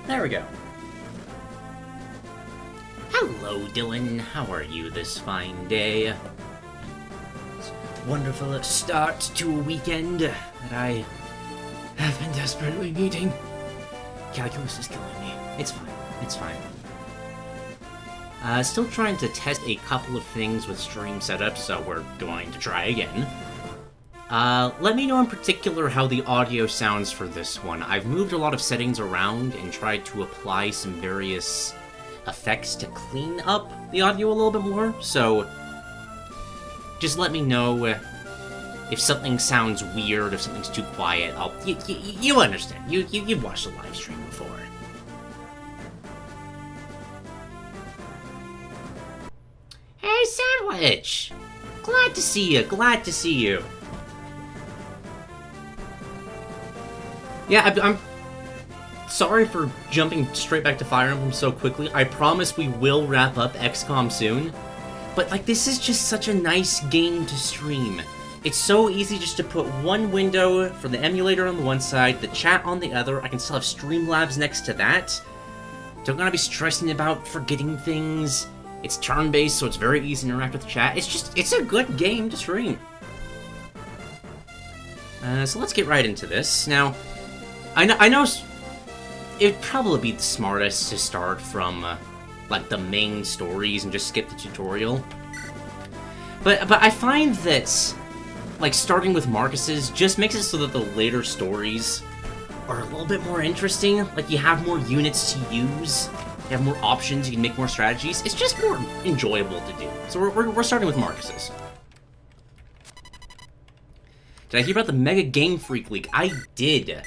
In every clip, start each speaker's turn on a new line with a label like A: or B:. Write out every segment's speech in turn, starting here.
A: There we go. Hello, Dylan. How are you this fine day? It's a wonderful start to a weekend that I have been desperately needing. Calculus is killing me. It's fine. It's fine. Still trying to test a couple of things with stream setup, so we're going to try again. Let me know in particular how the audio sounds for this one. I've moved a lot of settings around and tried to apply some various effects to clean up the audio a little bit more, so just let me know if something sounds weird, if something's too quiet. You understand. You've watched a live stream before. Hey, Sandwich! Glad to see you, glad to see you. Yeah, I'm sorry for jumping straight back to Fire Emblem so quickly. I promise we will wrap up XCOM soon. But, like, this is just such a nice game to stream. It's so easy just to put one window for the emulator on the one side, the chat on the other. I can still have Streamlabs next to that. Don't gotta be stressing about forgetting things. It's turn-based, so it's very easy to interact with the chat. It's a good game to stream. So let's get right into this. Now, I know it'd probably be the smartest to start from, like, the main stories and just skip the tutorial. But I find that, like, starting with Marcus's just makes it so that the later stories are a little bit more interesting. Like, you have more units to use, you have more options, you can make more strategies. It's just more enjoyable to do. So we're starting with Marcus's. Did I hear about the Mega Game Freak leak? I did.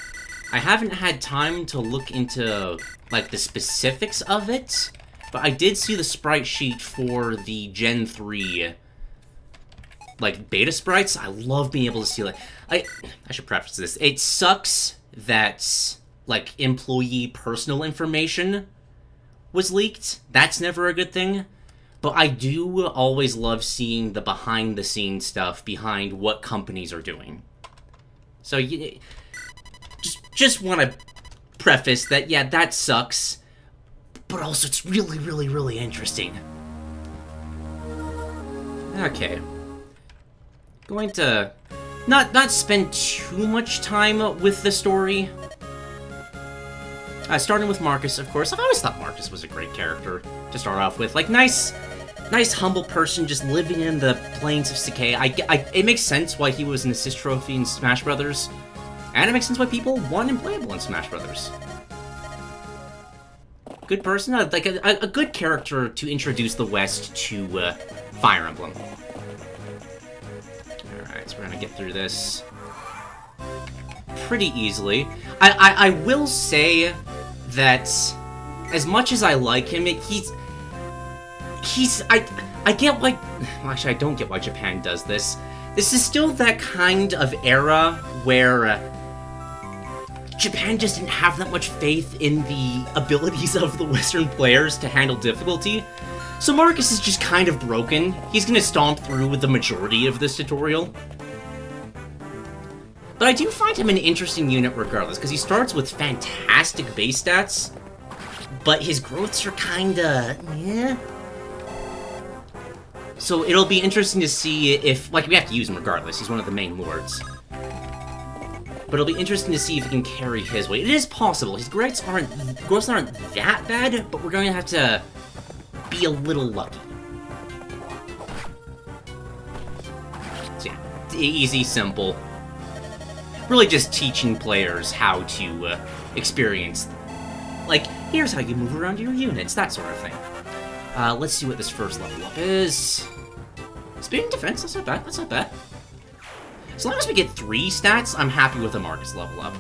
A: I haven't had time to look into, like, the specifics of it, but I did see the sprite sheet for the Gen 3, like, beta sprites. I love being able to see, like, I should preface this. It sucks that, like, employee personal information was leaked. That's never a good thing. But I do always love seeing the behind-the-scenes stuff behind what companies are doing. So, just want to preface that, yeah, that sucks, but also it's really, really, really interesting. Okay. Going to not spend too much time with the story. Starting with Marcus, of course. I've always thought Marcus was a great character to start off with. Like, nice humble person just living in the plains of Sakai. It makes sense why he was an assist trophy in Smash Brothers. And it makes sense why people want him playable in Smash Brothers. Good person, like a good character to introduce the West to Fire Emblem. Alright, so we're gonna get through this pretty easily. I will say that as much as I like him, I get why... Well, actually, I don't get why Japan does this. This is still that kind of era where Japan just didn't have that much faith in the abilities of the Western players to handle difficulty. So Marcus is just kind of broken. He's gonna stomp through with the majority of this tutorial. But I do find him an interesting unit regardless, because he starts with fantastic base stats, but his growths are kinda... yeah. So it'll be interesting to see if... like, we have to use him regardless, he's one of the main lords. But it'll be interesting to see if he can carry his weight. It is possible. His growths aren't that bad, but we're going to have to be a little lucky. So yeah, easy, simple. Really just teaching players how to experience, like, here's how you move around your units, that sort of thing. Let's see what this first level up is. Speed and defense, that's not bad, that's not bad. As long as we get 3 stats, I'm happy with a Marcus level up.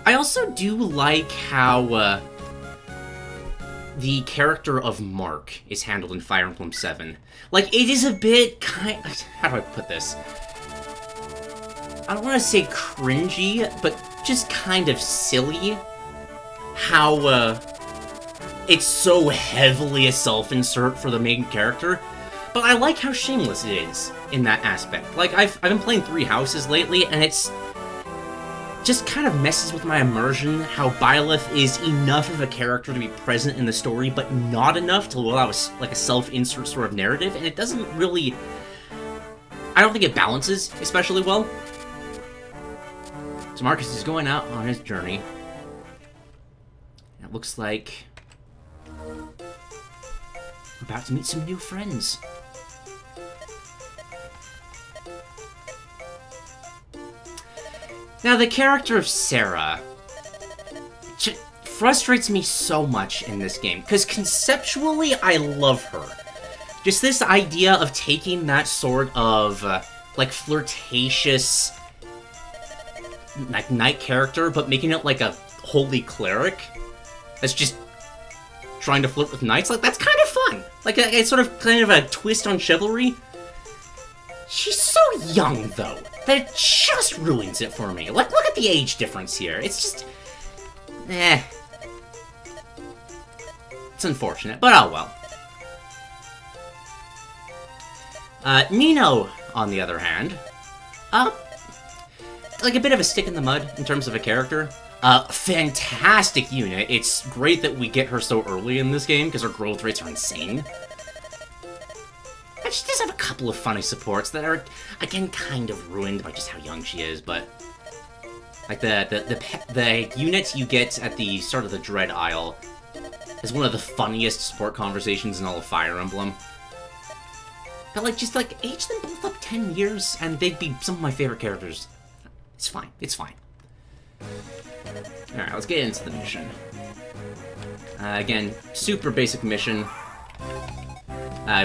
A: I also do like how the character of Mark is handled in Fire Emblem 7. Like, it is a bit how do I put this? I don't want to say cringy, but just kind of silly. How, it's so heavily a self-insert for the main character. But I like how shameless it is in that aspect. Like, I've been playing Three Houses lately, and it's just kind of messes with my immersion, how Byleth is enough of a character to be present in the story, but not enough to allow like a self-insert sort of narrative, and it doesn't really... I don't think it balances especially well. So Marcus is going out on his journey. It looks like we're about to meet some new friends. Now, the character of Sarah frustrates me so much in this game, because conceptually, I love her. Just this idea of taking that sort of, like, flirtatious, like, knight character, but making it like a holy cleric that's just trying to flirt with knights, like, that's kind of fun. Like, it's sort of kind of a twist on chivalry. She's so young, though, that it just ruins it for me. Like, look at the age difference here. It's just... It's unfortunate, but oh well. Nino, on the other hand, like a bit of a stick in the mud in terms of a character. Fantastic unit. It's great that we get her so early in this game, because her growth rates are insane. And she does have a couple of funny supports that are, again, kind of ruined by just how young she is, but... Like, the unit you get at the start of the Dread Isle is one of the funniest support conversations in all of Fire Emblem. But, like, just, like, age them both up 10 years, and they'd be some of my favorite characters. It's fine. It's fine. Alright, let's get into the mission. Again, super basic mission.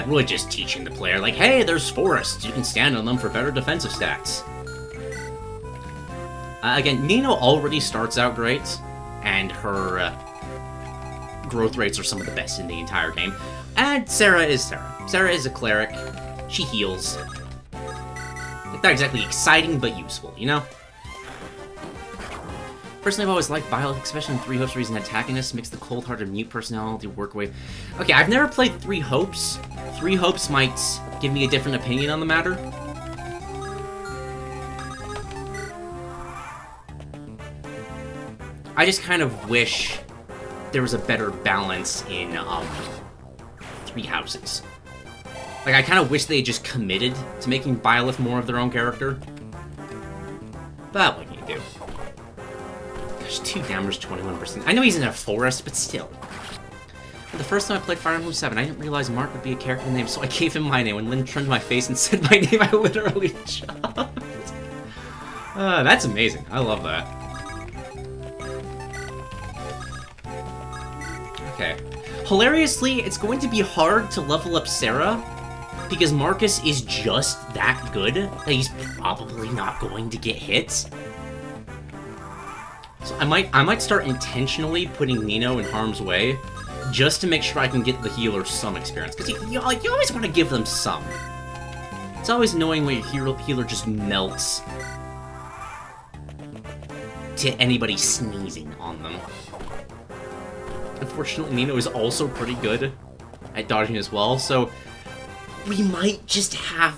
A: Really just teaching the player, like, hey, there's forests, you can stand on them for better defensive stats. Again, Nino already starts out great, and her growth rates are some of the best in the entire game. And Sarah is Sarah. Sarah is a cleric. She heals. It's not exactly exciting, but useful, you know? Personally, I've always liked Byleth, especially in Three Hopes, where he's an antagonist, makes the cold-hearted mute personality work away. Okay, I've never played Three Hopes. Three Hopes might give me a different opinion on the matter. I just kind of wish there was a better balance in, Three Houses. Like, I kind of wish they had just committed to making Byleth more of their own character. But what can you do? Gosh, 2 damage, 21%. I know he's in a forest, but still. But the first time I played Fire Emblem 7, I didn't realize Mark would be a character name, so I gave him my name. When Lynn turned to my face and said my name, I literally jumped. That's amazing. I love that. Okay. Hilariously, it's going to be hard to level up Sarah, because Marcus is just that good that he's probably not going to get hits. So I might start intentionally putting Nino in harm's way, just to make sure I can get the healer some experience, because you always want to give them some. It's always annoying when your healer just melts to anybody sneezing on them. Unfortunately, Nino is also pretty good at dodging as well, so we might just have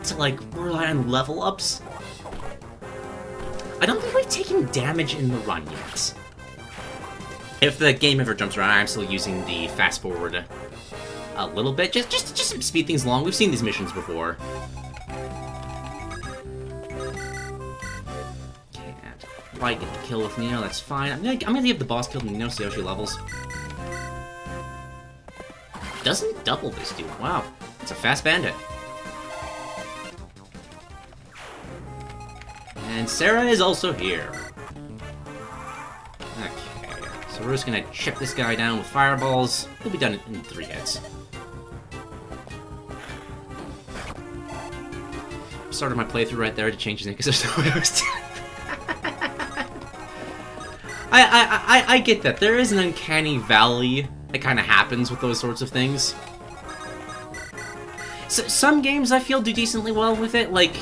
A: to, like, rely on level ups. I don't think we've taken damage in the run yet. If the game ever jumps around, I'm still using the fast forward a little bit, just to speed things along. We've seen these missions before. Okay, I get the kill with Nino, that's fine. I'm gonna leave the boss kill to Nino, see how she levels. Doesn't double this dude. Wow, it's a fast bandit. And Sarah is also here. Okay, so we're just gonna chip this guy down with fireballs. We'll be done in 3 hits. Started my playthrough right there to change his name because there's no way I was doing. I get that. There is an uncanny valley that kind of happens with those sorts of things. So, some games I feel do decently well with it, like,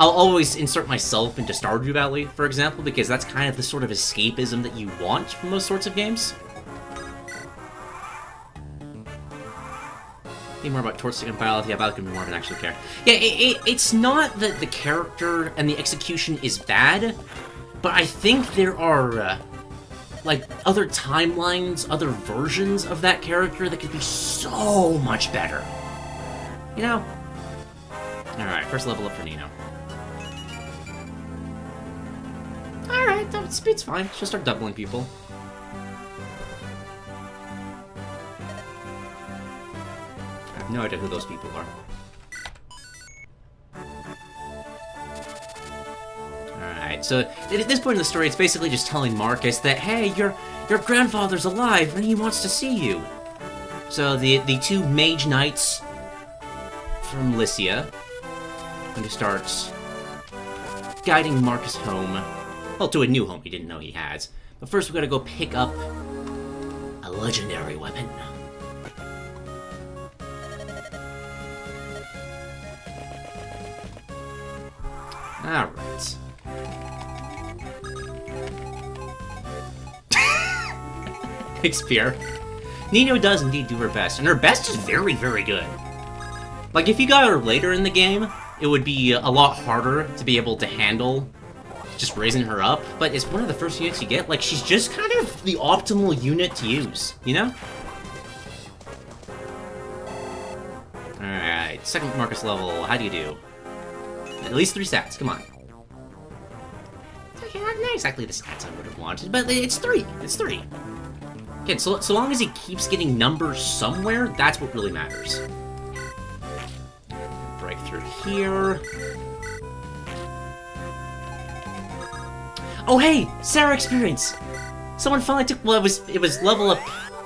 A: I'll always insert myself into Stardew Valley, for example, because that's kind of the sort of escapism that you want from those sorts of games. Think more about torch and biology. Yeah, Balak could be more of an actual character. Yeah, it's not that the character and the execution is bad, but I think there are, like, other timelines, other versions of that character that could be so much better. You know? Alright, first level up for Nino. Alright, that speed's fine. She'll start doubling people. I have no idea who those people are. Alright, so at this point in the story, it's basically just telling Marcus that, hey, your grandfather's alive and he wants to see you. So the two mage knights from Lycia are going to start guiding Marcus home. Well, to a new home he didn't know he has. But first we gotta go pick up a legendary weapon. Alright. Big spear. Nino does indeed do her best, and her best is very, very good. Like, if you got her later in the game, it would be a lot harder to be able to handle just raising her up, but it's one of the first units you get. Like, she's just kind of the optimal unit to use, you know? Alright, second Marcus level, how do you do? At least 3 stats, come on. Okay, not exactly the stats I would have wanted, but it's 3. It's 3. Again, so long as he keeps getting numbers somewhere, that's what really matters. Break through here. Oh hey, Sarah experience! Someone finally took, well, it was level up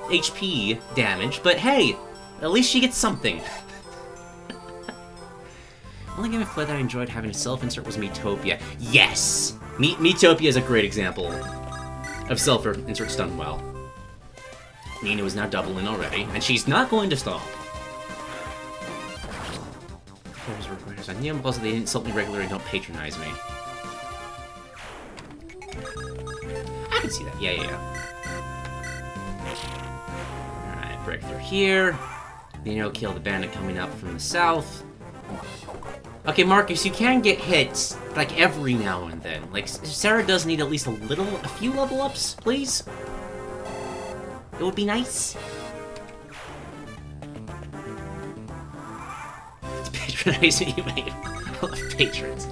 A: HP damage, but hey, at least she gets something. Only game I played that I enjoyed having a self-insert was Metopia. Yes! Metopia is a great example of self-inserts done well. Nina is now doubling already, and she's not going to stop. Yeah, because they insult me regularly and don't patronize me. I can see that. Yeah. Alright, break through here. Nino kill the bandit coming up from the south. Okay, Marcus, you can get hit, like, every now and then. Like, Sarah does need at least a few level ups, please? It would be nice. To patronize me, you made. I love patrons.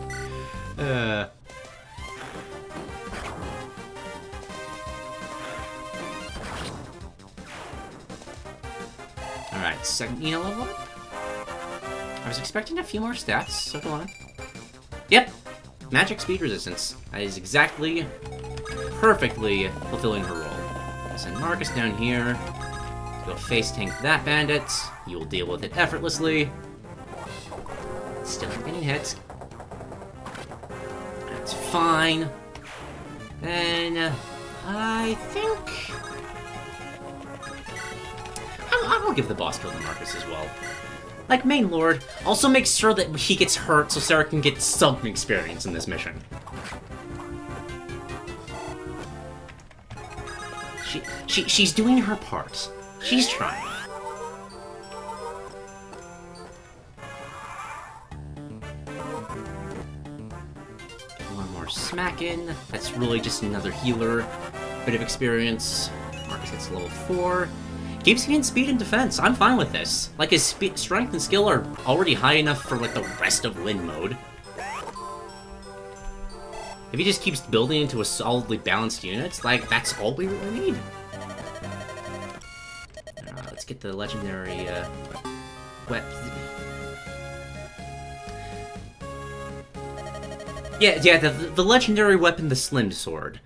A: Alright, second Nino level up. I was expecting a few more stats, so go on. Yep! Magic speed resistance. That is exactly, perfectly fulfilling her role. I'll send Marcus down here. Go face tank that bandit. You will deal with it effortlessly. Still not getting hit. That's fine. Then, I think... I'll give the boss kill to Marcus as well. Like, main lord, also make sure that he gets hurt so Sarah can get some experience in this mission. She's doing her part. She's trying. Get one more smack in. That's really just another healer. Bit of experience. Marcus gets level 4. Keeps getting speed and defense. I'm fine with this. Like, his strength and skill are already high enough for, like, the rest of Lin mode. If he just keeps building into a solidly balanced unit, like, that's all we really need. Let's get the legendary, Yeah, the legendary weapon, the Slim Sword.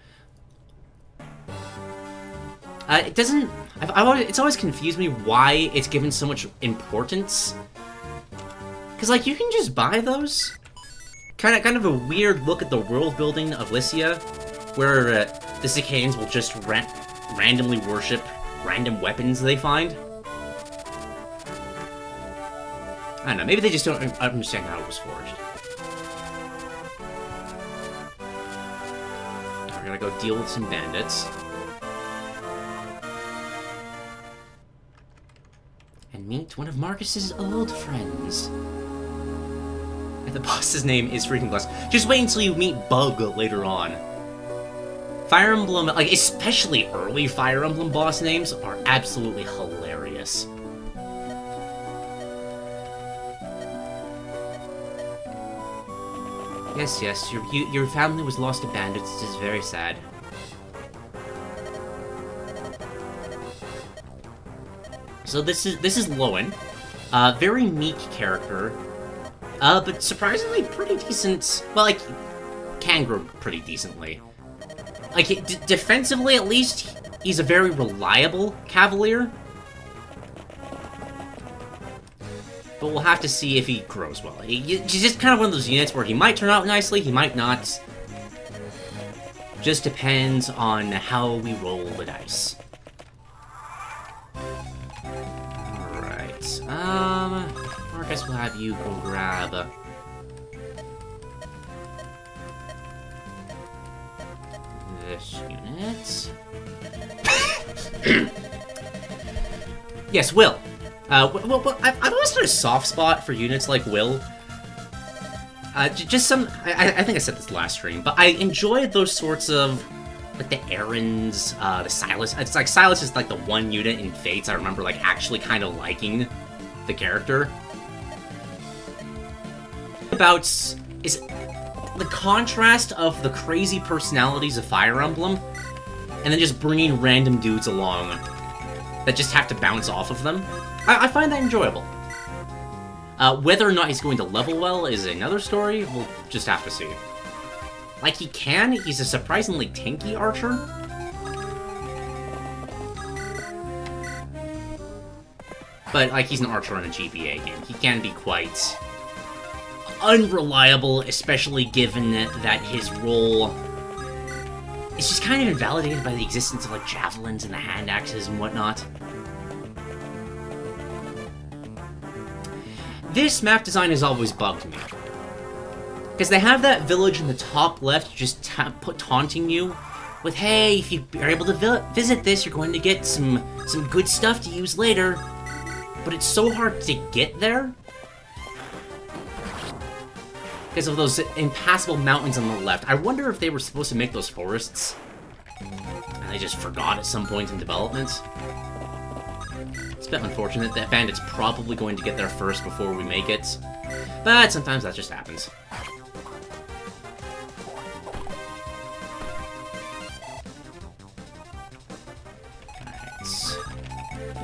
A: It doesn't... it's always confused me why it's given so much importance. Because, like, you can just buy those. Kind of a weird look at the world building of Lycia, where the Cicadians will just randomly worship random weapons they find. I don't know, maybe they just don't understand how it was forged. We're gonna go deal with some bandits. And meet one of Marcus's old friends. And the boss's name is freaking blessed. Just wait until you meet Bug later on. Fire Emblem, like, especially early Fire Emblem boss names are absolutely hilarious. Yes, your family was lost to bandits. It is very sad. So this is Lowen, very meek character, but surprisingly pretty decent. Well, like, can grow pretty decently. Like, defensively at least, he's a very reliable cavalier. But we'll have to see if he grows well. He's just kind of one of those units where he might turn out nicely, he might not. Just depends on how we roll the dice. Alright, or I guess we'll have you go grab... this unit. Yes, Will. Well, I've always had a soft spot for units like Will. Just some... I think I said this last stream, but I enjoy those sorts of... like, the errands, the Silas... It's like, Silas is, like, the one unit in Fates I remember, like, actually kind of liking the character. About... is the contrast of the crazy personalities of Fire Emblem, and then just bringing random dudes along that just have to bounce off of them. I find that enjoyable. Whether or not he's going to level well is another story. We'll just have to see. Like, he's a surprisingly tanky archer. But, like, he's an archer in a GBA game. He can be quite unreliable, especially given that his role is just kind of invalidated by the existence of, like, javelins and the hand axes and whatnot. This map design has always bugged me. Because they have that village in the top left just taunting you with, hey, if you are able to visit this, you're going to get some good stuff to use later. But it's so hard to get there because of those impassable mountains on the left. I wonder if they were supposed to make those forests, and they just forgot at some point in development. It's a bit unfortunate. That bandit's probably going to get there first before we make it, but sometimes that just happens. Alright.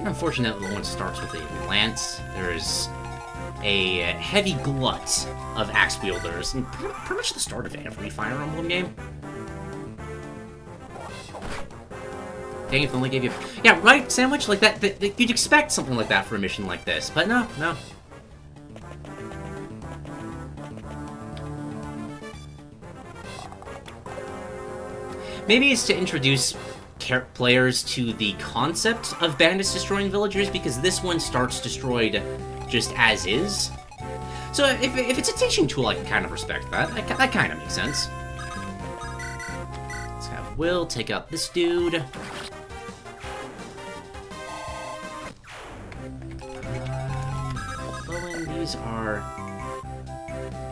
A: Unfortunate that the one starts with a lance. There's a heavy glut of axe wielders, and pretty much the start of every Fire Emblem game. Dang, if they only gave you... Yeah, right, Sandwich? Like that, you'd expect something like that for a mission like this, but no. Maybe it's to introduce players to the concept of bandits destroying villagers, because this one starts destroyed just as is. So if it's a teaching tool, I can kind of respect that. That kind of makes sense. Let's have Will take out this dude. Owen, these are...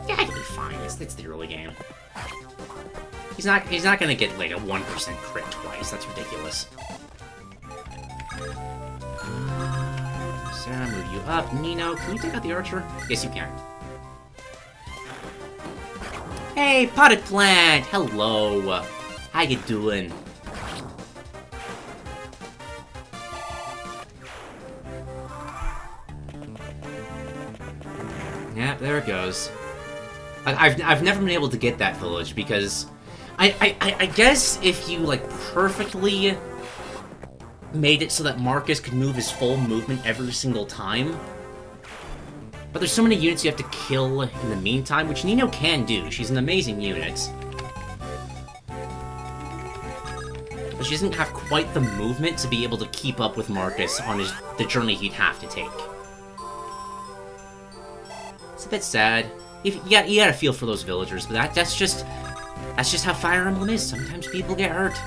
A: Yeah, I can be fine. It's the early game. He's not gonna get like a 1% crit twice. That's ridiculous. Sarah, move you up. Nino, can you take out the archer? Yes, you can. Hey, potted plant! Hello! How you doing? Yeah, there it goes. I've never been able to get that village because I guess if you like perfectly made it so that Marcus could move his full movement every single time. But there's so many units you have to kill in the meantime, which Nino can do. She's an amazing unit. But she doesn't have quite the movement to be able to keep up with Marcus on the journey he'd have to take. It's a bit sad. You gotta feel for those villagers, but that's just how Fire Emblem is. Sometimes people get hurt.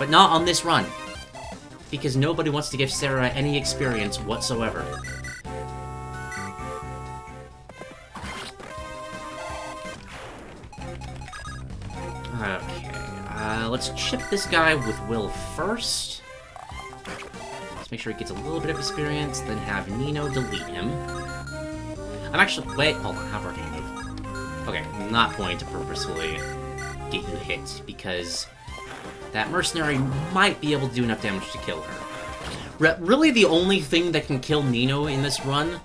A: But not on this run. Because nobody wants to give Sarah any experience whatsoever. Okay, let's chip this guy with Will first. Let's make sure he gets a little bit of experience, then have Nino delete him. I'm actually... Wait, hold on, how far can you move? Okay, I'm not going to purposefully get you hit, because that mercenary might be able to do enough damage to kill her. Really, the only thing that can kill Nino in this run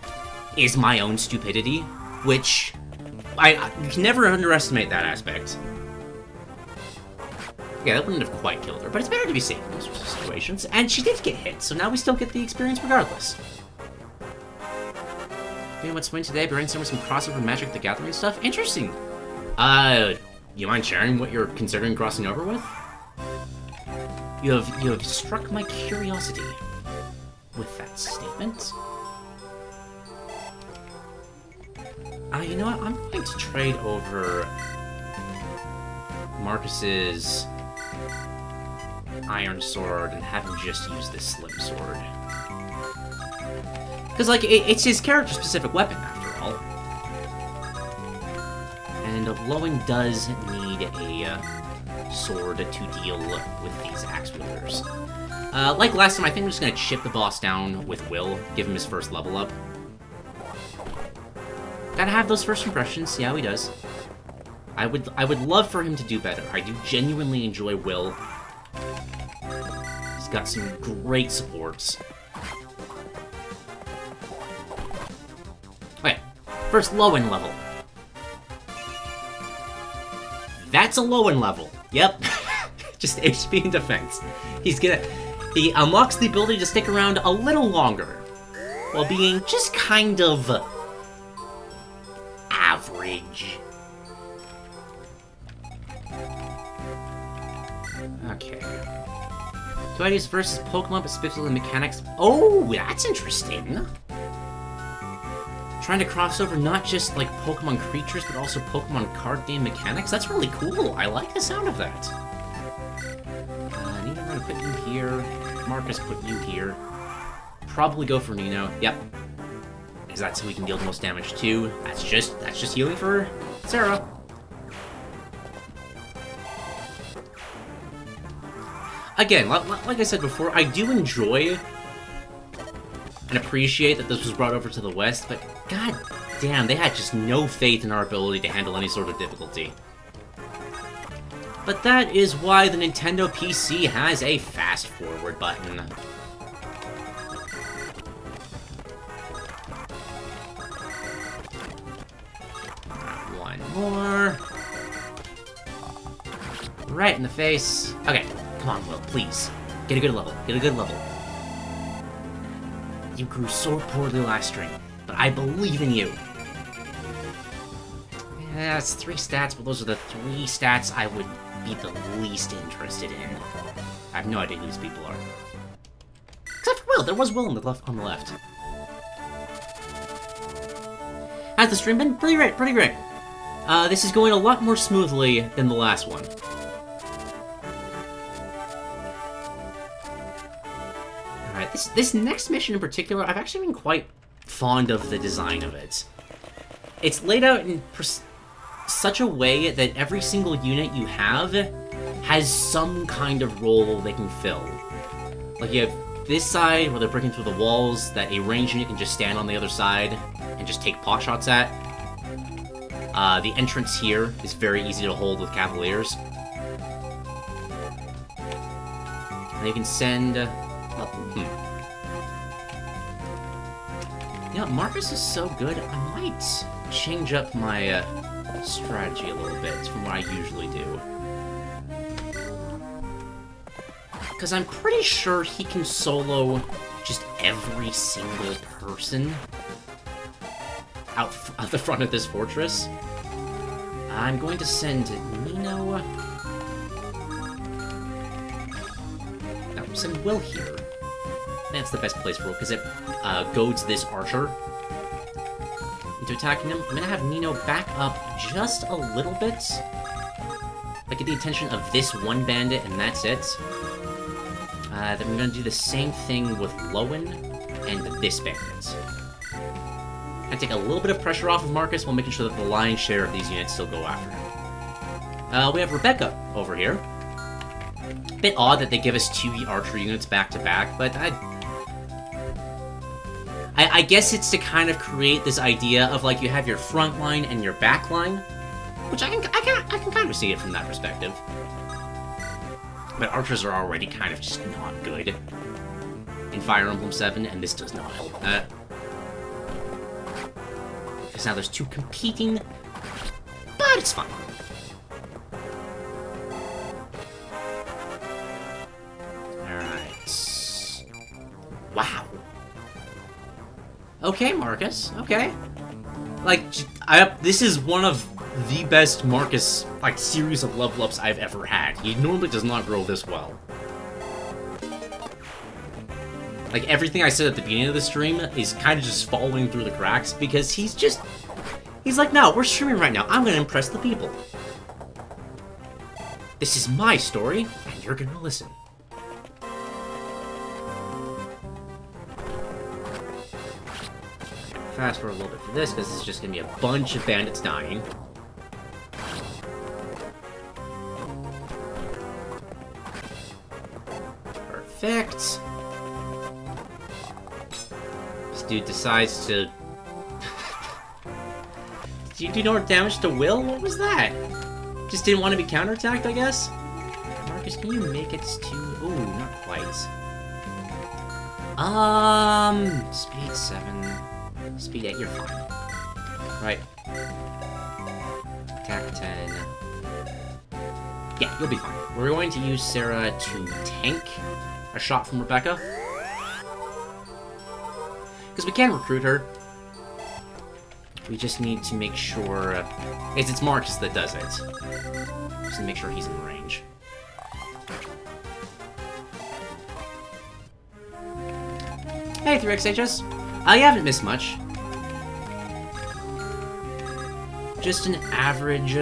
A: is my own stupidity, which... you can never underestimate that aspect. Yeah, that wouldn't have quite killed her, but it's better to be safe in those sorts of situations. And she did get hit, so now we still get the experience regardless. Doing what's winning today, brainstorming some crossover Magic the Gathering stuff. Interesting. You mind sharing what you're considering crossing over with? You have struck my curiosity with that statement. You know what? I'm going to trade over Marcus's Iron Sword and have him just use this Slim Sword. Because, like, it's his character-specific weapon, after all. And Lowen does need a sword to deal with these axe wielders. Like last time, I think we're just going to chip the boss down with Will, give him his first level up. Gotta have those first impressions, see how he does. I would love for him to do better. I do genuinely enjoy Will. He's got some great supports. Okay, first Lowen level. That's a Lowen level. Yep. Just HP and defense. He unlocks the ability to stick around a little longer, while being just kind of average. Okay. Two ideas versus Pokemon, but specifically mechanics. Oh, that's interesting. Trying to cross over not just like Pokemon creatures, but also Pokemon card game mechanics. That's really cool. I like the sound of that. Nino, I'm gonna put you here. Marcus, put you here. Probably go for Nino. Yep. Because that's who we can deal the most damage to. That's just healing for Sarah. Again, like I said before, I do enjoy and appreciate that this was brought over to the West, but god damn, they had just no faith in our ability to handle any sort of difficulty. But that is why the Nintendo PC has a fast-forward button. One more. Right in the face. Okay. Come on, Will, please. Get a good level. Get a good level. You grew so poorly last stream, but I believe in you. Yeah, it's 3 stats, but those are the 3 stats I would be the least interested in. I have no idea who these people are. Except for Will. There was Will on the left. Has the stream been? Pretty great, pretty great. This is going a lot more smoothly than the last one. This next mission in particular, I've actually been quite fond of the design of it. It's laid out in such a way that every single unit you have has some kind of role they can fill. Like, you have this side where they're breaking through the walls that a ranged unit can just stand on the other side and just take pot shots at. The entrance here is very easy to hold with Cavaliers. And you can send... You know, Marcus is so good, I might change up my strategy a little bit from what I usually do. Because I'm pretty sure he can solo just every single person out the front of this fortress. I'm going to send Nino... No, send Will here. That's the best place for it, because it goads this archer into attacking him. I'm gonna have Nino back up just a little bit. Like, get the attention of this one bandit, and that's it. Then I'm gonna do the same thing with Lowen and this bandit. I take a little bit of pressure off of Marcus while making sure that the lion's share of these units still go after him. We have Rebecca over here. Bit odd that they give us 2 archer units back to back, but I guess it's to kind of create this idea of like you have your front line and your back line, which I can kind of see it from that perspective. But archers are already kind of just not good in Fire Emblem 7, and this does not help that. Because now there's 2 competing, but it's fine. Alright. Wow. Okay, Marcus. Okay. Like, this is one of the best Marcus, like, series of level ups I've ever had. He normally does not grow this well. Like, everything I said at the beginning of the stream is kind of just falling through the cracks because he's like, no, we're streaming right now. I'm gonna impress the people. This is my story, and you're gonna listen. Fast forward a little bit for this, because it's just gonna be a bunch of bandits dying. Perfect. This dude decides to... Did you do more damage to Will? What was that? Just didn't want to be counterattacked, I guess? Marcus, can you make it to... Ooh, not quite. Speed 7... Speed 8, you're fine. Right. Attack 10. Yeah, you'll be fine. We're going to use Sarah to tank a shot from Rebecca. Because we can recruit her. We just need to make sure... it's Marcus that does it. Just to make sure he's in range. Hey, 3XHS. You haven't missed much. Just an average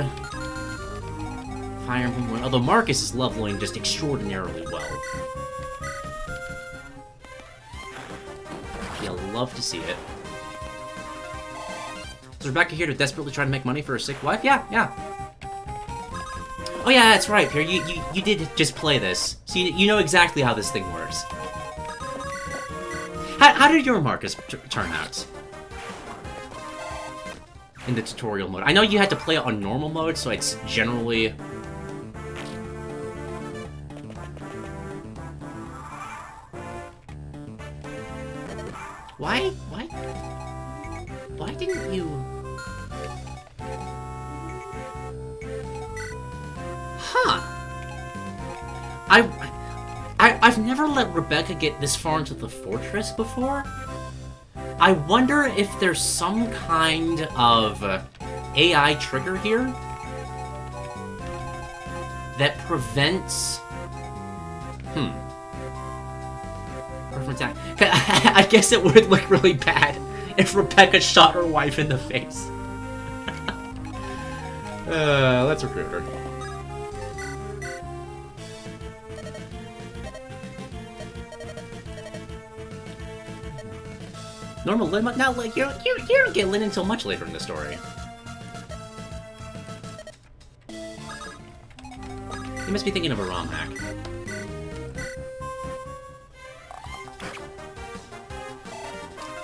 A: Fire Emblem one. Although Marcus is leveling just extraordinarily well. You'll love to see it. Is Rebecca here to desperately try to make money for her sick wife? Yeah. Oh yeah, that's right, Pierre. You did just play this, so you know exactly how this thing works. How did your Marcus turn out? In the tutorial mode. I know you had to play it on normal mode, so it's generally... Why didn't you... Huh. I've never let Rebecca get this far into the fortress before. I wonder if there's some kind of AI trigger here that prevents... Attack. I guess it would look really bad if Rebecca shot her wife in the face. Let's recruit her. Normal Lin... Now, like, you don't get Lin until much later in the story. You must be thinking of a ROM hack.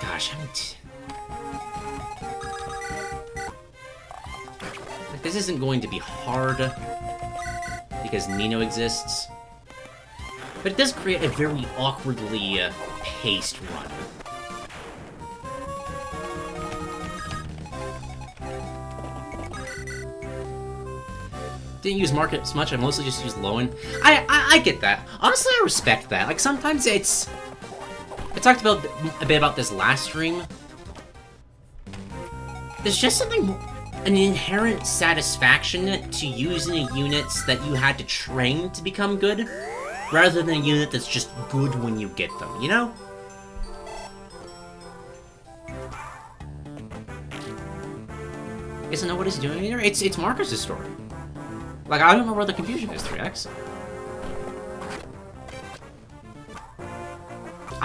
A: Gosh, how many... Like, this isn't going to be hard because Nino exists. But it does create a very awkwardly paced run. Didn't use Marcus much, I mostly just used Lowen. I get that. Honestly, I respect that. Like, sometimes it's... I talked about a bit about this last stream. There's just something... an inherent satisfaction to using units that you had to train to become good, rather than a unit that's just good when you get them, you know? Isn't that what he's doing here? It's Marcus's story. Like, I don't know where the confusion is, 3X.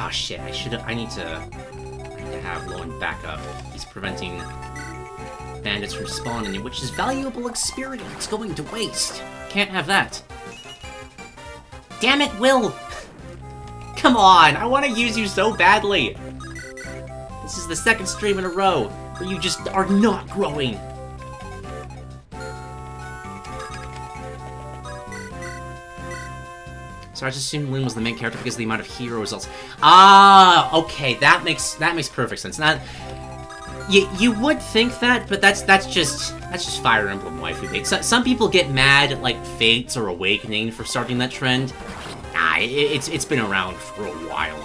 A: Oh shit, I need to have Lowen back up. He's preventing bandits from spawning, which is valuable experience going to waste. Can't have that. Damn it, Will! Come on, I want to use you so badly. This is the second stream in a row where you just are not growing. So I just assumed Lynn was the main character because of the amount of hero results. Ah, okay, that makes perfect sense. Now, you would think that, but that's just Fire Emblem waifu bait. Some people get mad at like Fates or Awakening for starting that trend. Nah, it's been around for a while.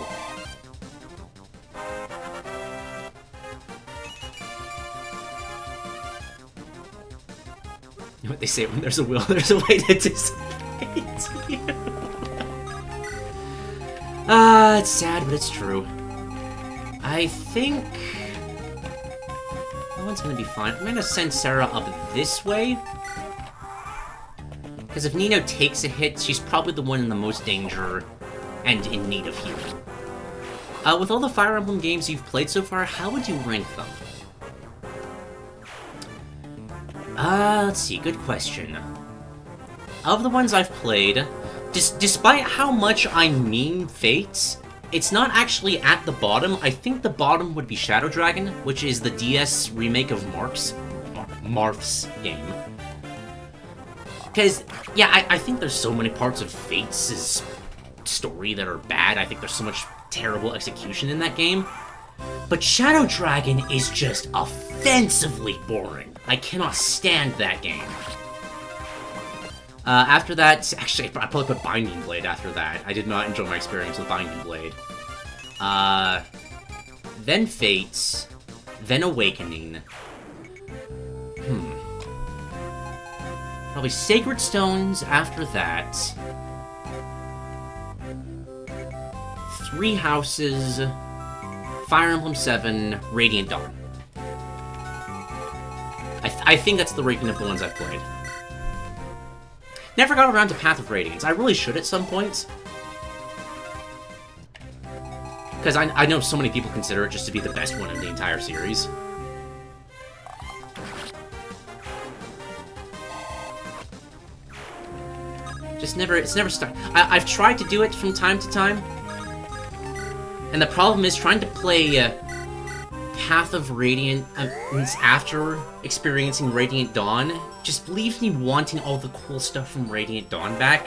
A: You know what they say, when there's a will, there's a way to dissipate you. It's sad, but it's true. I think that one's gonna be fine. I'm gonna send Sarah up this way. Because if Nino takes a hit, she's probably the one in the most danger and in need of healing. With all the Fire Emblem games you've played so far, how would you rank them? Let's see, good question. Of the ones I've played, despite how much I mean Fates, it's not actually at the bottom. I think the bottom would be Shadow Dragon, which is the DS remake of Marth's game. Because, yeah, I think there's so many parts of Fates' story that are bad. I think there's so much terrible execution in that game. But Shadow Dragon is just offensively boring. I cannot stand that game. After that, actually, I probably put Binding Blade after that. I did not enjoy my experience with Binding Blade. Then Fates, then Awakening. Probably Sacred Stones after that. Three Houses, Fire Emblem 7, Radiant Dawn. I think that's the ranking of the ones I've played. Never got around to Path of Radiance. I really should at some point. Because I know so many people consider it just to be the best one in the entire series. It's never started. I've tried to do it from time to time. And the problem is trying to play Path of Radiance after experiencing Radiant Dawn just leaves me wanting all the cool stuff from Radiant Dawn back.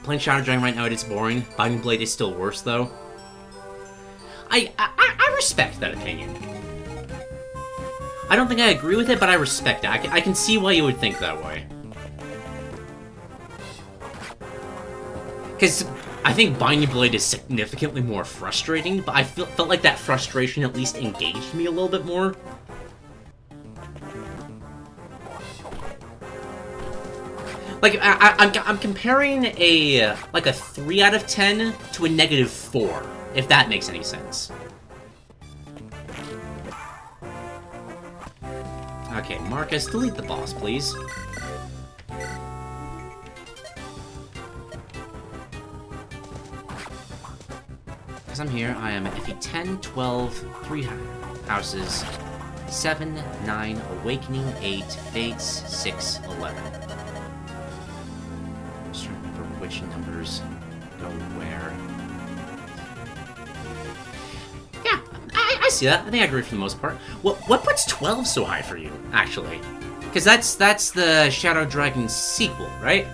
A: Playing Shadow Dragon right now, it's boring. Binding Blade is still worse, though. I respect that opinion. I don't think I agree with it, but I respect it. I can see why you would think that way. Because I think Binding Blade is significantly more frustrating, but I felt like that frustration at least engaged me a little bit more. Like, I'm comparing like a 3 out of 10 to a -4, if that makes any sense. Okay, Marcus, delete the boss, please. Because I'm here, I am FE 10, 12, 3 houses, 7, 9, Awakening, 8, Fates, 6, 11. I'm just trying to remember which numbers go where. Yeah, I see that. I think I agree for the most part. What puts 12 so high for you, actually? Because that's the Shadow Dragon sequel, right?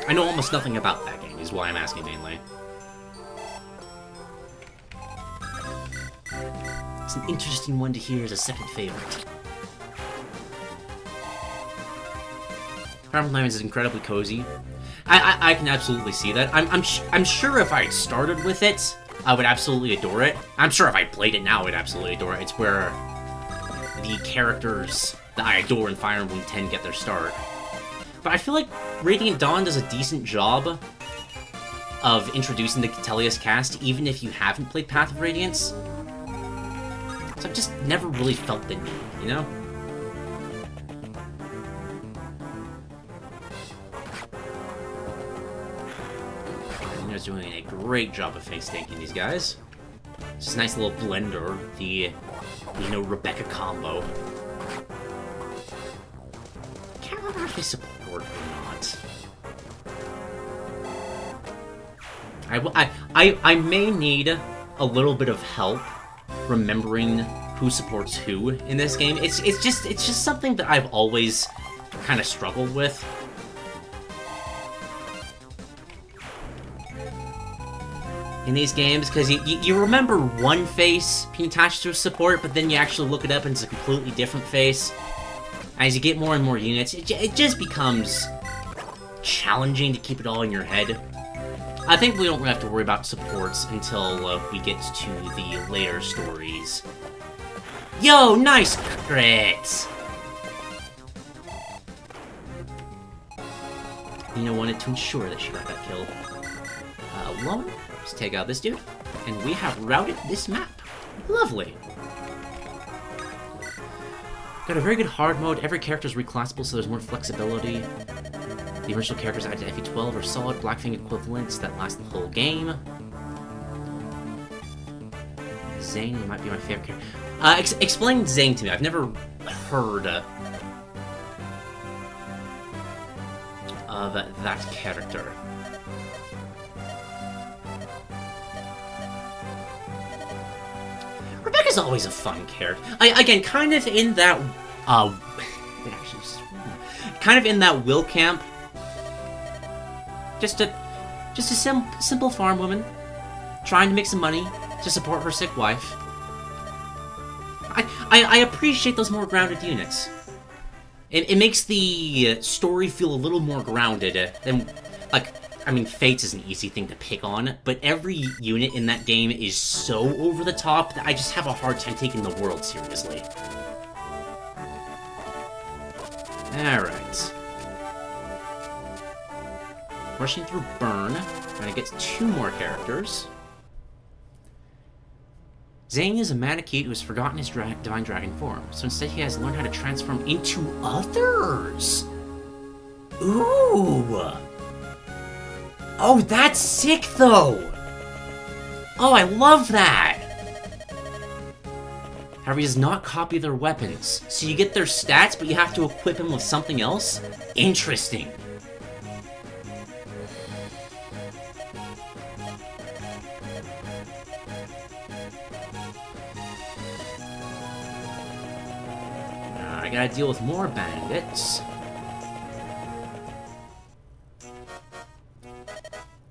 A: I know almost nothing about that game, is why I'm asking mainly. It's an interesting one to hear as a second favorite. Fire Emblem is incredibly cozy. I can absolutely see that. I'm sure if I started with it, I would absolutely adore it. I'm sure if I played it now, I'd absolutely adore it. It's where the characters that I adore in Fire Emblem 10 get their start. But I feel like Radiant Dawn does a decent job of introducing the Catelius cast, even if you haven't played Path of Radiance. So I've just never really felt the need, you know? Fiorina's doing a great job of face tanking these guys. It's just a nice little blender, the Rebecca combo. Can't remember if they support or not. I may need a little bit of help remembering who supports who in this game. It's just something that I've always kind of struggled with. In these games, because you remember one face being attached to a support, but then you actually look it up and it's a completely different face. As you get more and more units, it just becomes challenging to keep it all in your head. I think we don't really have to worry about supports until we get to the later stories. Yo, nice crit! Nina wanted to ensure that she got that kill. Lone, let's take out this dude, and we have routed this map. Lovely. Got a very good hard mode. Every character is reclassable, so there's more flexibility. The original characters added to FE12 are solid Blackfang equivalents that last the whole game. Zane might be my favorite character. Explain Zane to me. I've never heard of that character. Rebecca's always a fun character. Again, kind of in that, kind of in that Will camp. Just a simple farm woman, trying to make some money to support her sick wife. I appreciate those more grounded units. It makes the story feel a little more grounded than, like, I mean, Fates is an easy thing to pick on, but every unit in that game is so over the top that I just have a hard time taking the world seriously. Alright. Rushing through Burn, trying to get 2 more characters. Zane is a Manakete who has forgotten his divine dragon form, so instead he has learned how to transform into others! Ooh! Oh, that's sick, though! Oh, I love that! However, he does not copy their weapons, so you get their stats, but you have to equip him with something else? Interesting. I gotta deal with more bandits.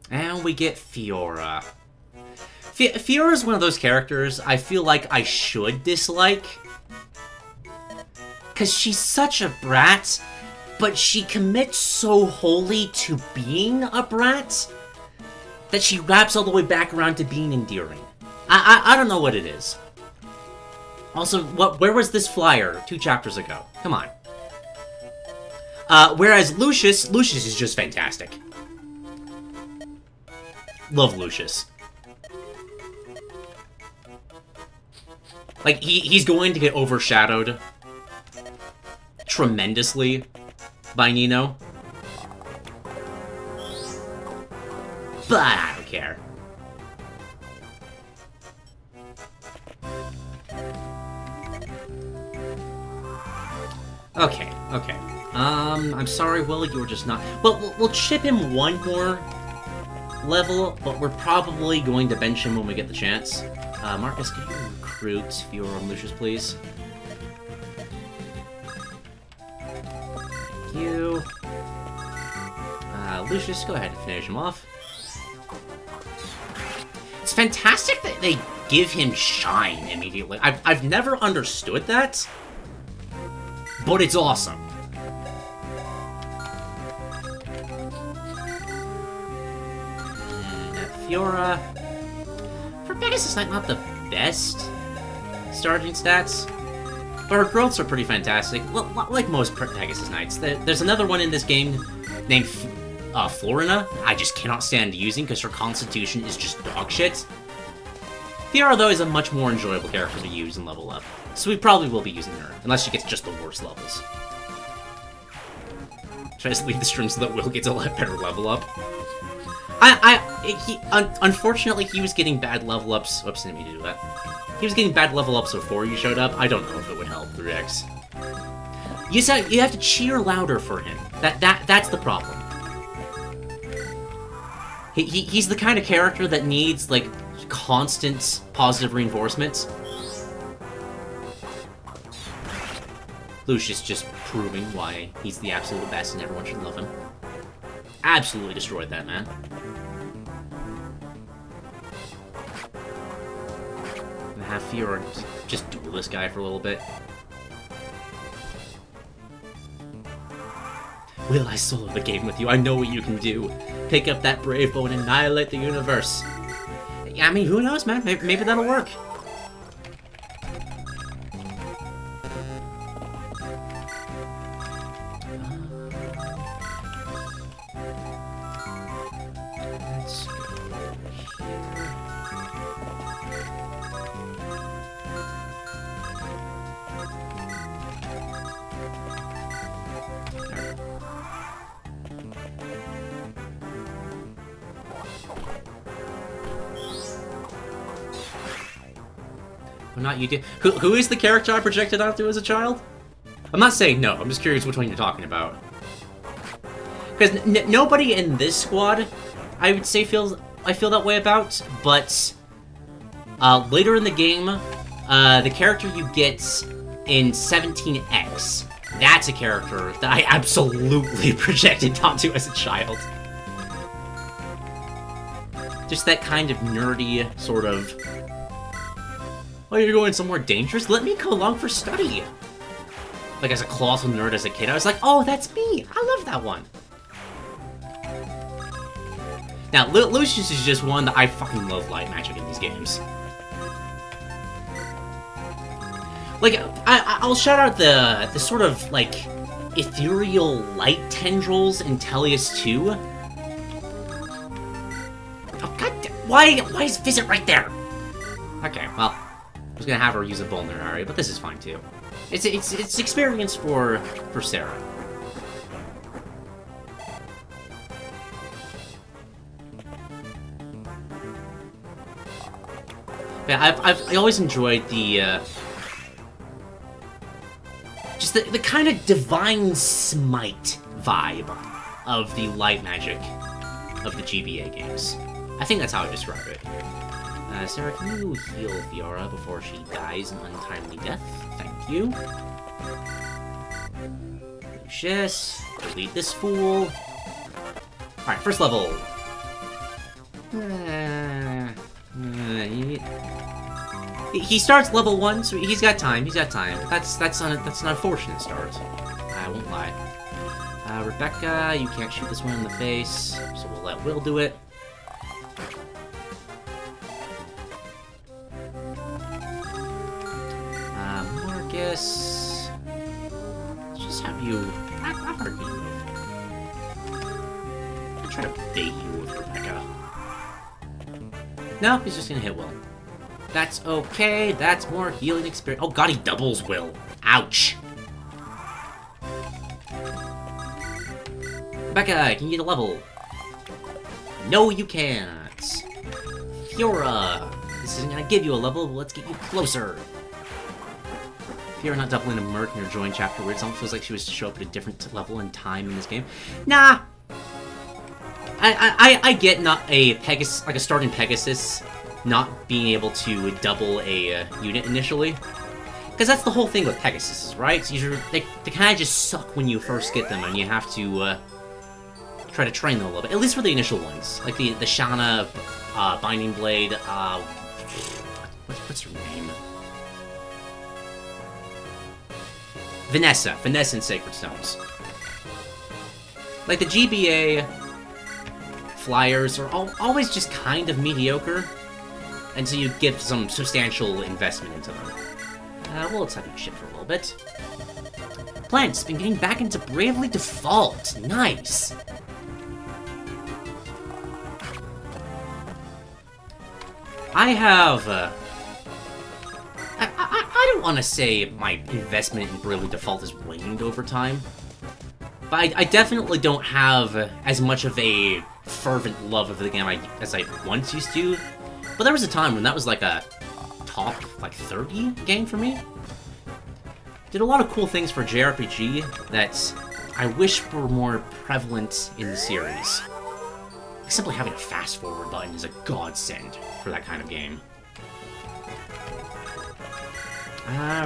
A: And we get Fiora. Fiora is one of those characters I feel like I should dislike. Because she's such a brat, but she commits so wholly to being a brat that she wraps all the way back around to being endearing. I don't know what it is. Also, where was this flyer 2 chapters ago? Come on. Whereas Lucius is just fantastic. Love Lucius. Like, he's going to get overshadowed tremendously by Nino. But I don't care. Okay. I'm sorry, Will, you were just not... Well, we'll chip him 1 more level, but we're probably going to bench him when we get the chance. Marcus, can you recruit Fiora and Lucius, please? Thank you. Lucius, go ahead and finish him off. It's fantastic that they give him shine immediately. I've never understood that, but it's awesome. Fiora, for Pegasus Knight, not the best starting stats, but her growths are pretty fantastic. Like most Pegasus Knights. There's another one in this game named Florina. I just cannot stand using because her constitution is just dog shit. Fiora, though, is a much more enjoyable character to use and level up, so we probably will be using her, unless she gets just the worst levels. Should I just leave the stream so that Will gets a lot better level up? Unfortunately, he was getting bad level ups. Whoops, didn't mean to do that. He was getting bad level ups before you showed up. I don't know if it would help 3x. You have to cheer louder for him. That's the problem. He's the kind of character that needs, like, constant positive reinforcements. Lucius just proving why he's the absolute best and everyone should love him. Absolutely destroyed that, man. I'm gonna have Fiora just duel this guy for a little bit. Will I solo the game with you? I know what you can do. Pick up that brave bow and annihilate the universe. I mean, who knows, man? Maybe that'll work. Let's go Well, not you did. Who is the character I projected onto as a child? I'm not saying no. I'm just curious which one you're talking about. Because nobody in this squad, I would say, I feel that way about. But later in the game, the character you get in 17X, that's a character that I absolutely projected onto as a child. Just that kind of nerdy sort of, oh, you're going somewhere dangerous? Let me go along for study. Like, as a colossal nerd as a kid, I was like, oh, that's me. I love that one. Now, Lucius is just one that I fucking love light magic in these games. Like, I'll shout out the sort of, like, ethereal light tendrils in Tellius 2. Oh, god damn. Why is Visit right there? Okay, well, I was gonna have her use a vulnerary, but this is fine too. It's experience for Sarah. Yeah, I always enjoyed the just the kind of divine smite vibe of the light magic of the GBA games. I think that's how I describe it. Sarah, can you heal Fiora before she dies an untimely death? Thank you. Lucius, delete this fool. Alright, first level. He starts level 1, so he's got time. That's an unfortunate start. I won't lie. Rebecca, you can't shoot this one in the face, so we'll let Will do it. Marcus, let's just have you. How hard can you move? I'll try to bait you with Rebecca. No, he's just gonna hit Will. That's okay. That's more healing experience. Oh god, he doubles Will. Ouch. Rebecca, can you get a level? No, you can't. Fiora, this isn't gonna give you a level, but let's get you closer. Fiora not doubling a merc in her join chapter where it almost feels like she was to show up at a different level and time in this game. Nah. I get not a Pegasus, like a starting Pegasus, not being able to double a unit initially. Because that's the whole thing with Pegasus, right? So they kind of just suck when you first get them, and you have to try to train them a little bit. At least for the initial ones. Like the Shanna, Binding Blade, what's her name? Vanessa and Sacred Stones. Like, the GBA flyers are always just kind of mediocre until you give some substantial investment into them. Well, let's have you ship for a little bit. Plant's been getting back into Bravely Default. Nice. I have, I don't want to say my investment in Bravely Default has waned over time. But I definitely don't have as much of a fervent love of the game as I once used to. But there was a time when that was like a top, like, 30 game for me. Did a lot of cool things for JRPG that I wish were more prevalent in the series. Simply having a fast-forward button is a godsend for that kind of game.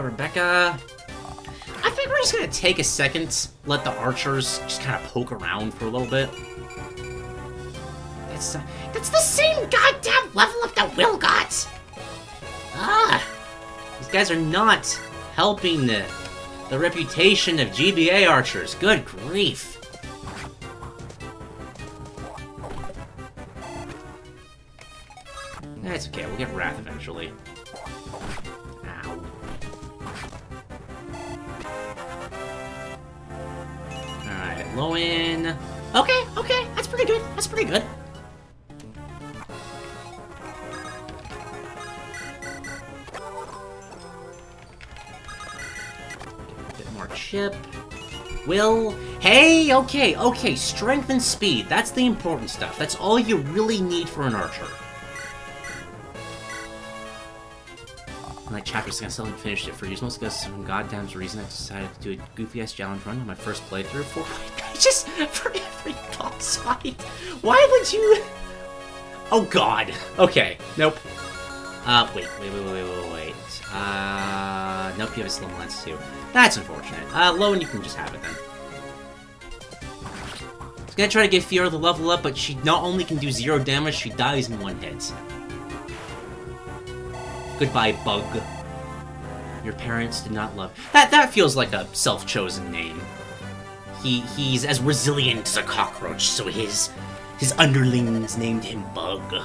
A: Rebecca... I think we're just gonna take a second, let the archers just kind of poke around for a little bit. That's the same goddamn level up that Will got! These guys are not helping the reputation of GBA archers. Good grief. That's okay, we'll get Wrath eventually. Ow. Alright, Lowen. Okay, that's pretty good. That's pretty good. A bit more chip. Will. Hey, okay, strength and speed. That's the important stuff. That's all you really need for an archer. My chapter's gonna still haven't finished it for you. Mostly because some goddamn reason I decided to do a goofy-ass challenge run on my first playthrough. 4 pages for every boss fight. Why would you... Oh god. Okay, nope. Wait. Nope, you have a slow lens too. That's unfortunate. Lowen, you can just have it then. I was gonna try to get Fiora the level up, but she not only can do 0 damage, she dies in 1 hit. Goodbye, Bug. Your parents did not love... That feels like a self-chosen name. He's as resilient as a cockroach, so his underlings named him Bug.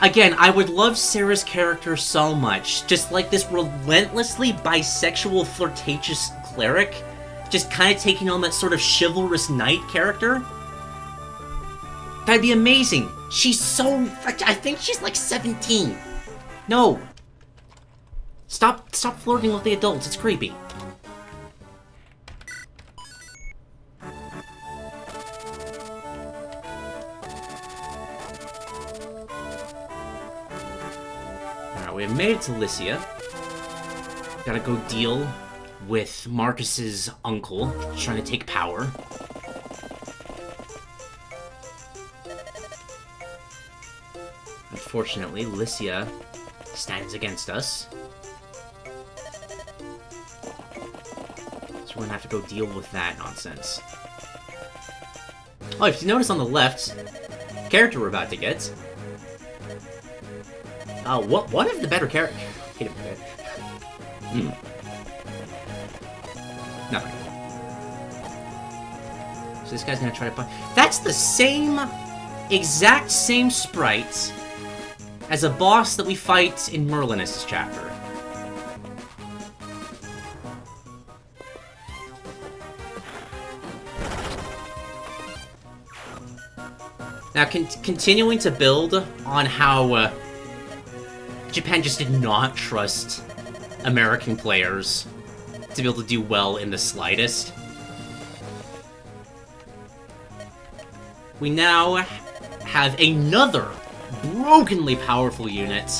A: Again, I would love Sarah's character so much. Just like this relentlessly bisexual, flirtatious cleric. Just kind of taking on that sort of chivalrous knight character. That'd be amazing. She's so... I think she's like 17. No. Stop flirting with the adults. It's creepy. We have made it to Lycia. Gotta go deal with Marcus's uncle, trying to take power. Unfortunately, Lycia stands against us. So we're gonna have to go deal with that nonsense. Oh, if you notice on the left, the character we're about to get... one of the better characters... Wait a minute. Nothing. So this guy's gonna try to punch... That's the same... exact same sprite as a boss that we fight in Merlinus' chapter. Now, continuing to build on how... Japan just did not trust American players to be able to do well in the slightest. We now have another brokenly powerful unit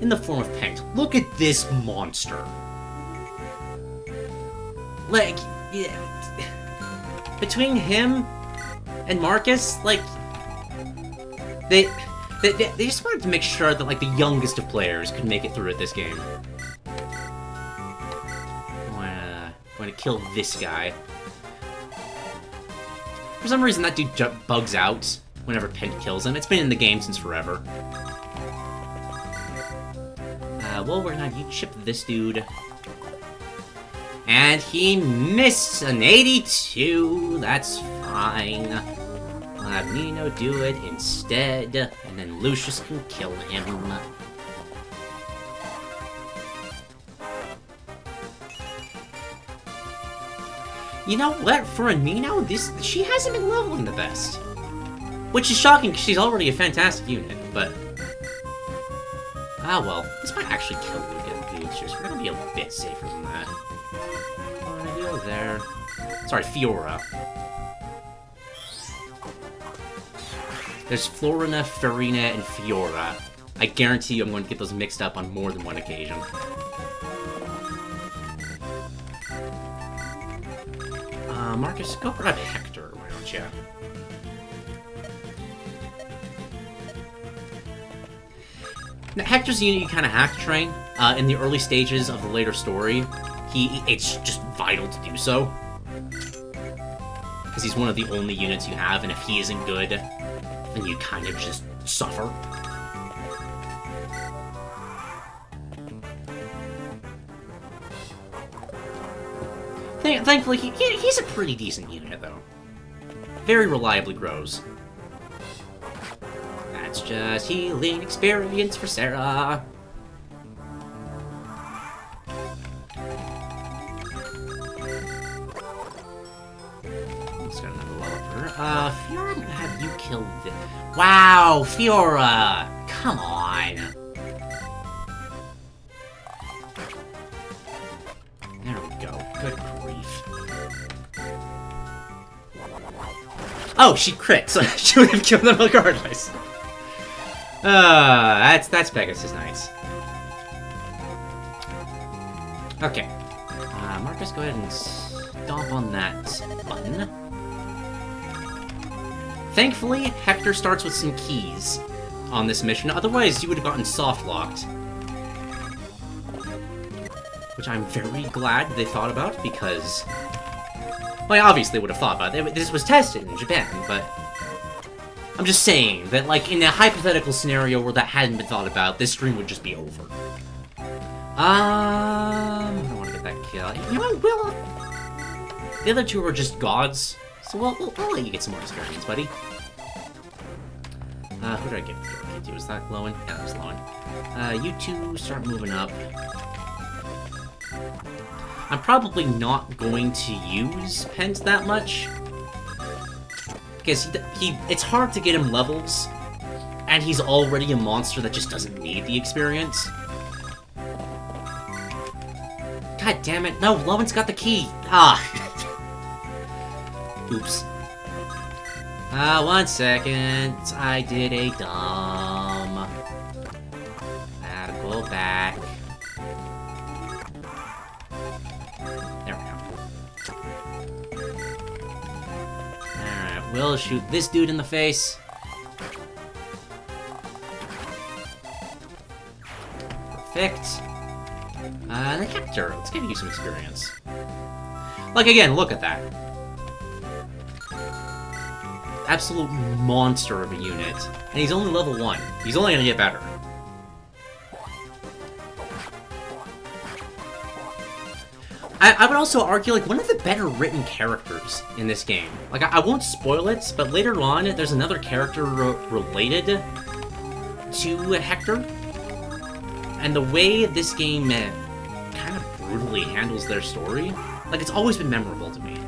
A: in the form of Pent. Look at this monster. Like, yeah, between him and Marcus, like, they just wanted to make sure that, like, the youngest of players could make it through at this game. I'm gonna kill this guy. For some reason, that dude bugs out whenever Pent kills him. It's been in the game since forever. Well, we're gonna chip this dude. And he missed an 82. That's fine. We'll have Nino do it instead, and then Lucius can kill him. You know what? For a Nino, she hasn't been leveling the best. Which is shocking, because she's already a fantastic unit, but... Ah, well. This might actually kill the Beatrice. We're gonna be a bit safer than that. Alright, you go there. Sorry, Fiora. There's Florina, Farina, and Fiora. I guarantee you I'm going to get those mixed up on more than one occasion. Marcus, go grab Hector, why don't you? Now, Hector's a unit you kind of have to train. In the early stages of the later story, it's just vital to do so. Because he's one of the only units you have, and if he isn't good, then you kind of just suffer. Thankfully, he's a pretty decent unit, though. Very reliably grows. That's just healing experience for Sarah. Just got another level for her. Fiora, I'm gonna have you kill this. Wow, Fiora! Come on! There we go. Good grief. Oh, she crit, so she would have killed them regardless. That's Pegasus nice. Okay. Marcus, go ahead and stomp on that button. Thankfully, Hector starts with some keys on this mission, otherwise you would have gotten soft-locked. Which I'm very glad they thought about, because... well, obviously they would have thought about it. This was tested in Japan, but... I'm just saying that, like, in a hypothetical scenario where that hadn't been thought about, this stream would just be over. I don't want to get that kill. You know what, the other two are just gods, so we'll let you get some more experience, buddy. Who did I give the door key to? Was that Lowen? Yeah, that was Lowen. You two start moving up. I'm probably not going to use Pent that much. Because it's hard to get him levels, and he's already a monster that just doesn't need the experience. God damn it. No, Lowen's got the key. Ah. Oops. 1 second. I did a dumb. Gotta go back. There we go. Alright, we'll shoot this dude in the face. Perfect. The Hector, let's give you some experience. Like, again, look at that. Absolute monster of a unit. And he's only level 1. He's only gonna get better. I would also argue, like, one of the better written characters in this game. Like, I won't spoil it, but later on, there's another character related to Hector. And the way this game kind of brutally handles their story, like, it's always been memorable to me.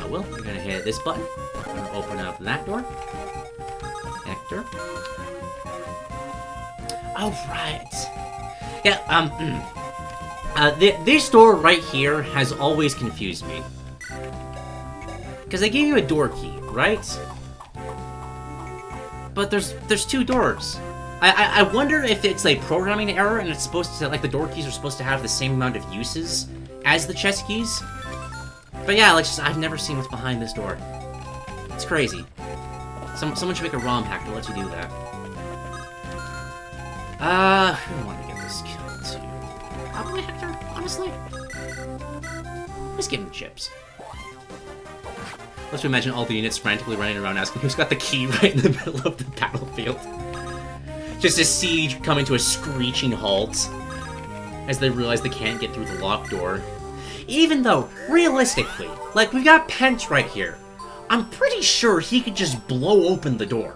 A: Well, we're gonna hit this button. We're gonna open up that door. Hector. Oh, right. Yeah, this door right here has always confused me. Because they gave you a door key, right? But there's 2 doors. I wonder if it's a programming error and it's supposed to, like, the door keys are supposed to have the same amount of uses as the chest keys. But yeah, like, I've never seen what's behind this door. It's crazy. Someone should make a ROM hack to let you do that. Who do I want to get this kill to? Probably Hector, honestly. Just give him the chips. Let's imagine all the units frantically running around asking who's got the key right in the middle of the battlefield. Just a siege coming to a screeching halt as they realize they can't get through the locked door. Even though, realistically, like, we got Pent right here. I'm pretty sure he could just blow open the door.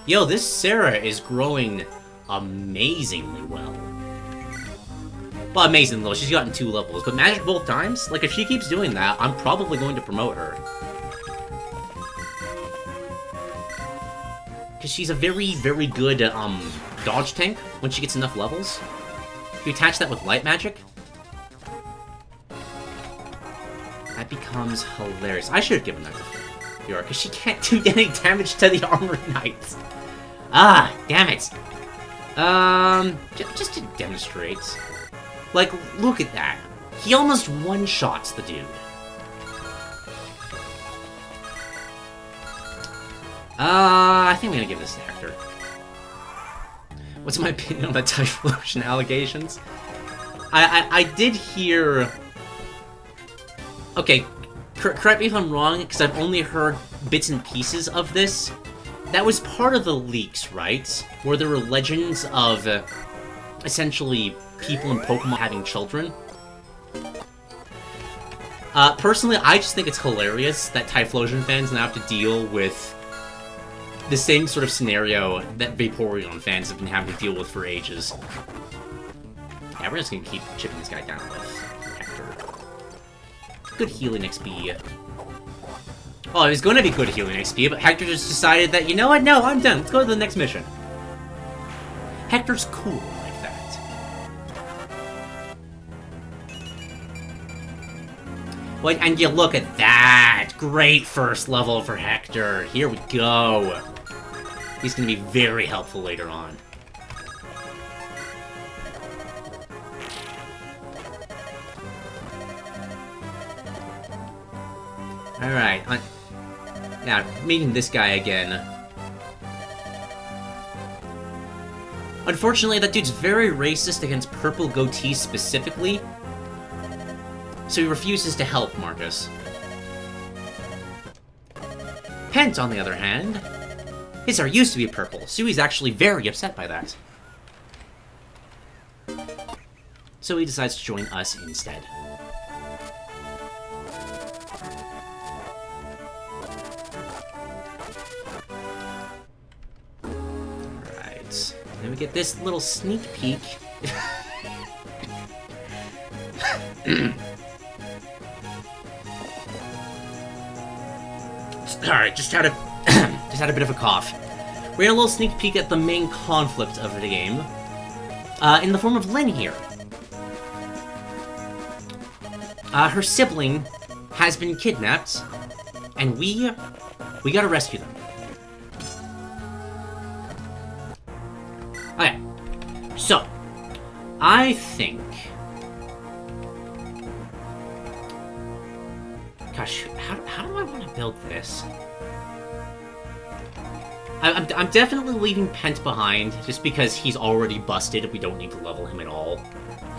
A: Yo, this Sarah is growing amazingly well. Well, amazing though, she's gotten 2 levels, but magic both times? Like, if she keeps doing that, I'm probably going to promote her. Because she's a very, very good, dodge tank when she gets enough levels. If you attach that with light magic, that becomes hilarious. I should have given that to Fiora, because she can't do any damage to the Armored Knight. Ah, damn it. Just to demonstrate. Like, look at that. He almost one-shots the dude. I think I'm gonna give this to Hector. What's my opinion on the Typhlosion allegations? I did hear... Okay, correct me if I'm wrong, because I've only heard bits and pieces of this. That was part of the leaks, right? Where there were legends of, essentially, people in Pokemon having children. Personally, I just think it's hilarious that Typhlosion fans now have to deal with the same sort of scenario that Vaporeon fans have been having to deal with for ages. Yeah, we're just gonna keep chipping this guy down with Hector. Good healing XP. Oh, it was going to be good healing XP, but Hector just decided that, you know what, no, I'm done. Let's go to the next mission. Hector's cool like that. Well, and you look at that! Great first level for Hector. Here we go. He's going to be very helpful later on. Alright, now, meeting this guy again. Unfortunately, that dude's very racist against purple goatees specifically, so he refuses to help Marcus. Pent, on the other hand, his hair used to be purple, so he's actually very upset by that. So he decides to join us instead. Alright, then we get this little sneak peek. Alright, just had a bit of a cough. We had a little sneak peek at the main conflict of the game, in the form of Lynn here. Her sibling has been kidnapped, and we gotta rescue them. Okay, so, I think... Gosh, how do I want to build this? I'm definitely leaving Pent behind, just because he's already busted. We don't need to level him at all.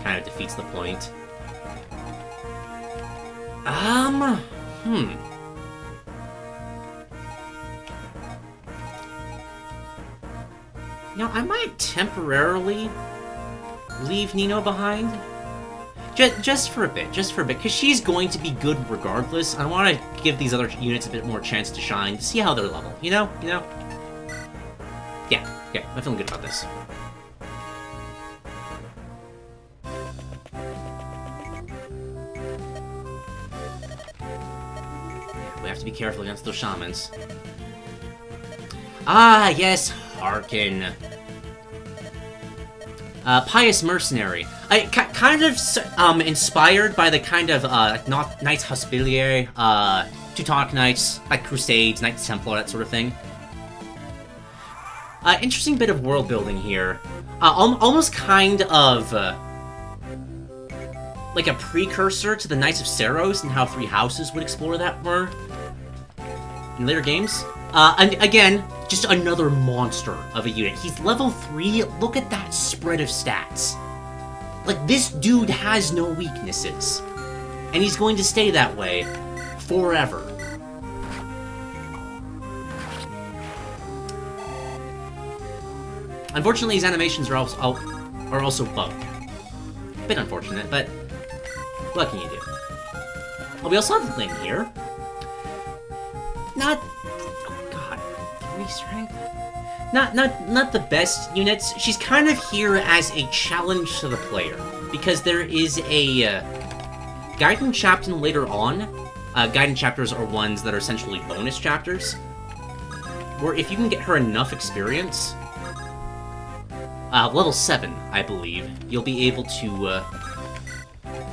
A: Kind of defeats the point. You know, I might temporarily leave Nino behind. Just for a bit, because she's going to be good regardless. I want to give these other units a bit more chance to shine, to see how they're level, you know? Yeah, I'm feeling good about this. We have to be careful against those shamans. Ah, yes, Harkin. Pious Mercenary. Kind of inspired by the kind of Knights Hospitalier, Teutonic Knights, like Crusades, Knights Templar, that sort of thing. Interesting bit of world building here. Almost kind of like a precursor to the Knights of Saros and how Three Houses would explore that more in later games. And again, just another monster of a unit. He's level 3. Look at that spread of stats. Like, this dude has no weaknesses. And he's going to stay that way forever. Unfortunately, his animations are also bugged. A bit unfortunate, but what can you do? Oh, we also have Lynn here. Not... strength. Not the best units. She's kind of here as a challenge to the player. because there is a guidance chapter later on. Guidance chapters are ones that are essentially bonus chapters, where if you can get her enough experience, level 7, I believe, you'll be able to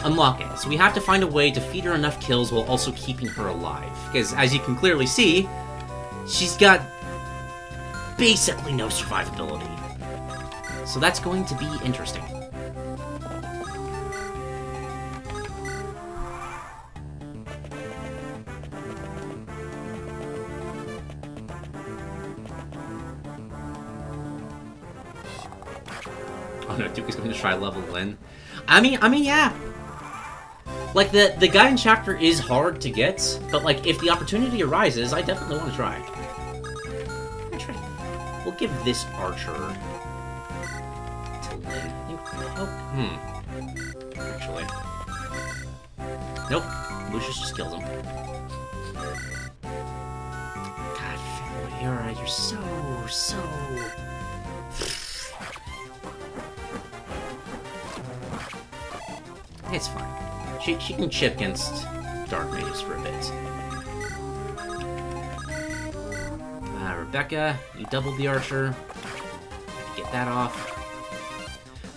A: unlock it. So we have to find a way to feed her enough kills while also keeping her alive. Because, as you can clearly see, she's got basically no survivability. So that's going to be interesting. Oh no, Duke is going to try level Lynn. I mean, yeah. Like, the guidance chapter is hard to get, but, like, if the opportunity arises, I definitely want to try. We'll give this archer to Lynn. Actually. Nope. Lucius just kills him. God, Fiora, you're so... It's fine. She can chip against Dark Mages for a bit. Rebecca, you doubled the archer. Get that off.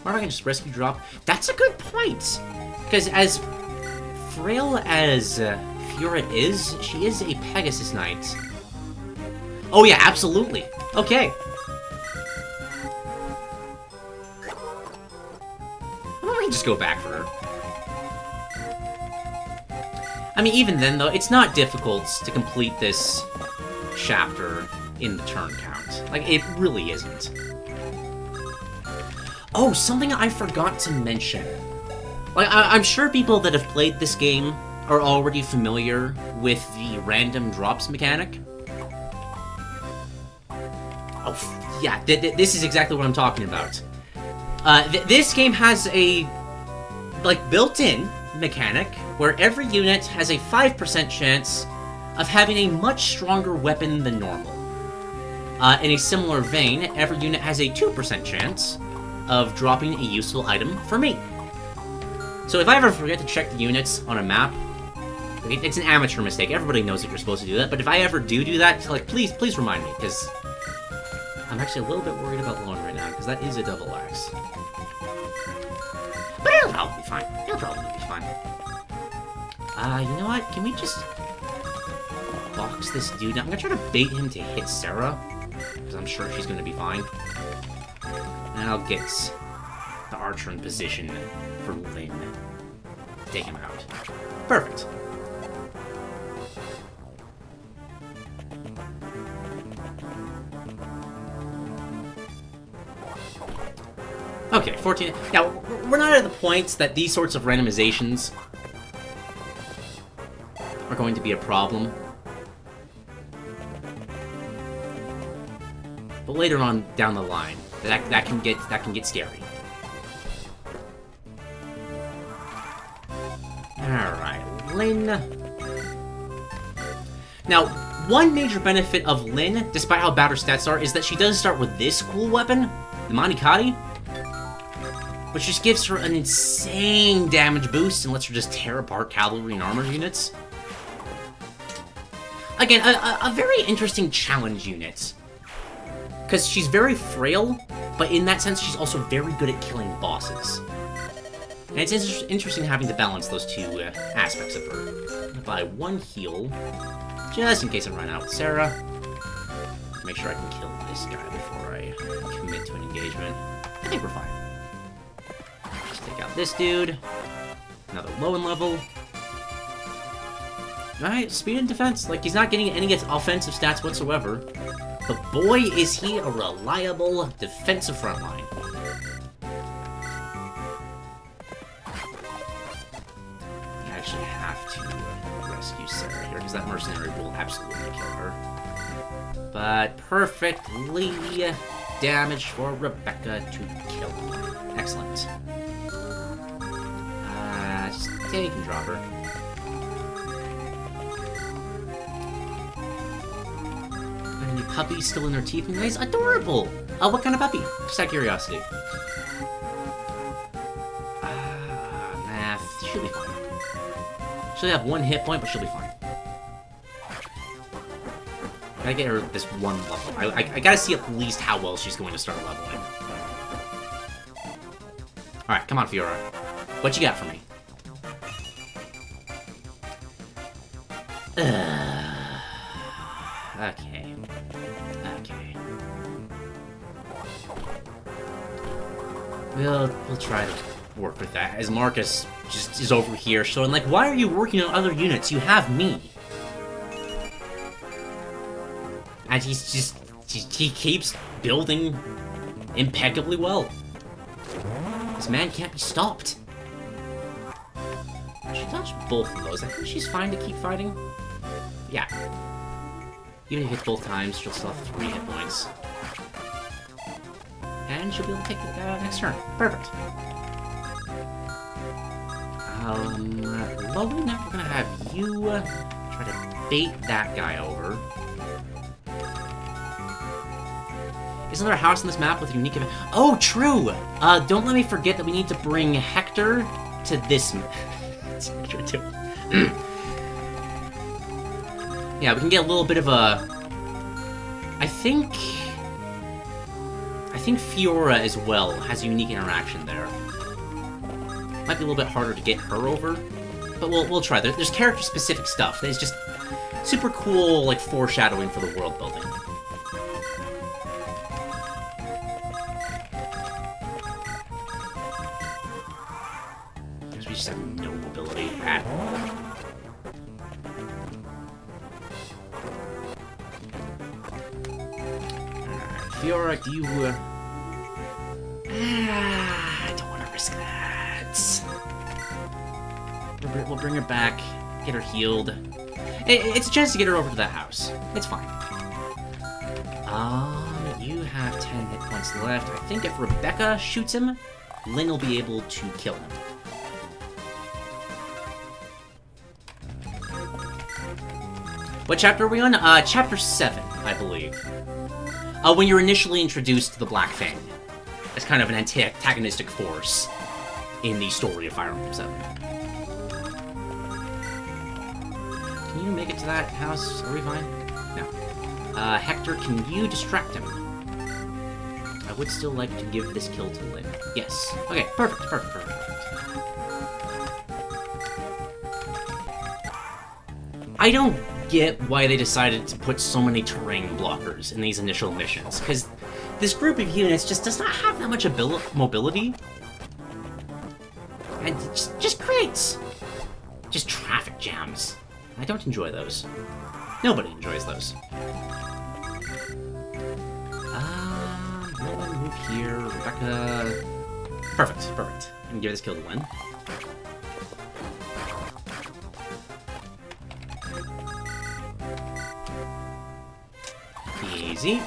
A: Or I can just rescue drop. That's a good point! Because as frail as Fiora is, she is a Pegasus Knight. Oh yeah, absolutely. Okay. Why don't we just go back for her? I mean, even then, though, it's not difficult to complete this chapter in the turn count. Like, it really isn't. Oh, something I forgot to mention. Like, I'm sure people that have played this game are already familiar with the random drops mechanic. Oh, yeah, this is exactly what I'm talking about. This game has a, like, built-in mechanic where every unit has a 5% chance of having a much stronger weapon than normal. In a similar vein, every unit has a 2% chance of dropping a useful item for me. So if I ever forget to check the units on a map, it's an amateur mistake. Everybody knows that you're supposed to do that, but if I ever do that, like, please remind me, because I'm actually a little bit worried about Lone right now, because that is a double axe. But it'll probably be fine. It'll probably be fine. You know what? Can we just box this dude down? I'm gonna try to bait him to hit Sarah, because I'm sure she's gonna be fine. And I'll get the archer in position for Lynn to take him out. Perfect. Okay, 14. Now, we're not at the points that these sorts of randomizations are going to be a problem. But later on down the line, that can get scary. Alright, Lynn. Now, one major benefit of Lynn, despite how bad her stats are, is that she does start with this cool weapon, the Manikati, which just gives her an insane damage boost and lets her just tear apart cavalry and armor units. Again, a very interesting challenge unit. Because she's very frail, but in that sense, she's also very good at killing bosses. And it's interesting having to balance those two aspects of her. I'm gonna buy one heal, just in case I run out with Sarah. Make sure I can kill this guy before I commit to an engagement. I think we're fine. Just take out this dude. Another low in level. Alright, speed and defense. Like, he's not getting any offensive stats whatsoever. But boy, is he a reliable defensive frontline. I actually have to rescue Sarah here, because that mercenary will absolutely kill her. But perfectly damaged for Rebecca to kill. Excellent. Just take and drop her. And the puppy's still in her teeth, and he's adorable! What kind of puppy? Just out of curiosity. She'll have 1 hit point, but she'll be fine. I gotta get her this 1 level. I gotta see at least how well she's going to start leveling. Alright, come on, Fiora. What you got for me? Okay. Okay. We'll try to work with that, as Marcus just is over here showing, like, why are you working on other units? You have me. And he keeps building impeccably well. This man can't be stopped. She touched both of those. I think she's fine to keep fighting. Yeah. Even if it hits both times, she'll still have 3 hit points. And she'll be able to take it next turn. Perfect. Lovely, now we're gonna have you try to bait that guy over. Isn't there a house on this map with a unique event? Oh, true! Don't let me forget that we need to bring Hector to this Hector too. Yeah, we can get a little bit of a... I think Fiora as well has a unique interaction there. Might be a little bit harder to get her over, but we'll try. There's character-specific stuff. There's just super cool, like, foreshadowing for the world building. We just have no mobility at all. Alright, Fiora, do you... I don't want to risk that. We'll bring her back, get her healed. It's a chance to get her over to that house. It's fine. You have 10 hit points left. I think if Rebecca shoots him, Lynn will be able to kill him. What chapter are we on? Chapter 7, I believe. When you're initially introduced to the Black Fang as kind of an antagonistic force in the story of Fire Emblem 7. Can you make it to that house? Are we fine? No. Hector, can you distract him? I would still like to give this kill to Lynn. Yes. Okay, perfect. I don't get why they decided to put so many terrain blockers in these initial missions, because this group of units just does not have that much mobility, and it just creates just traffic jams. I don't enjoy those. Nobody enjoys those. Nolan, move here. Rebecca. Perfect. I can give this kill to Lynn. Easy.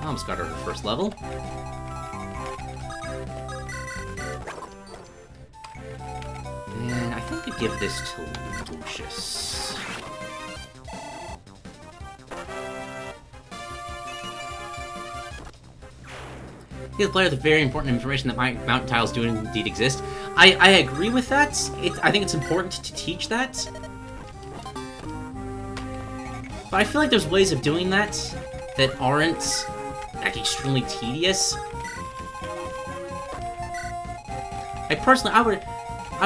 A: Almost got her to first level. And I think we give this to Lucius. Give the player the very important information that mountain tiles do indeed exist. I agree with that. I think it's important to teach that. But I feel like there's ways of doing that aren't like extremely tedious. Like personally, I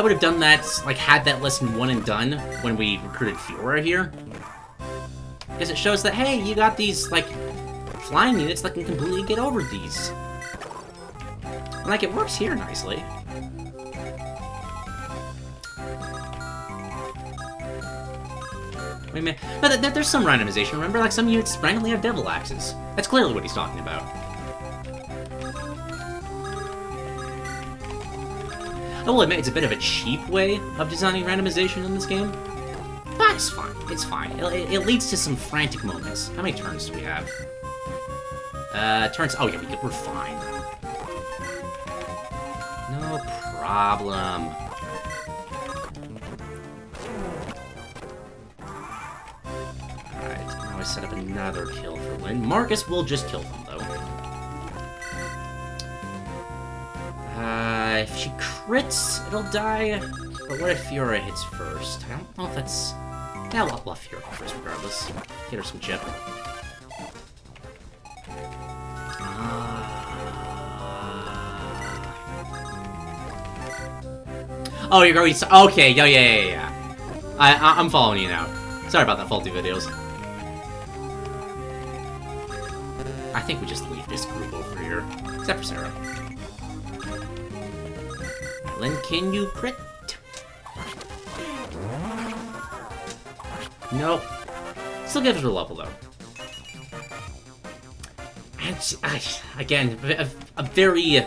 A: would have done that, like had that lesson 1 and done when we recruited Fiora here, because it shows that hey, you got these like flying units that can completely get over these, and like it works here nicely. Wait a minute. No, there's some randomization, remember? Like, some units randomly have devil axes. That's clearly what he's talking about. I will admit, it's a bit of a cheap way of designing randomization in this game. But it's fine. It's fine. It leads to some frantic moments. How many turns do we have? Turns... Oh, yeah, we're fine. No problem. Set up another kill for Lynn. Marcus will just kill them, though. If she crits, it'll die. But what if Fiora hits first? I don't know if that's... Yeah, I'll bluff Fiora first regardless. Get her some chip. Oh, you're going... Okay, yeah. I'm following you now. Sorry about that, faulty videos. I think we just leave this group over here. Except for Sarah. Lynn, can you crit? Nope. Still gives her a level, though. And, again, a very...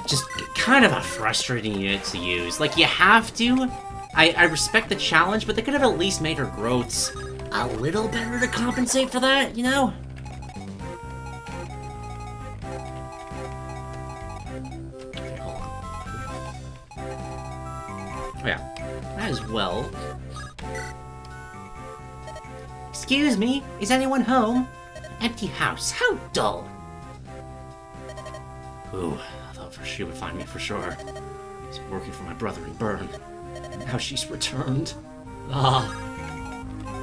A: just kind of a frustrating unit to use. Like, you have to. I respect the challenge, but they could have at least made her growths a little better to compensate for that, you know? Okay, hold on. Oh, yeah. Might as well. Excuse me, is anyone home? Empty house, how dull. Ooh, I thought she would find me for sure. She's working for my brother in Bern. Now she's returned.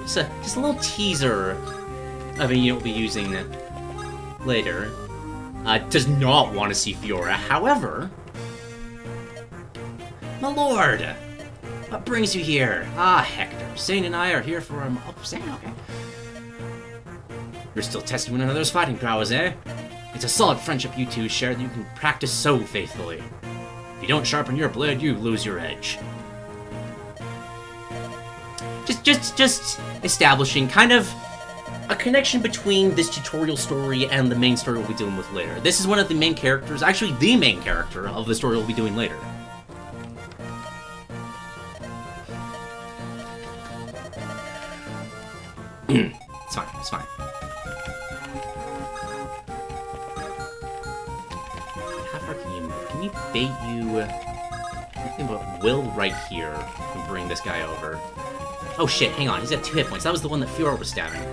A: Just a little teaser of a unit we'll be using later. Does not want to see Fiora. However, my lord, what brings you here? Ah, Hector. Zane and I are here for a... Oh, Zane, okay. You're still testing one another's fighting prowess, eh? It's a solid friendship you two share that you can practice so faithfully. If you don't sharpen your blade, you lose your edge. Just establishing kind of a connection between this tutorial story and the main story we'll be dealing with later. This is one of the main characters, actually the main character of the story we'll be doing later. It's fine, it's fine. How far can you move? Can we bait you... I think about Will right here and bring this guy over. Oh shit, hang on, he's got 2 hit points. That was the one that Fiora was stabbing.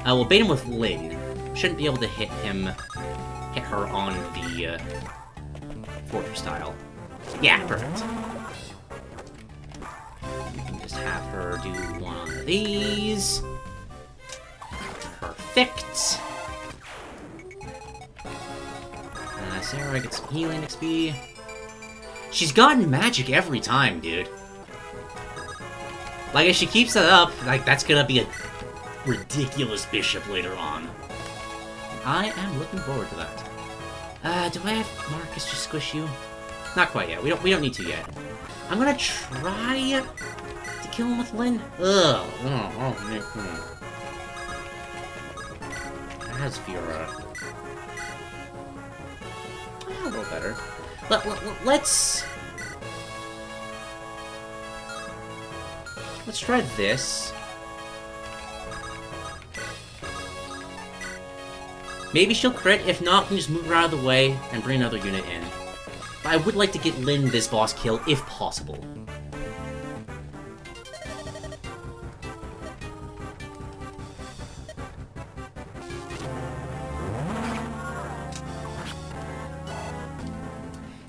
A: We'll bait him with Lynn. Shouldn't be able to hit her on the fortress tile. Yeah, perfect. We can just have her do one of these. Perfect. Sarah gets some healing XP. She's gotten magic every time, dude. Like, if she keeps that up, like, that's gonna be a ridiculous bishop later on. I am looking forward to that. Do I have Marcus just squish you? Not quite yet. We don't need to yet. I'm gonna try to kill him with Lynn. Ugh. How's Fiora? A little better. Let's try this. Maybe she'll crit. If not, we can just move her out of the way and bring another unit in. But I would like to get Lynn this boss kill, if possible.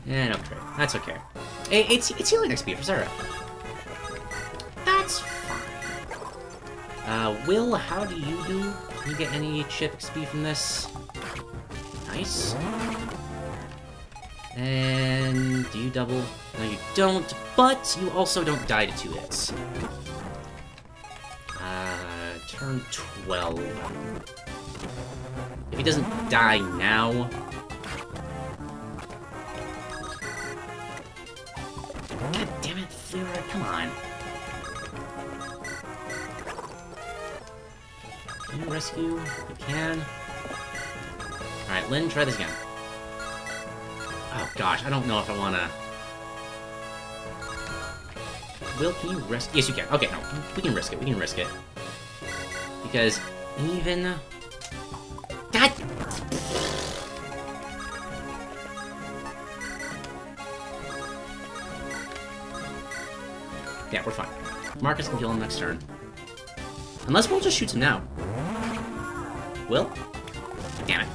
A: And okay, that's okay. It's healing XP for Sarah. That's fine. Will, how do you do? Can you get any chip XP from this? Nice. And do you double? No, you don't, but you also don't die to 2 hits. Turn 12. If he doesn't die now... God damn it, Fiora, come on. Can you rescue? You can. Alright, Lynn, try this again. Oh gosh, I don't know if I wanna... Will, can you rescue? Yes, you can. Okay, no, we can risk it, we can risk it. Because even... God! Yeah, we're fine. Marcus can kill him next turn. Unless Will just shoots him now. Will? Damn it.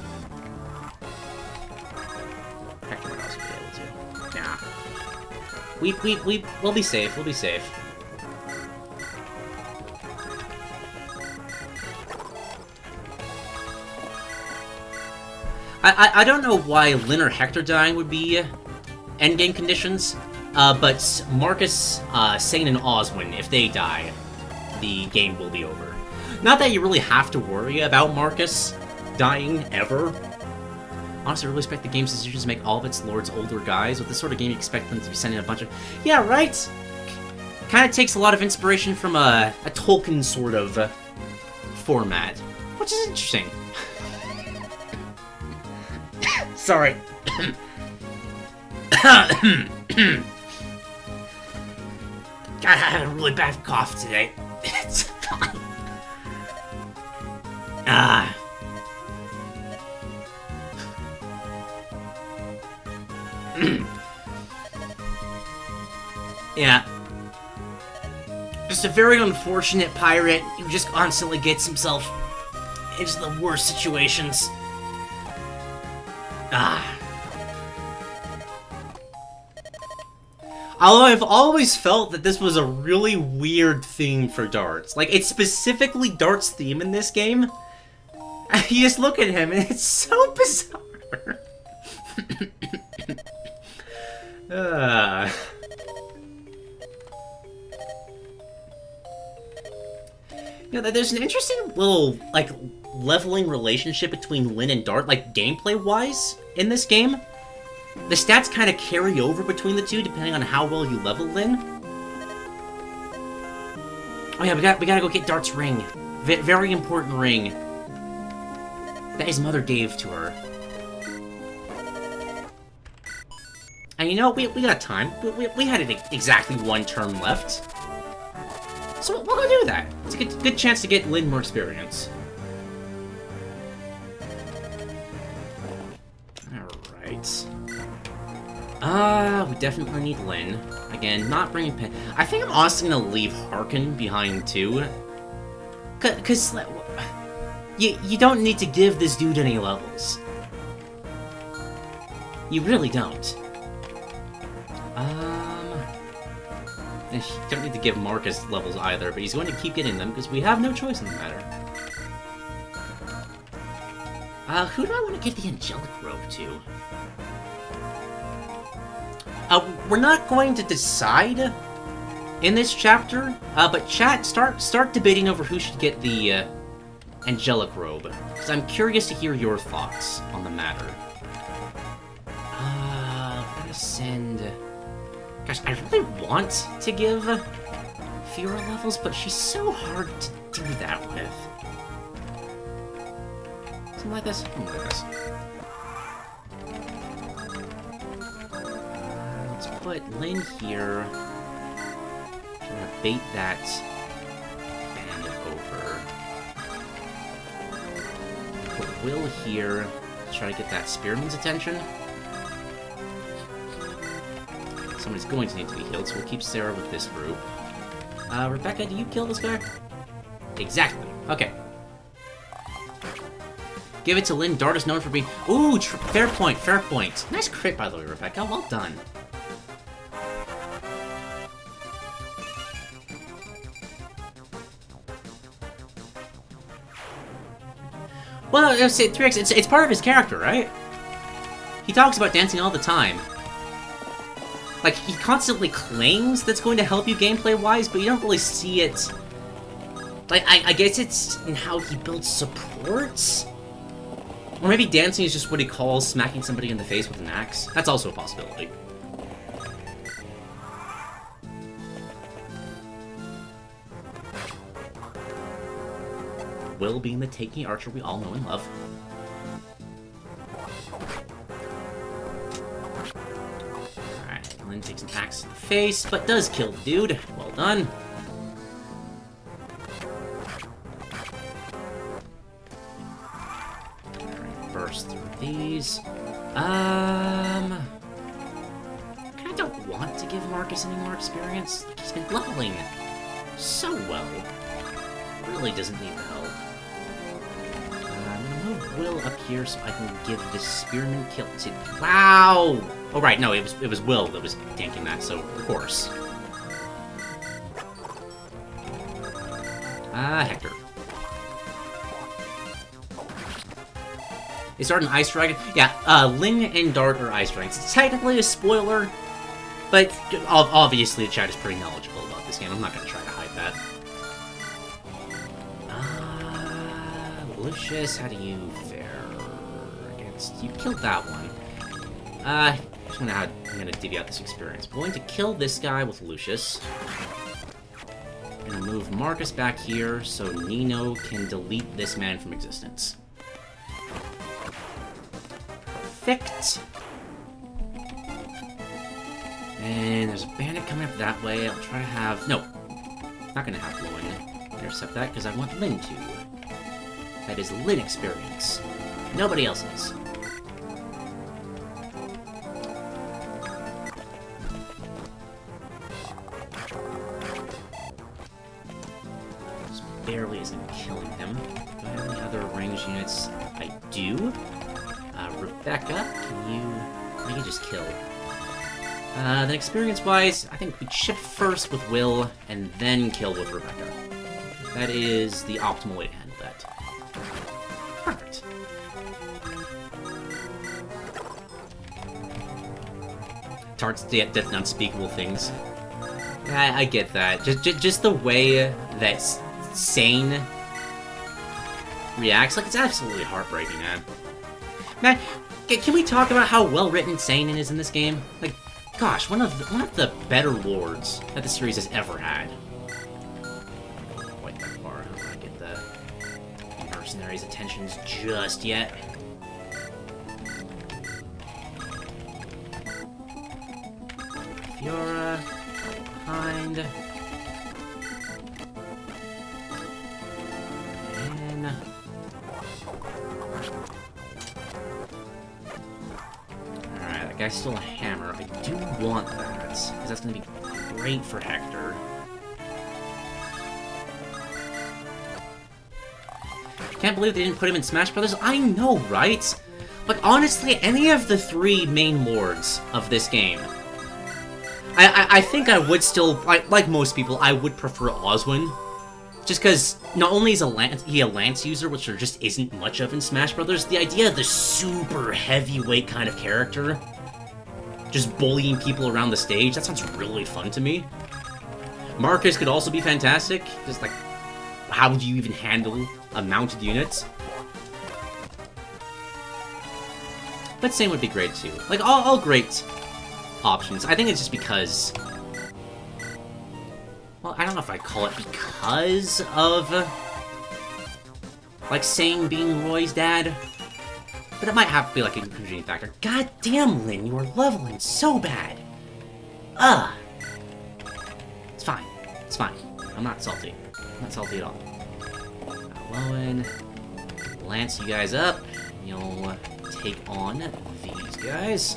A: Hector would also be able to. Nah. We'll be safe. We'll be safe. I don't know why Lynn or Hector dying would be endgame conditions, but Marcus, Sane, and Oswin, if they die, the game will be over. Not that you really have to worry about Marcus dying, ever. Honestly, I really expect the game's decisions to make all of its lords older guys. With this sort of game, you expect them to be sending a bunch of... Yeah, right? Kind of takes a lot of inspiration from a Tolkien sort of format, which is interesting. Sorry. God, I had a really bad cough today. It's fine. Yeah. Just a very unfortunate pirate who just constantly gets himself into the worst situations. Although I've always felt that this was a really weird theme for darts. Like, it's specifically darts theme in this game. You just look at him and it's so bizarre. You know, there's an interesting little, like, leveling relationship between Lyn and Dart, like, gameplay-wise, in this game. The stats kind of carry over between the two, depending on how well you level Lyn. Oh yeah, we gotta go get Dart's ring. Very important ring that his mother gave to her. And you know, we got time. We had exactly 1 turn left. So we'll go do that. It's a good chance to get Lyn more experience. Alright. We definitely need Lyn. Again, not bringing Pent. I think I'm honestly gonna leave Harkin behind too. Cause you don't need to give this dude any levels. You really don't. You don't need to give Marcus levels either, but he's going to keep getting them because we have no choice in the matter. Who do I want to give the Angelic Robe to? We're not going to decide in this chapter, but chat, start debating over who should get the Angelic Robe, because I'm curious to hear your thoughts on the matter. I'm gonna send... Gosh, I really want to give Fira levels, but she's so hard to do that with. Something like this? Something like this. Let's put Lyn here. I'm gonna bait that band over. Put Will here to try to get that Spearman's attention. Somebody's going to need to be healed, so we'll keep Sarah with this group. Rebecca, do you kill this guy? Exactly. Okay. Give it to Lyn. Dart is known for being... Ooh, fair point, fair point. Nice crit, by the way, Rebecca. Well done. Well, I was say 3X, it's part of his character, right? He talks about dancing all the time. Like, he constantly claims that's going to help you gameplay-wise, but you don't really see it. Like, I guess it's in how he builds supports? Or maybe dancing is just what he calls smacking somebody in the face with an axe. That's also a possibility. Will being the taking archer we all know and love. Lyn takes an axe to the face, but does kill the dude. Well done. Burst through these. I kinda don't want to give Marcus any more experience. Like, he's been leveling so well. Really doesn't need the help. I'm gonna move Will up here so I can give this Spearman kill to... Wow! Oh, right, no, it was Will that was tanking that, so of course. Hector. They start an Ice Dragon? Yeah, Lin and Dart are Ice Dragons. It's technically a spoiler, but obviously the chat is pretty knowledgeable about this game. I'm not going to try to hide that. Lucius, how do you fare against... You killed that one. I don't know how I'm going to divvy out this experience. I'm going to kill this guy with Lucius. And move Marcus back here so Nino can delete this man from existence. Perfect. And there's a bandit coming up that way. I'll try to have... No. Not going to have Lin intercept that because I want Lin to. That is Lin experience. Nobody else's. Just barely isn't killing him. Do I have any other ranged units? I do. Rebecca, can you... I can just kill. Then experience-wise, I think we chip first with Will, and then kill with Rebecca. That is the optimal way to handle that. Perfect. Tart's death and unspeakable things. I get that. Just the way that Sane reacts, like, it's absolutely heartbreaking, man. Man, can we talk about how well-written Sane is in this game? Like, gosh, one of the better lords that the series has ever had. Quite that far. I don't want to get the mercenaries' attentions just yet. Fiora, behind. And... Alright, that guy's still a hammer. I do want that, because that's going to be great for Hector. Can't believe they didn't put him in Smash Brothers. I know, right? Like, honestly, any of the three main lords of this game, I think I would still, like most people, I would prefer Oswin. Just because not only is he a Lance user, which there just isn't much of in Smash Brothers, the idea of the super heavyweight kind of character just bullying people around the stage, that sounds really fun to me. Marcus could also be fantastic. Just like, how would you even handle a mounted unit? But Sane would be great too. Like, all great options. I think it's just because... Well, I don't know if I'd call it because of... like, Sane being Roy's dad. But it might have to be like a contributing factor. God damn, Lin, you are leveling so bad. Ugh. It's fine. It's fine. I'm not salty. I'm not salty at all. Lowen, lance you guys up. You'll take on these guys.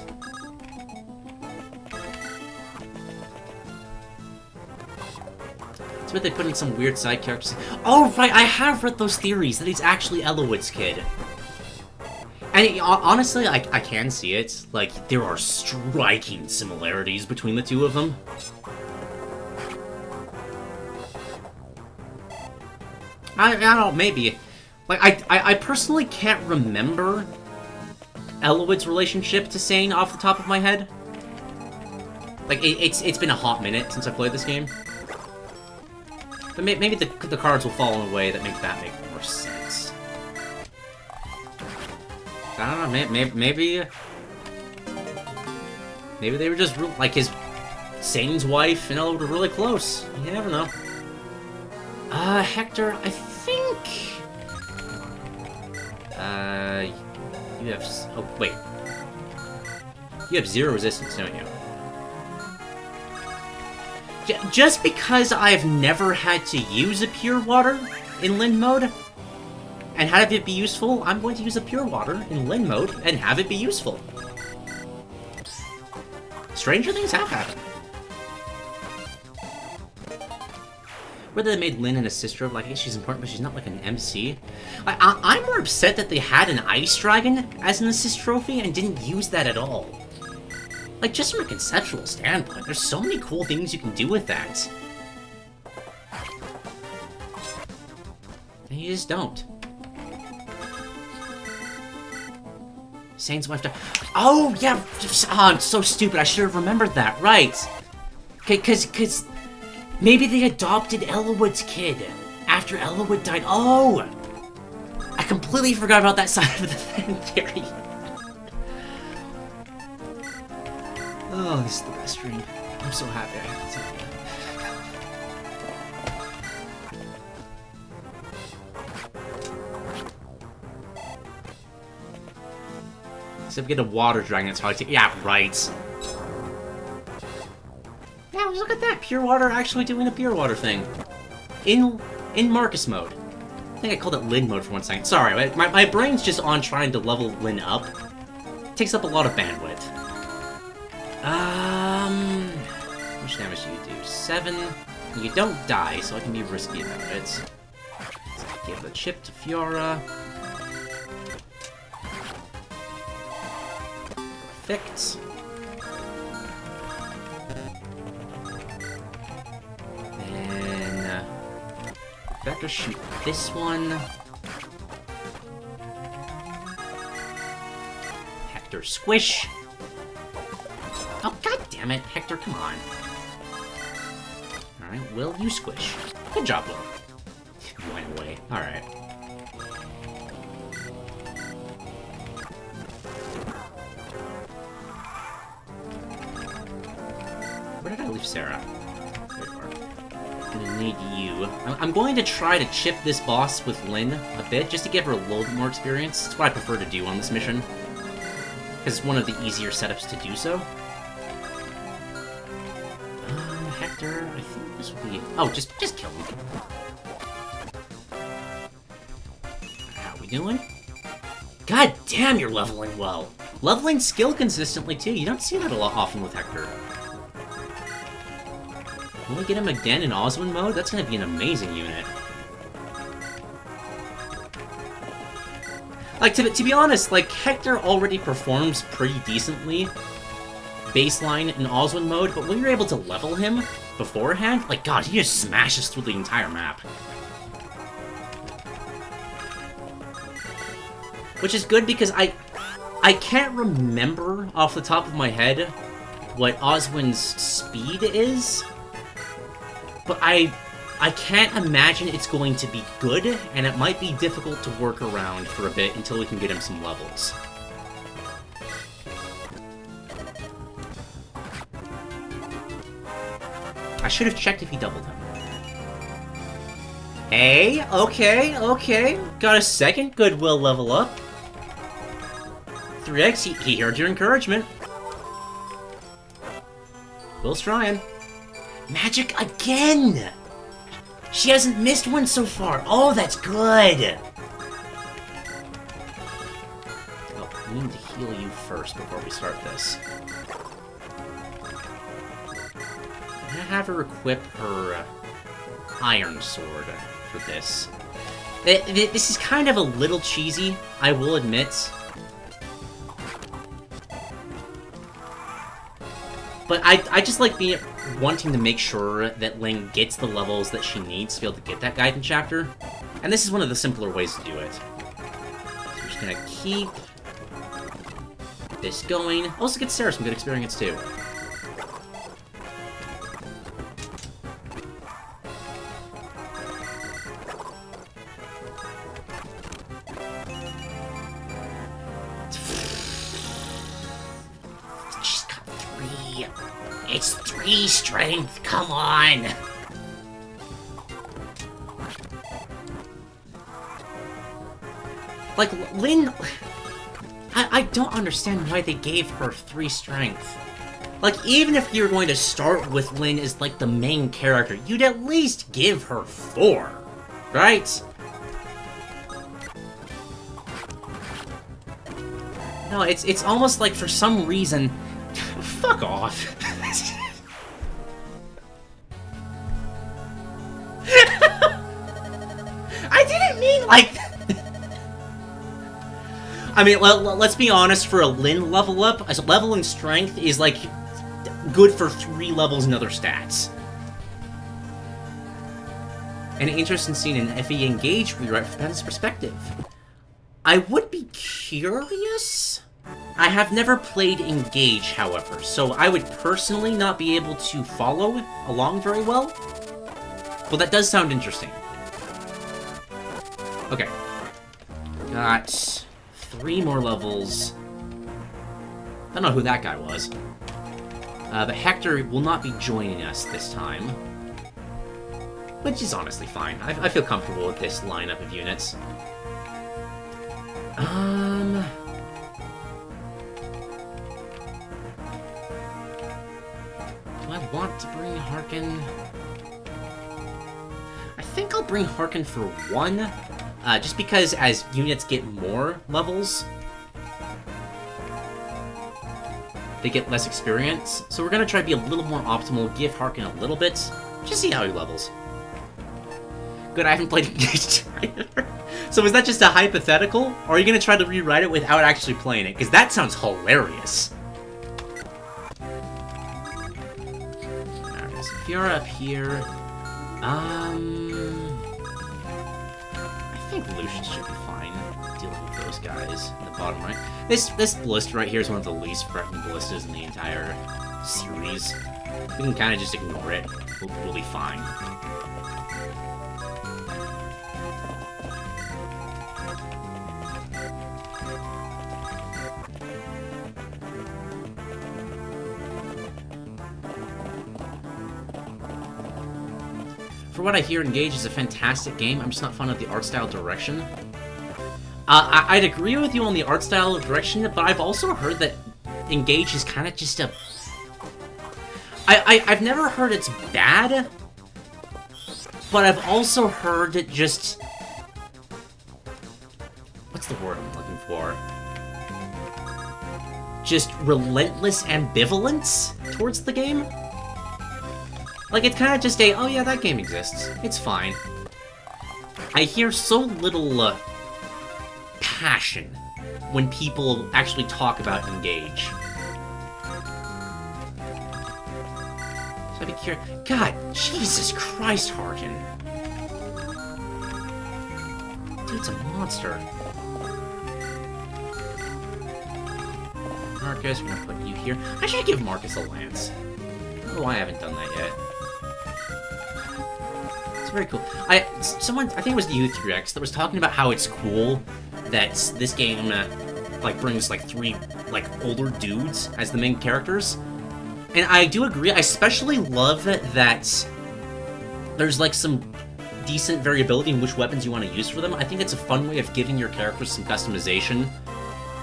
A: It's what they put in some weird side characters. Oh, right, I have read those theories that he's actually Elowood's kid. And honestly, I can see it. Like, there are striking similarities between the two of them. I don't know, maybe. Like, I personally can't remember Elowood's relationship to Sane off the top of my head. Like, it's been a hot minute since I played this game. But maybe the cards will fall in a way that makes that make more sense. I don't know, maybe they were just, like, Sane's wife and Elowood were really close. You never know. Hector, I think... you have... Oh, wait. You have 0 resistance, don't you? Just because I've never had to use a Pure Water in Lin mode, and have it be useful, I'm going to use a Pure Water in Lin mode and have it be useful. Stranger things have happened. Whether they made Lynn and a sister, like, I guess she's important, but she's not like an MC. I'm more upset that they had an ice dragon as an assist trophy and didn't use that at all. Like, just from a conceptual standpoint, there's so many cool things you can do with that. And you just don't. Sane's wife died. Oh, yeah! Oh, I'm so stupid. I should have remembered that. Right. Okay, cause maybe they adopted Ellawood's kid after Ellawood died. Oh! I completely forgot about that side of the fan theory. Oh, this is the best stream. I'm so happy I have this idea. Except get a water dragon, that's how I take. Yeah, right. Yeah, look at that. Pure water actually doing a pure water thing. In Marcus mode. I think I called it Lyn mode for 1 second. Sorry, my brain's just on trying to level Lyn up. It takes up a lot of bandwidth. How much damage do you do? 7. You don't die, so I can be risky about it. Let's give the chip to Fiora. Perfect. Then better shoot this one. Hector squish. Oh, god damn it, Hector, come on. Alright, Will, you squish. Good job, Will. You went away. Alright. Where did I leave Sarah? There you are. I'm gonna need you. I'm going to try to chip this boss with Lyn a bit, just to give her a little bit more experience. That's what I prefer to do on this mission. Because it's one of the easier setups to do so. Hector, I think this would be... Oh, just kill him. How we doing? God damn, you're leveling well. Leveling skill consistently, too. You don't see that a lot often with Hector. When we get him again in Oswin mode, that's gonna be an amazing unit. Like, to be honest, like, Hector already performs pretty decently baseline in Oswin mode, but when you're able to level him beforehand, like, god, he just smashes through the entire map. Which is good because I can't remember off the top of my head what Oswin's speed is, but I can't imagine it's going to be good, and it might be difficult to work around for a bit until we can get him some levels. I should have checked if he doubled him. Hey, okay. Got a second Goodwill level up. 3x, he heard your encouragement. Will's trying. Magic again! She hasn't missed one so far. Oh, that's good! Oh, we need to heal you first before we start this. I'm gonna have her equip her iron sword for this. This is kind of a little cheesy, I will admit. But I just like wanting to make sure that Lyn gets the levels that she needs to be able to get that Gaiden chapter. And this is one of the simpler ways to do it. So we're just gonna keep this going. Also get Sarah some good experience too. It's 3 strength, come on! Like, Lyn... I don't understand why they gave her 3 strength. Like, even if you're going to start with Lyn as, like, the main character, you'd at least give her 4, right? No, it's almost like for some reason... Fuck off. Like... I mean, let's be honest, for a Lin level up, as leveling strength is, like, good for 3 levels in other stats. An interesting scene in FE Engage rewrite from Pent's perspective. I would be curious? I have never played Engage, however, so I would personally not be able to follow along very well. But that does sound interesting. Okay. Got 3 more levels. I don't know who that guy was. But Hector will not be joining us this time. Which is honestly fine. I feel comfortable with this lineup of units. Do I want to bring Harkin? I think I'll bring Harkin for 1. Just because as units get more levels, they get less experience. So we're going to try to be a little more optimal, give Harkin a little bit, just see how he levels. Good, I haven't played Engage either. So is that just a hypothetical? Or are you going to try to rewrite it without actually playing it? Because that sounds hilarious. Alright, so if you're up here... I think Lucius should be fine dealing with those guys in the bottom right. This ballista right here is one of the least threatening ballistas in the entire series. We can kind of just ignore it. We'll be fine. For what I hear, Engage is a fantastic game. I'm just not fond of the art style direction. I'd agree with you on the art style direction, but I've also heard that Engage is kind of just a... I've never heard it's bad, but I've also heard it just... What's the word I'm looking for? Just relentless ambivalence towards the game? Like, it's kind of just a, oh yeah, that game exists. It's fine. I hear so little passion when people actually talk about Engage. So I'd be curious. God, Jesus Christ, Harkin. Dude's a monster. Marcus, we're gonna put you here. I should give Marcus a lance. I don't know why I haven't done that yet. Very cool. Someone, I think it was the U3X, that was talking about how it's cool that this game, like, brings, like, 3, like, older dudes as the main characters. And I do agree. I especially love that there's, like, some decent variability in which weapons you want to use for them. I think it's a fun way of giving your characters some customization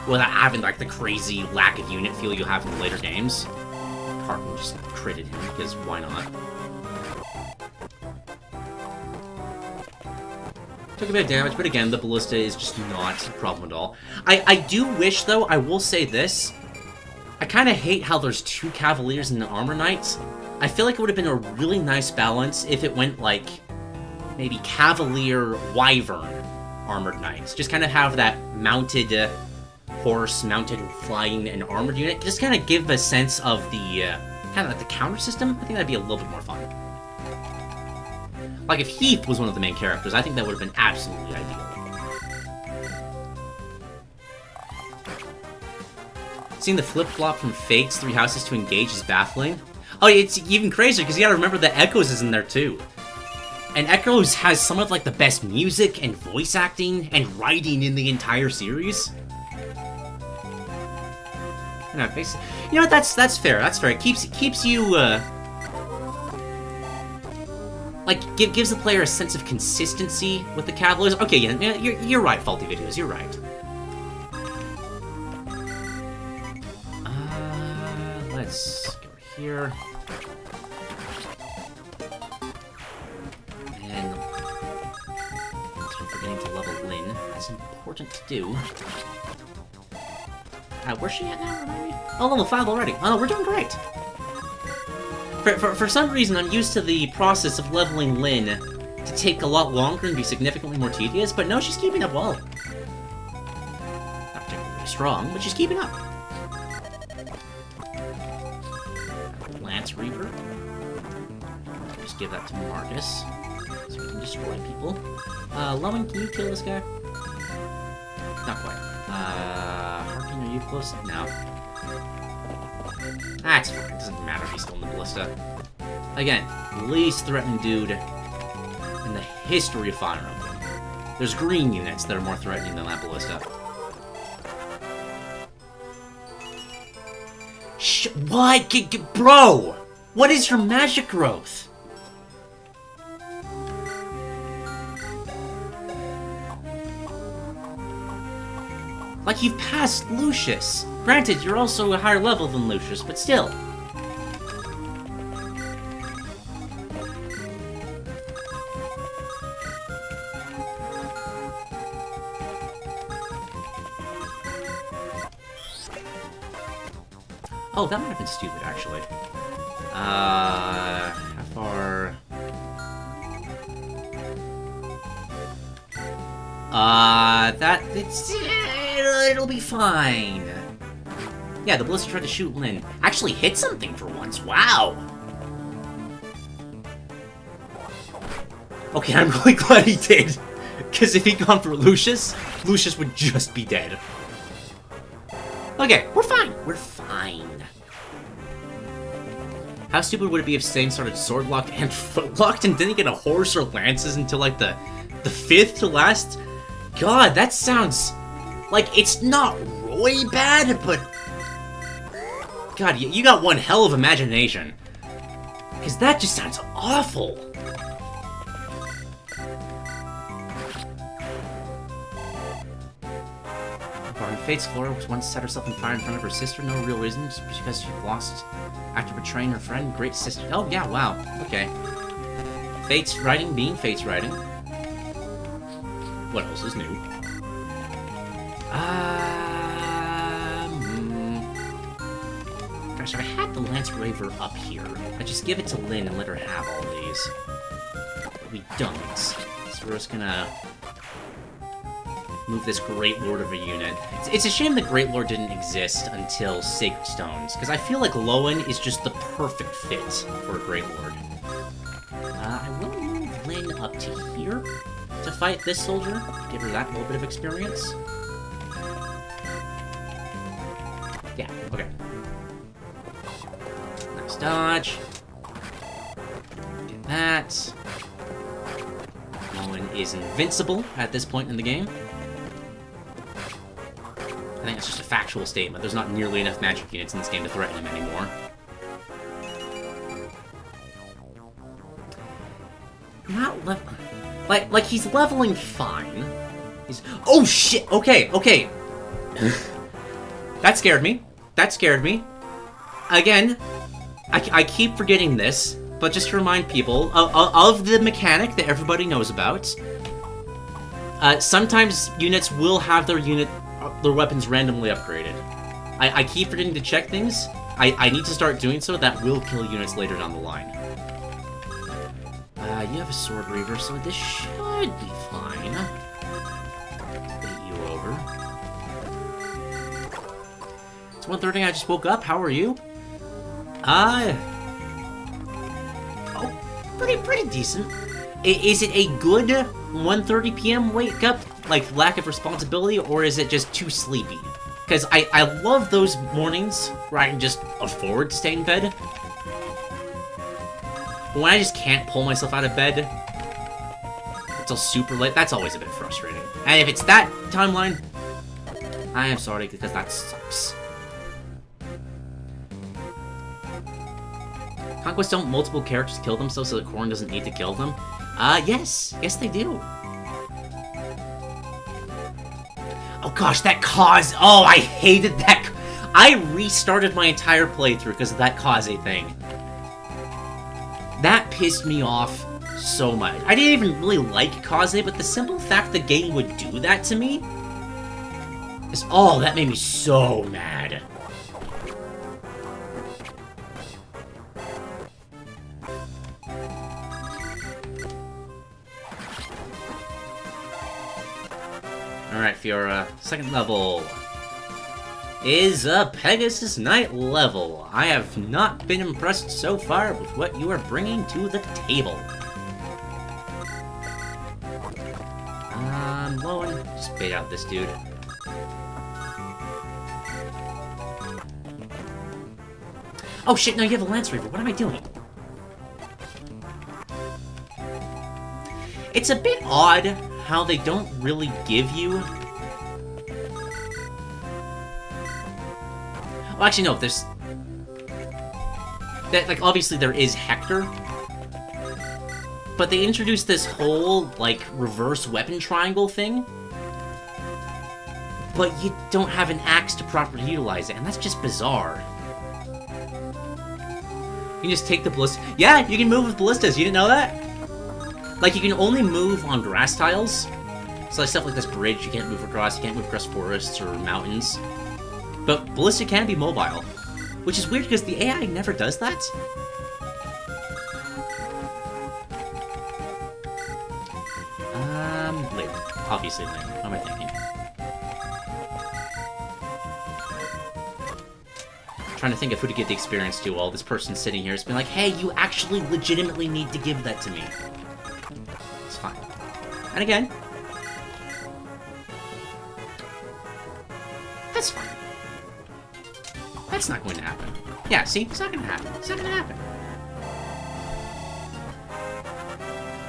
A: without having, like, the crazy lack of unit feel you have in the later games. Cartman just critted him, because why not? Took a bit of damage, but again, the ballista is just not a problem at all. I do wish, though, I will say this. I kind of hate how there's 2 Cavaliers and an Armor Knight. I feel like it would have been a really nice balance if it went, like, maybe Cavalier, Wyvern, Armored Knights. Just kind of have that mounted horse, mounted flying, and armored unit. Just kind of give a sense of the, kind of like the counter system. I think that'd be a little bit more fun. Like, if Heath was one of the main characters, I think that would have been absolutely ideal. Seeing the flip-flop from Fate's 3 houses to Engage is baffling. Oh, it's even crazier, because you gotta remember that Echoes is in there, too. And Echoes has some of, like, the best music and voice acting and writing in the entire series. You know what, that's fair, that's fair. It keeps you, like, gives the player a sense of consistency with the Cavaliers. Okay, yeah, you're right, Faulty Videos, you're right. Let's go here. And I'm forgetting to level Lin. That's important to do. Where's she at now? Remind me? Oh, level 5 already. Oh, no, we're doing great. For some reason, I'm used to the process of leveling Lin to take a lot longer and be significantly more tedious, but no, she's keeping up well. Not particularly strong, but she's keeping up. Lance Reaver. Just give that to Marcus, so we can destroy people. Lowen, can you kill this guy? Not quite. Harkin, are you close? No. That's fine. It doesn't matter if he's still in the ballista. Again, least threatening dude in the history of Fire Emblem. There's green units that are more threatening than that ballista. What? Bro! What is your magic growth? Like, you've passed Lucius. Granted, you're also a higher level than Lucius, but still. Oh, that might have been stupid, actually. How far... it'll be fine. Yeah, the ballista tried to shoot Lynn. Actually hit something for once, wow! Okay, I'm really glad he did. Because if he'd gone for Lucius, Lucius would just be dead. Okay, we're fine. We're fine. How stupid would it be if Stain started sword-locked and foot-locked and didn't get a horse or lances until, like, the 5th to last? God, that sounds... like, it's not really bad, but... God, you got one hell of imagination. Because that just sounds awful. Baron Fate's Flora was once set herself on fire in front of her sister. No real reason, just because she lost after betraying her friend. Great sister. Oh, yeah, wow. Okay. Fate's writing being Fate's writing. What else is new? Gosh, if I had the Lance Raver up here, I'd just give it to Lynn and let her have all these. But we don't. So we're just gonna move this Great Lord of a unit. It's a shame the Great Lord didn't exist until Sacred Stones, because I feel like Lowen is just the perfect fit for a Great Lord. I will move Lynn up to here to fight this soldier, give her that little bit of experience. Yeah, okay. Nice dodge. Get that. Lowen is invincible at this point in the game. I think it's just a factual statement. There's not nearly enough magic units in this game to threaten him anymore. Not like he's leveling fine. He's... Oh shit! Okay, okay. That scared me. That scared me. Again, I keep forgetting this, but just to remind people of the mechanic that everybody knows about. Sometimes units will have their weapons randomly upgraded. I keep forgetting to check things. I need to start doing so. That will kill units later down the line. You have a Sword Reaver, so this should be fine. Beat you over. It's 1:30, I just woke up. How are you? Oh, pretty decent. Is it a good 1:30 p.m. wake up, like lack of responsibility, or is it just too sleepy? Because I love those mornings where I can just afford to stay in bed. But when I just can't pull myself out of bed until super late, that's always a bit frustrating. And if it's that timeline, I am sorry, because that sucks. Conquest don't multiple characters kill themselves so that Corrin doesn't need to kill them? Yes. Yes, they do. Oh gosh, that Kaze... Oh, I hated that... I restarted my entire playthrough because of that Kaze thing. That pissed me off so much. I didn't even really like Kaze, but the simple fact the game would do that to me... is... Oh, that made me so mad. Alright, Fiora. Second level is a Pegasus Knight level. I have not been impressed so far with what you are bringing to the table. Lowen, just bait out this dude. Oh shit, no, you have a Lance Reaver. What am I doing? It's a bit odd how they don't really give you... Well, actually, no, there's... Like, obviously there is Hector. But they introduced this whole, like, reverse weapon triangle thing. But you don't have an axe to properly utilize it, and that's just bizarre. You can just take the ballista. Yeah, you can move with ballistas. You didn't know that? Like, you can only move on grass tiles. So, like, stuff like this bridge, you can't move across. You can't move across forests or mountains. But ballista can be mobile. Which is weird, because the AI never does that. Later. Obviously later. What am I thinking? Trying to think of who to give the experience to while this person's sitting here. It's been like, hey, you actually legitimately need to give that to me. It's fine. And again, that's fine. That's not going to happen. Yeah, see? It's not going to happen. It's not going to happen.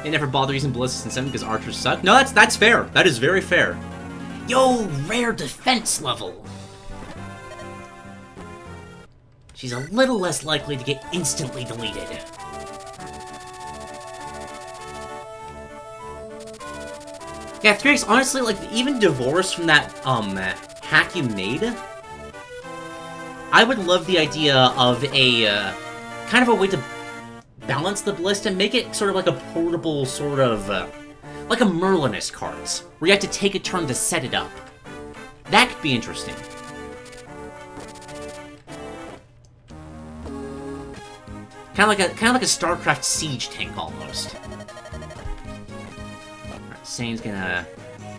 A: They never bother using ballistics in 7 because archers suck? No, that's fair. That is very fair. Yo, rare defense level. She's a little less likely to get instantly deleted. Yeah, 3x, honestly, like, even divorced from that, hack you made, I would love the idea of a, kind of a way to balance the ballista and make it sort of like a portable sort of, like a Merlinist cards, where you have to take a turn to set it up. That could be interesting. Kind of like a StarCraft siege tank almost. Alright, Sane's gonna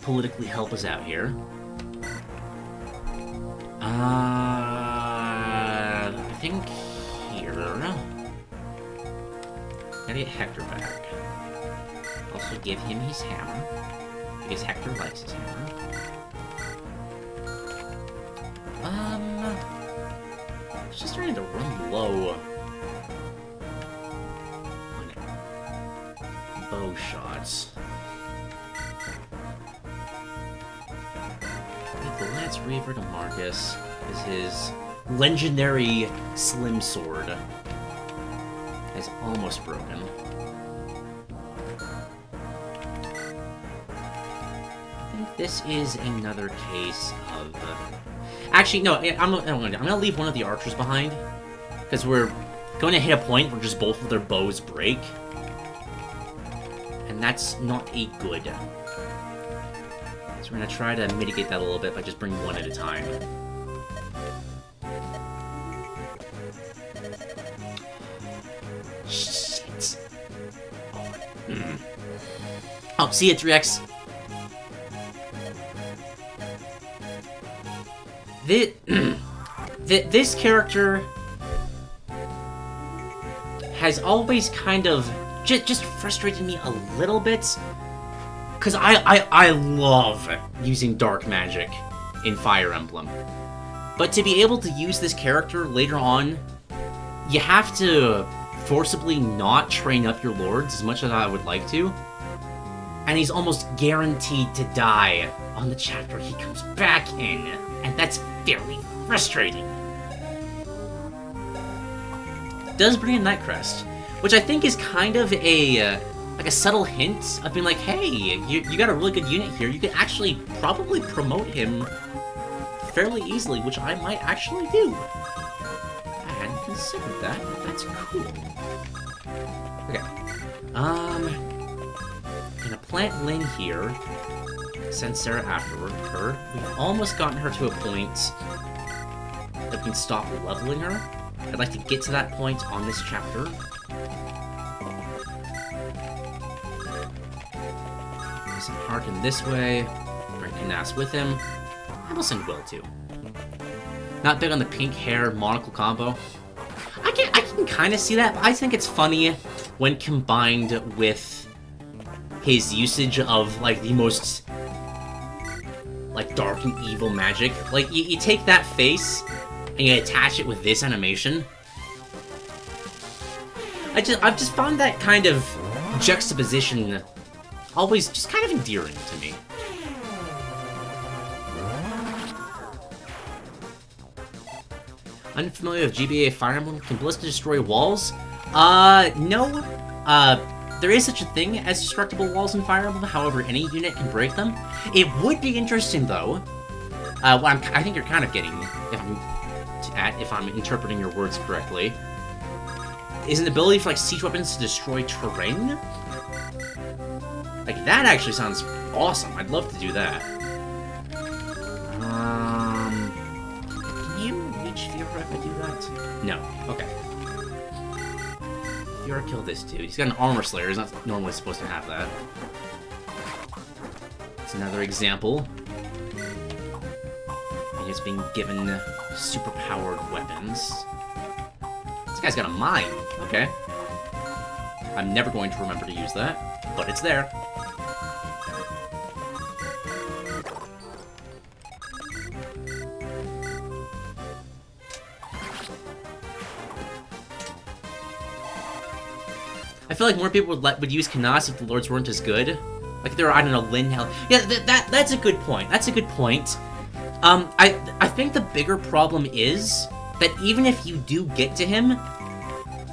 A: politically help us out here. I think here. Gotta get Hector back. Also give him his hammer, because Hector likes his hammer. It's just starting to run low. Bow shots. Give the Lance Reaver to Marcus, because his legendary slim sword is almost broken. I think this is another case of... Actually, no, I'm gonna leave one of the archers behind, because we're going to hit a point where just both of their bows break. And that's not a good. So we're gonna try to mitigate that a little bit by just bringing one at a time. Shit. Oh, see ya, 3x. This character has always kind of just frustrated me a little bit, because I love using dark magic in Fire Emblem, but to be able to use this character later on, you have to forcibly not train up your lords as much as I would like to, and he's almost guaranteed to die on the chapter he comes back in, and that's very frustrating. Does bring in Nightcrest, which I think is kind of a, like a subtle hint of being like, hey, you got a really good unit here, you could actually probably promote him fairly easily, which I might actually do. I hadn't considered that, but that's cool. Okay. Gonna plant Lynn here, send Sarah afterward her. We've almost gotten her to a point that we can stop leveling her. I'd like to get to that point on this chapter. Some Harkin this way, bring Canal cast with him. Emblem will too. Not big on the pink hair monocle combo. I can kind of see that, but I think it's funny when combined with his usage of, like, the most, like, dark and evil magic. Like, you take that face, and you attach it with this animation. I've just found that kind of juxtaposition always just kind of endearing to me. Unfamiliar with GBA Fire Emblem? Can Ballista destroy walls? No. There is such a thing as destructible walls in Fire Emblem, however, any unit can break them. It would be interesting, though. What I think you're kind of getting, if I'm interpreting your words correctly, is an ability for, like, siege weapons to destroy terrain? Like, that actually sounds awesome. I'd love to do that. Can you reach Fiora if I do that? No. Okay. Fiora killed this dude. He's got an armor slayer. He's not normally supposed to have that. It's another example. He's being given super-powered weapons. This guy's got a mine. Okay. I'm never going to remember to use that, but it's there. I feel like more people would use Canas if the lords weren't as good. Like there are, I don't know, Lin Hell. Yeah, that's a good point. That's a good point. I think the bigger problem is that even if you do get to him,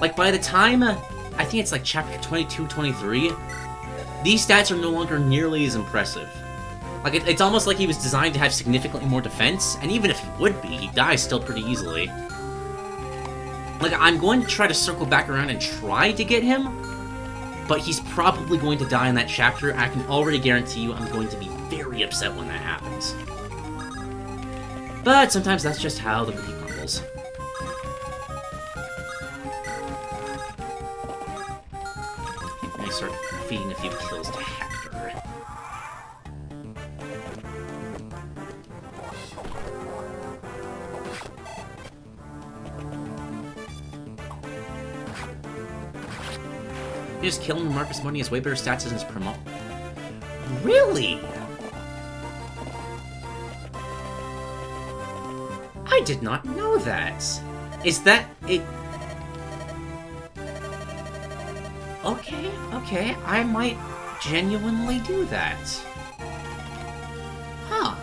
A: like by the time, I think it's like chapter 22, 23, these stats are no longer nearly as impressive. Like it's almost like he was designed to have significantly more defense, and even if he would be, he dies still pretty easily. Like I'm going to try to circle back around and try to get him, but he's probably going to die in that chapter. I can already guarantee you I'm going to be very upset when that happens. But sometimes that's just how the cookie crumbles. I think I start feeding a few kills to Hector. You just kill him, Marcus Money has way better stats than his promo. Really? I did not know that. Is that it? Okay, I might genuinely do that. Huh.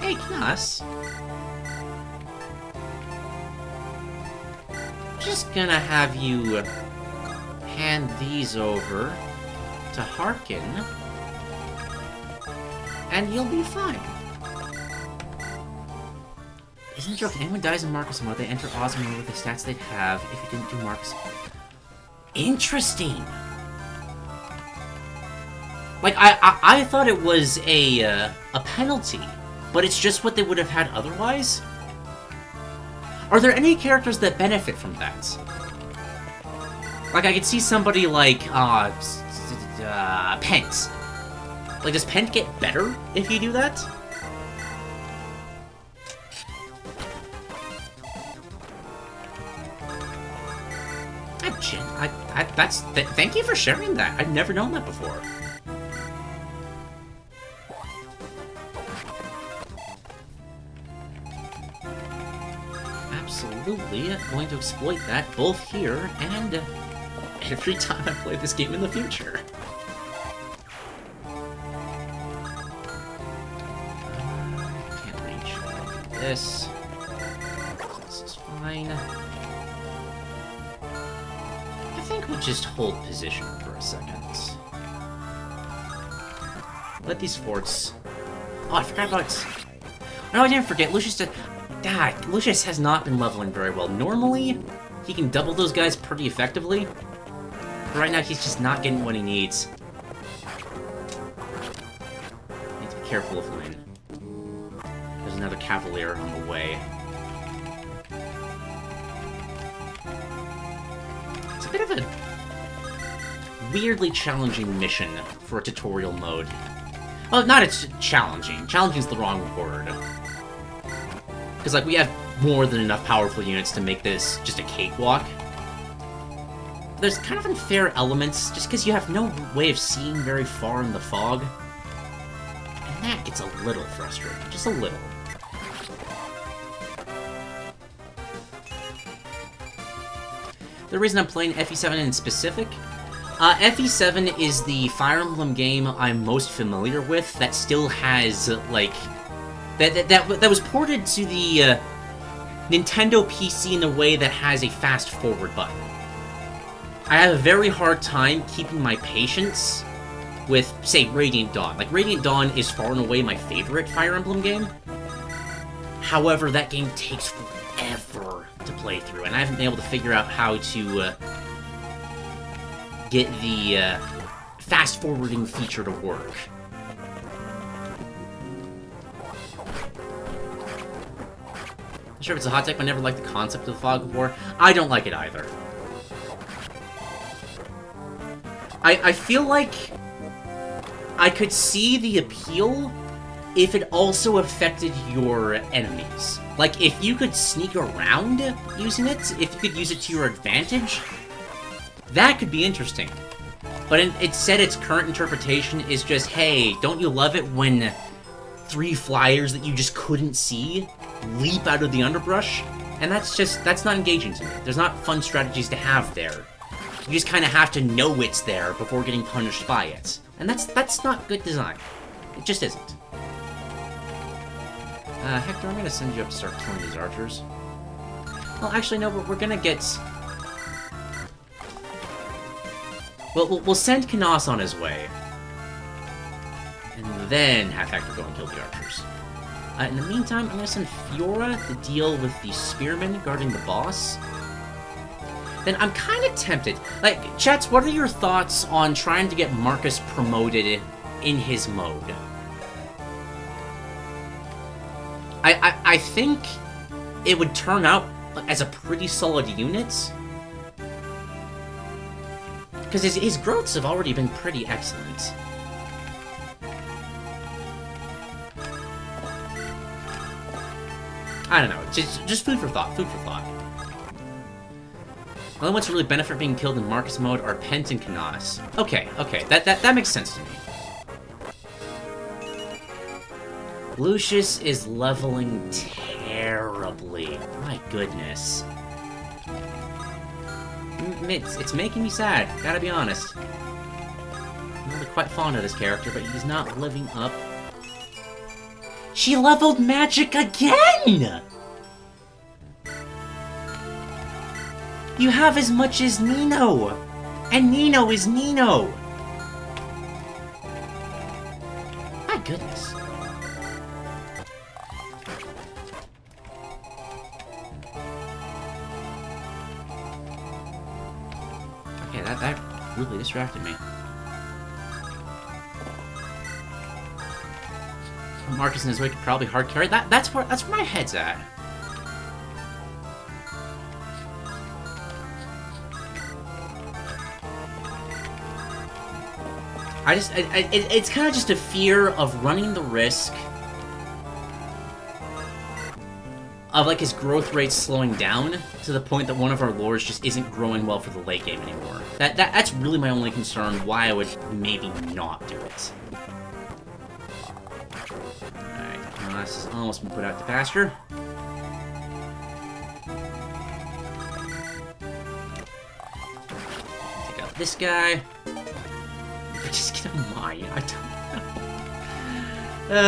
A: Hey, Knas. Just gonna have you hand these over to Harkin, and you'll be fine. Isn't it true if anyone dies in Marcus mode, they enter Oswin with the stats they'd have if you didn't do Marcus? Interesting! Like, I thought it was a penalty, but it's just what they would have had otherwise? Are there any characters that benefit from that? Like, I could see somebody like, Pent. Like, does Pent get better if you do that? Thank you for sharing that. I've never known that before. Absolutely going to exploit that both here and every time I play this game in the future. Can't reach this. This is fine. I think we'll just hold position for a second. Let these forts... Oh, I forgot about... No, I didn't forget. Lucius has not been leveling very well. Normally, he can double those guys pretty effectively. But right now, he's just not getting what he needs. Need to be careful of Lyn. There's another Cavalier on the way. It's a bit of a weirdly challenging mission for a tutorial mode. Well, not it's challenging. Challenging is the wrong word. Because, like, we have more than enough powerful units to make this just a cakewalk. There's kind of unfair elements, just because you have no way of seeing very far in the fog. And that gets a little frustrating. Just a little. The reason I'm playing FE7 in specific, FE7 is the Fire Emblem game I'm most familiar with that still has, like... That was ported to the Nintendo PC in a way that has a fast-forward button. I have a very hard time keeping my patience with, say, Radiant Dawn. Like, Radiant Dawn is far and away my favorite Fire Emblem game. However, that game takes forever to play through, and I haven't been able to figure out how to get the fast-forwarding feature to work. Not sure if it's a hot take, but I never liked the concept of the Fog of War. I don't like it either. I feel like I could see the appeal if it also affected your enemies. Like, if you could sneak around using it, if you could use it to your advantage, that could be interesting. But instead, its current interpretation is just, hey, don't you love it when 3 flyers that you just couldn't see leap out of the underbrush? And that's not engaging to me. There's not fun strategies to have there. You just kind of have to know it's there before getting punished by it. And that's not good design. It just isn't. Hector, I'm gonna send you up to start killing these archers. Well, actually, no, we're gonna get... We'll send Knaus on his way. And then have Hector go and kill the archers. In the meantime, I'm gonna send Fiora to deal with the spearmen guarding the boss. Then I'm kind of tempted. Like, chats, what are your thoughts on trying to get Marcus promoted in his mode? I think it would turn out as a pretty solid unit. Because his growths have already been pretty excellent. I don't know, just food for thought, food for thought. The only ones who really benefit from being killed in Marcus mode are Pent and Knaus. Okay, that makes sense to me. Lucius is leveling terribly. My goodness. It's making me sad, gotta be honest. I'm really quite fond of this character, but he's not living up. She leveled magic again! You have as much as Nino! And Nino is Nino! My goodness. Okay, that really distracted me. Marcus and his way could probably hard carry. That's where my head's at. It's kind of just a fear of running the risk of, like, his growth rate slowing down to the point that one of our lores just isn't growing well for the late game anymore. That's really my only concern, why I would maybe not do it. Alright, this has almost been put out to pasture. Take out this guy. We're just gonna mine, I don't know.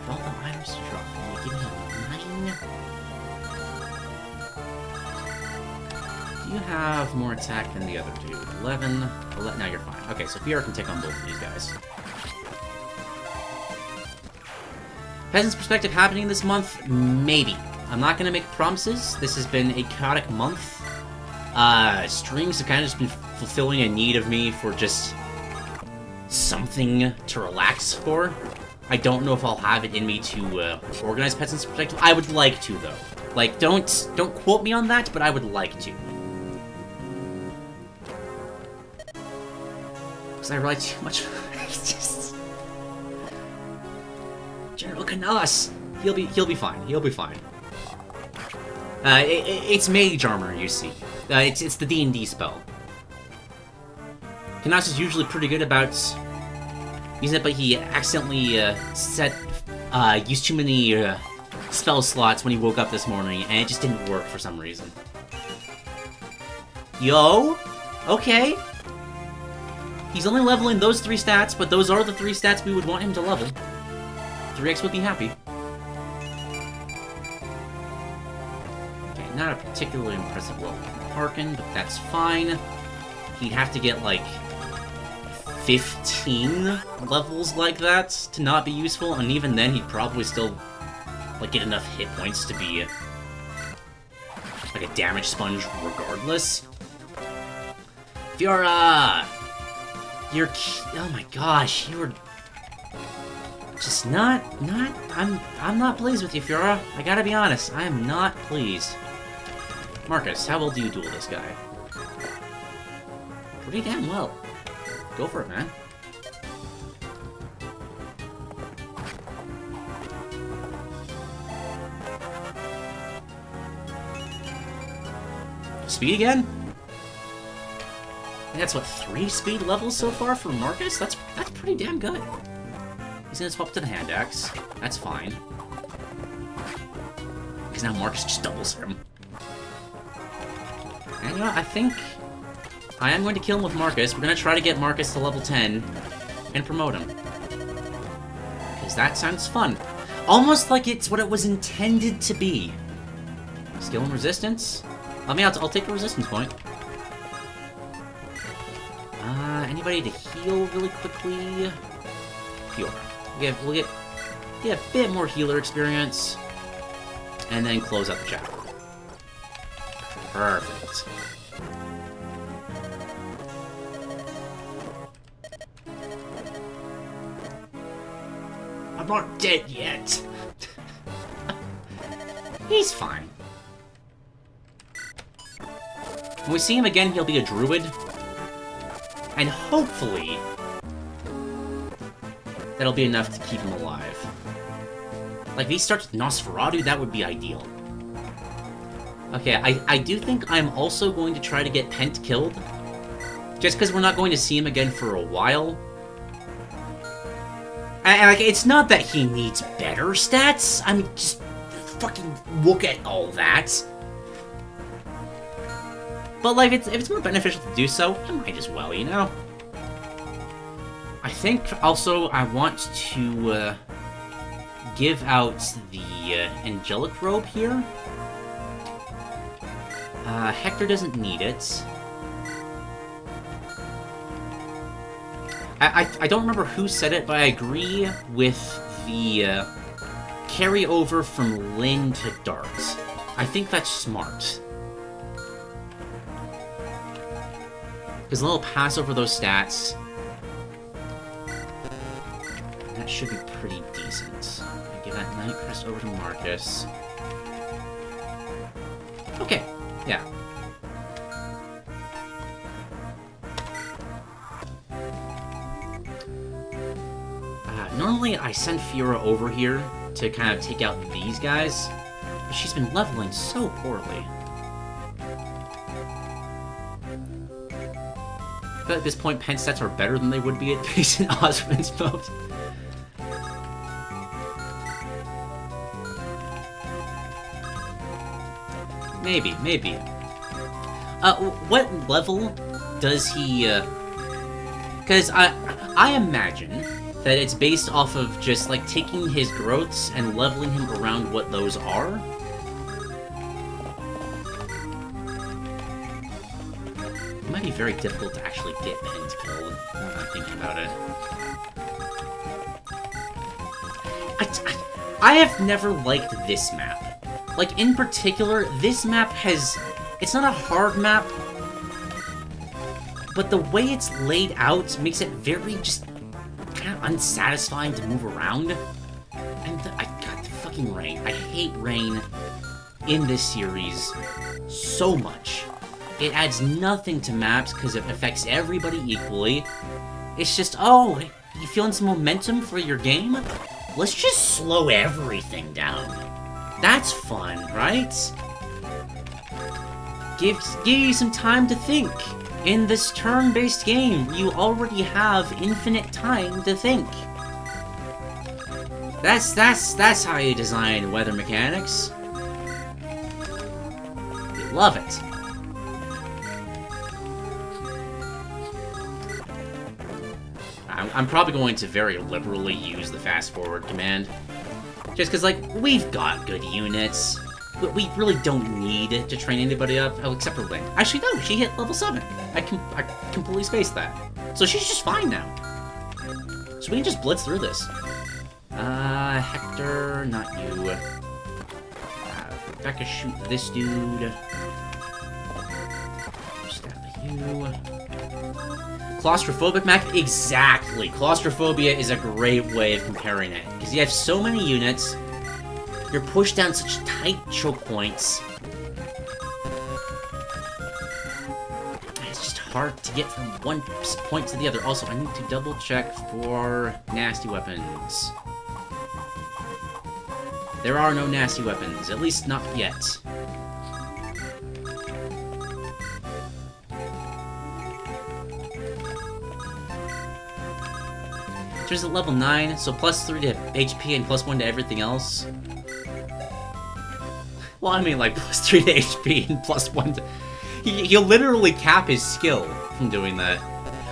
A: All the items to drop. Give me a 9. Do you have more attack than the other two? 11. Now you're fine. Okay, so Fiora can take on both of these guys. Peasant's Perspective happening this month? Maybe. I'm not gonna make promises. This has been a chaotic month. Streams have kind of just been fulfilling a need of me for just something to relax for. I don't know if I'll have it in me to organize Peasant's Perspective. I would like to, though. Like, don't quote me on that, but I would like to. Because I rely too much. It's just... General Canas! He'll be fine. He'll be fine. It's mage armor, you see. It's the D&D spell. Canas is usually pretty good about using it, but he accidentally used too many spell slots when he woke up this morning, and it just didn't work for some reason. Yo! Okay. He's only leveling those 3 stats, but those are the 3 stats we would want him to level. 3x would be happy. Okay, not a particularly impressive level from Harkin, but that's fine. He'd have to get, like, 15 levels like that to not be useful, and even then he'd probably still, like, get enough hit points to be, like, a damage sponge regardless. Fiora! You're... Oh my gosh, you were... just not... I'm not pleased with you, Fiora. I gotta be honest, I am not pleased. Marcus, how well do you duel this guy? Pretty damn well. Go for it, man. Speed again? And that's what, 3 speed levels so far for Marcus? That's pretty damn good. He's gonna swap to the hand axe. That's fine. Because now Marcus just doubles him. And you know what, I think I am going to kill him with Marcus. We're gonna try to get Marcus to level 10 and promote him. Because that sounds fun. Almost like it's what it was intended to be. Skill and resistance? I mean, I'll take a resistance point. Anybody to heal really quickly? Heal. We'll get a bit more healer experience. And then close out the chapter. Perfect. I'm not dead yet. He's fine. When we see him again, he'll be a druid. And hopefully, that'll be enough to keep him alive. Like, if he starts with Nosferatu, that would be ideal. Okay, I do think I'm also going to try to get Pent killed. Just because we're not going to see him again for a while. And like, it's not that he needs better stats. I mean, just fucking look at all that. But, like, if it's more beneficial to do so, I might as well, you know? I think, also, I want to, give out the, Angelic Robe here. Hector doesn't need it. I don't remember who said it, but I agree with the, carryover from Lyn to Dart. I think that's smart. Because then they'll pass over those stats. That should be pretty decent. I give that Night Crest over to Marcus. Okay, yeah. Normally I send Fiora over here to kind of take out these guys, but she's been leveling so poorly. I feel like at this point, Pent stats are better than they would be at base in Oswin's mode. Maybe. What level does he, because I imagine that it's based off of just, like, taking his growths and leveling him around what those are. It might be very difficult to actually get Pent killed, now that I'm thinking about it. I have never liked this map. Like, in particular, this map has... It's not a hard map, but the way it's laid out makes it very just kind of unsatisfying to move around. And I got the fucking rain. I hate rain. in this series so much. It adds nothing to maps because it affects everybody equally. It's just, oh, you feeling some momentum for your game? Let's just slow everything down. That's fun, right? Give you some time to think. In this turn-based game, you already have infinite time to think. That's how you design weather mechanics. We love it. I'm probably going to very liberally use the fast-forward command. Just because, like, we've got good units. But we really don't need to train anybody up. Oh, except for Lynn. Actually, no, she hit level 7. I completely spaced that. So she's just fine now. So we can just blitz through this. Hector, not you. Rebecca, shoot this dude. Stab you. Claustrophobic map? Exactly. Claustrophobia is a great way of comparing it. Because you have so many units, you're pushed down such tight choke points. It's just hard to get from one point to the other. Also, I need to double check for nasty weapons. There are no nasty weapons, at least not yet. There's a level 9, so +3 to HP and +1 to everything else. Well, I mean, like, +3 to HP and +1 to... He'll literally cap his skill from doing that.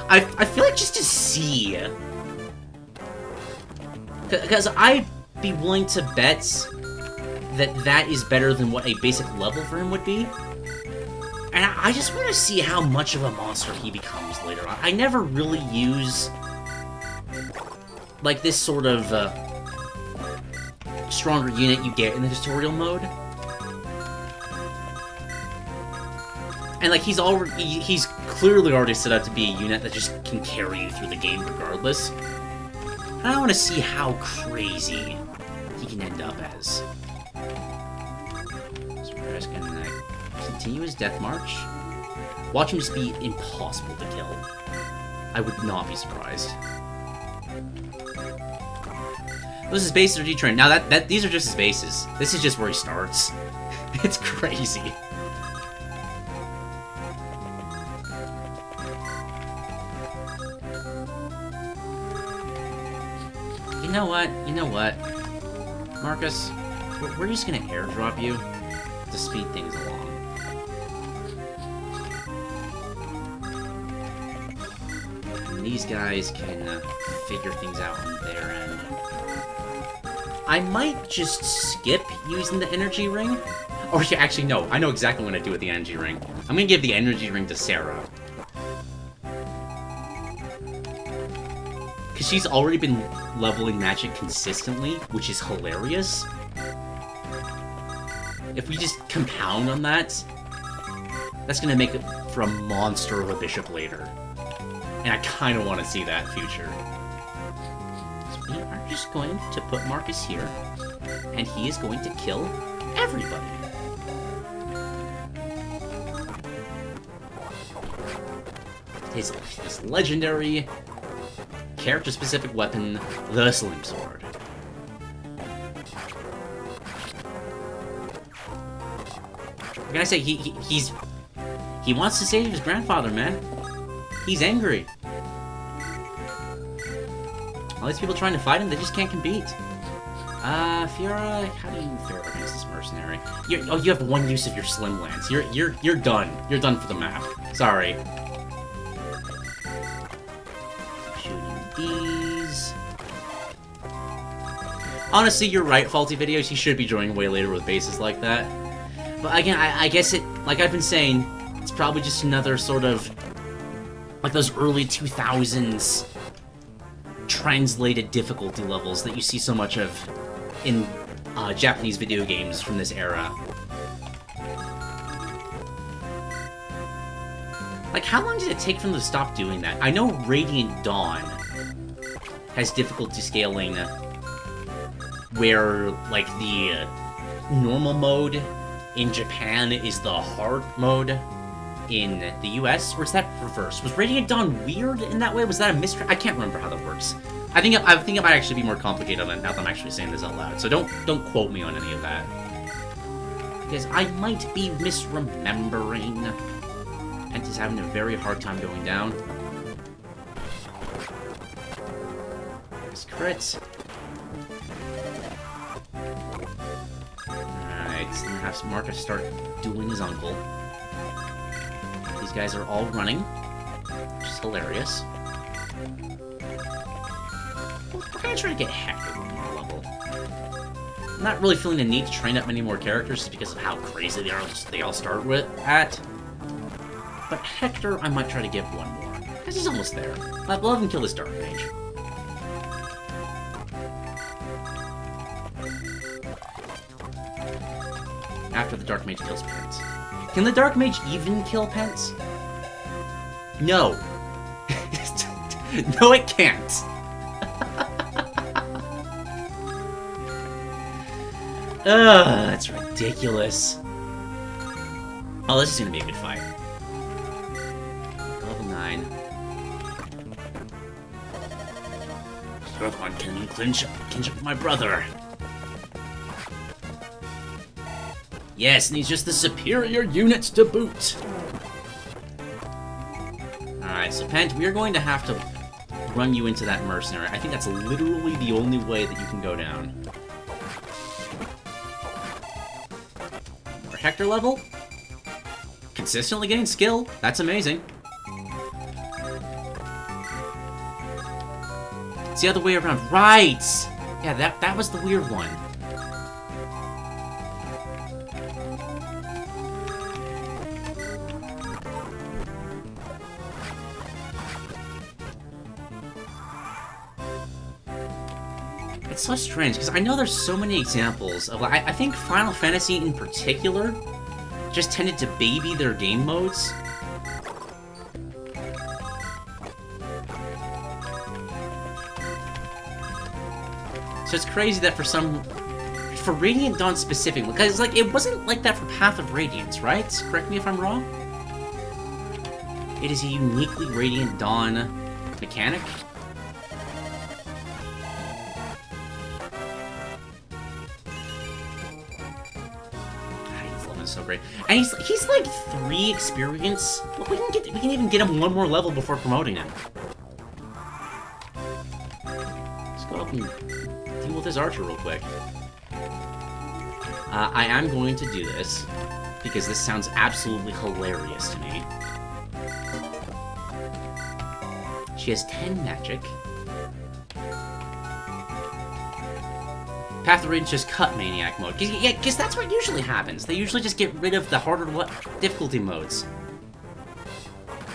A: I feel like just to see... Because I'd be willing to bet that is better than what a basic level for him would be. And I just want to see how much of a monster he becomes later on. I never really use... like, this sort of stronger unit you get in the tutorial mode. And, like, he's clearly already set up to be a unit that just can carry you through the game regardless. And I want to see how crazy he can end up as. So we're just gonna continue his death march. Watch him just be impossible to kill. I would not be surprised. Those his bases are detrained. Now these are just his bases. This is just where he starts. It's crazy. You know what? Marcus, we're just gonna airdrop you to speed things along. And these guys can figure things out on their end. I might just skip using the energy ring. Or actually, no. I know exactly what I'm gonna do with the energy ring. I'm gonna give the energy ring to Sarah. Because she's already been leveling magic consistently, which is hilarious. If we just compound on that, that's gonna make it for a monster of a bishop later. And I kind of want to see that future. So we are just going to put Marcus here, and he is going to kill everybody. His legendary, character-specific weapon, the Slim Sword. What can I say? He wants to save his grandfather, man. He's angry. All these people trying to fight him, they just can't compete. Fiora, how do you fare against this mercenary? You have one use of your Slim Lance. You're done. You're done for the map. Sorry. Shooting these. Honestly, you're right, Faulty Videos. He should be joining way later with bases like that. But again, I guess it, like I've been saying, it's probably just another sort of, like those early 2000s translated difficulty levels that you see so much of in Japanese video games from this era. Like, how long did it take for them to stop doing that? I know Radiant Dawn has difficulty scaling where, like, the normal mode in Japan is the hard mode in the US, or is that reversed? Was Radiant Dawn weird in that way? Was that a mystery? I can't remember how that works. I think it might actually be more complicated now that I'm actually saying this out loud, so don't quote me on any of that. Because I might be misremembering. Pent is having a very hard time going down. There's crits. Alright, so we're gonna have Marcus start dueling his uncle. These guys are all running, which is hilarious. We're gonna try to get Hector one more level. I'm not really feeling the need to train up many more characters just because of how crazy they all start at. But Hector, I might try to give one more, because he's almost there. I'll have him kill this Dark Mage. After the Dark Mage kills Pent. Can the Dark Mage even kill Pent? No. No, it can't. Ugh, that's ridiculous. Oh, this is gonna be a good fight. Level 9. You're the one can kinship with my brother. Yes, and he's just the superior unit to boot. Alright, so Pent, we are going to have to run you into that mercenary. I think that's literally the only way that you can go down. Our Hector level? Consistently getting skill. That's amazing. It's the other way around. Right! Yeah, that was the weird one. It's so strange, because I know there's so many examples of, I think Final Fantasy in particular just tended to baby their game modes. So it's crazy that for Radiant Dawn specifically, because like it wasn't like that for Path of Radiance, right? Correct me if I'm wrong. It is a uniquely Radiant Dawn mechanic. So great, and he's like 3 experience. Look, we can even get him one more level before promoting him. Let's go up and deal with this archer real quick. I am going to do this because this sounds absolutely hilarious to me. She has 10 magic. Path of Radiance just cut Maniac mode. Yeah, because that's what usually happens. They usually just get rid of the harder difficulty modes.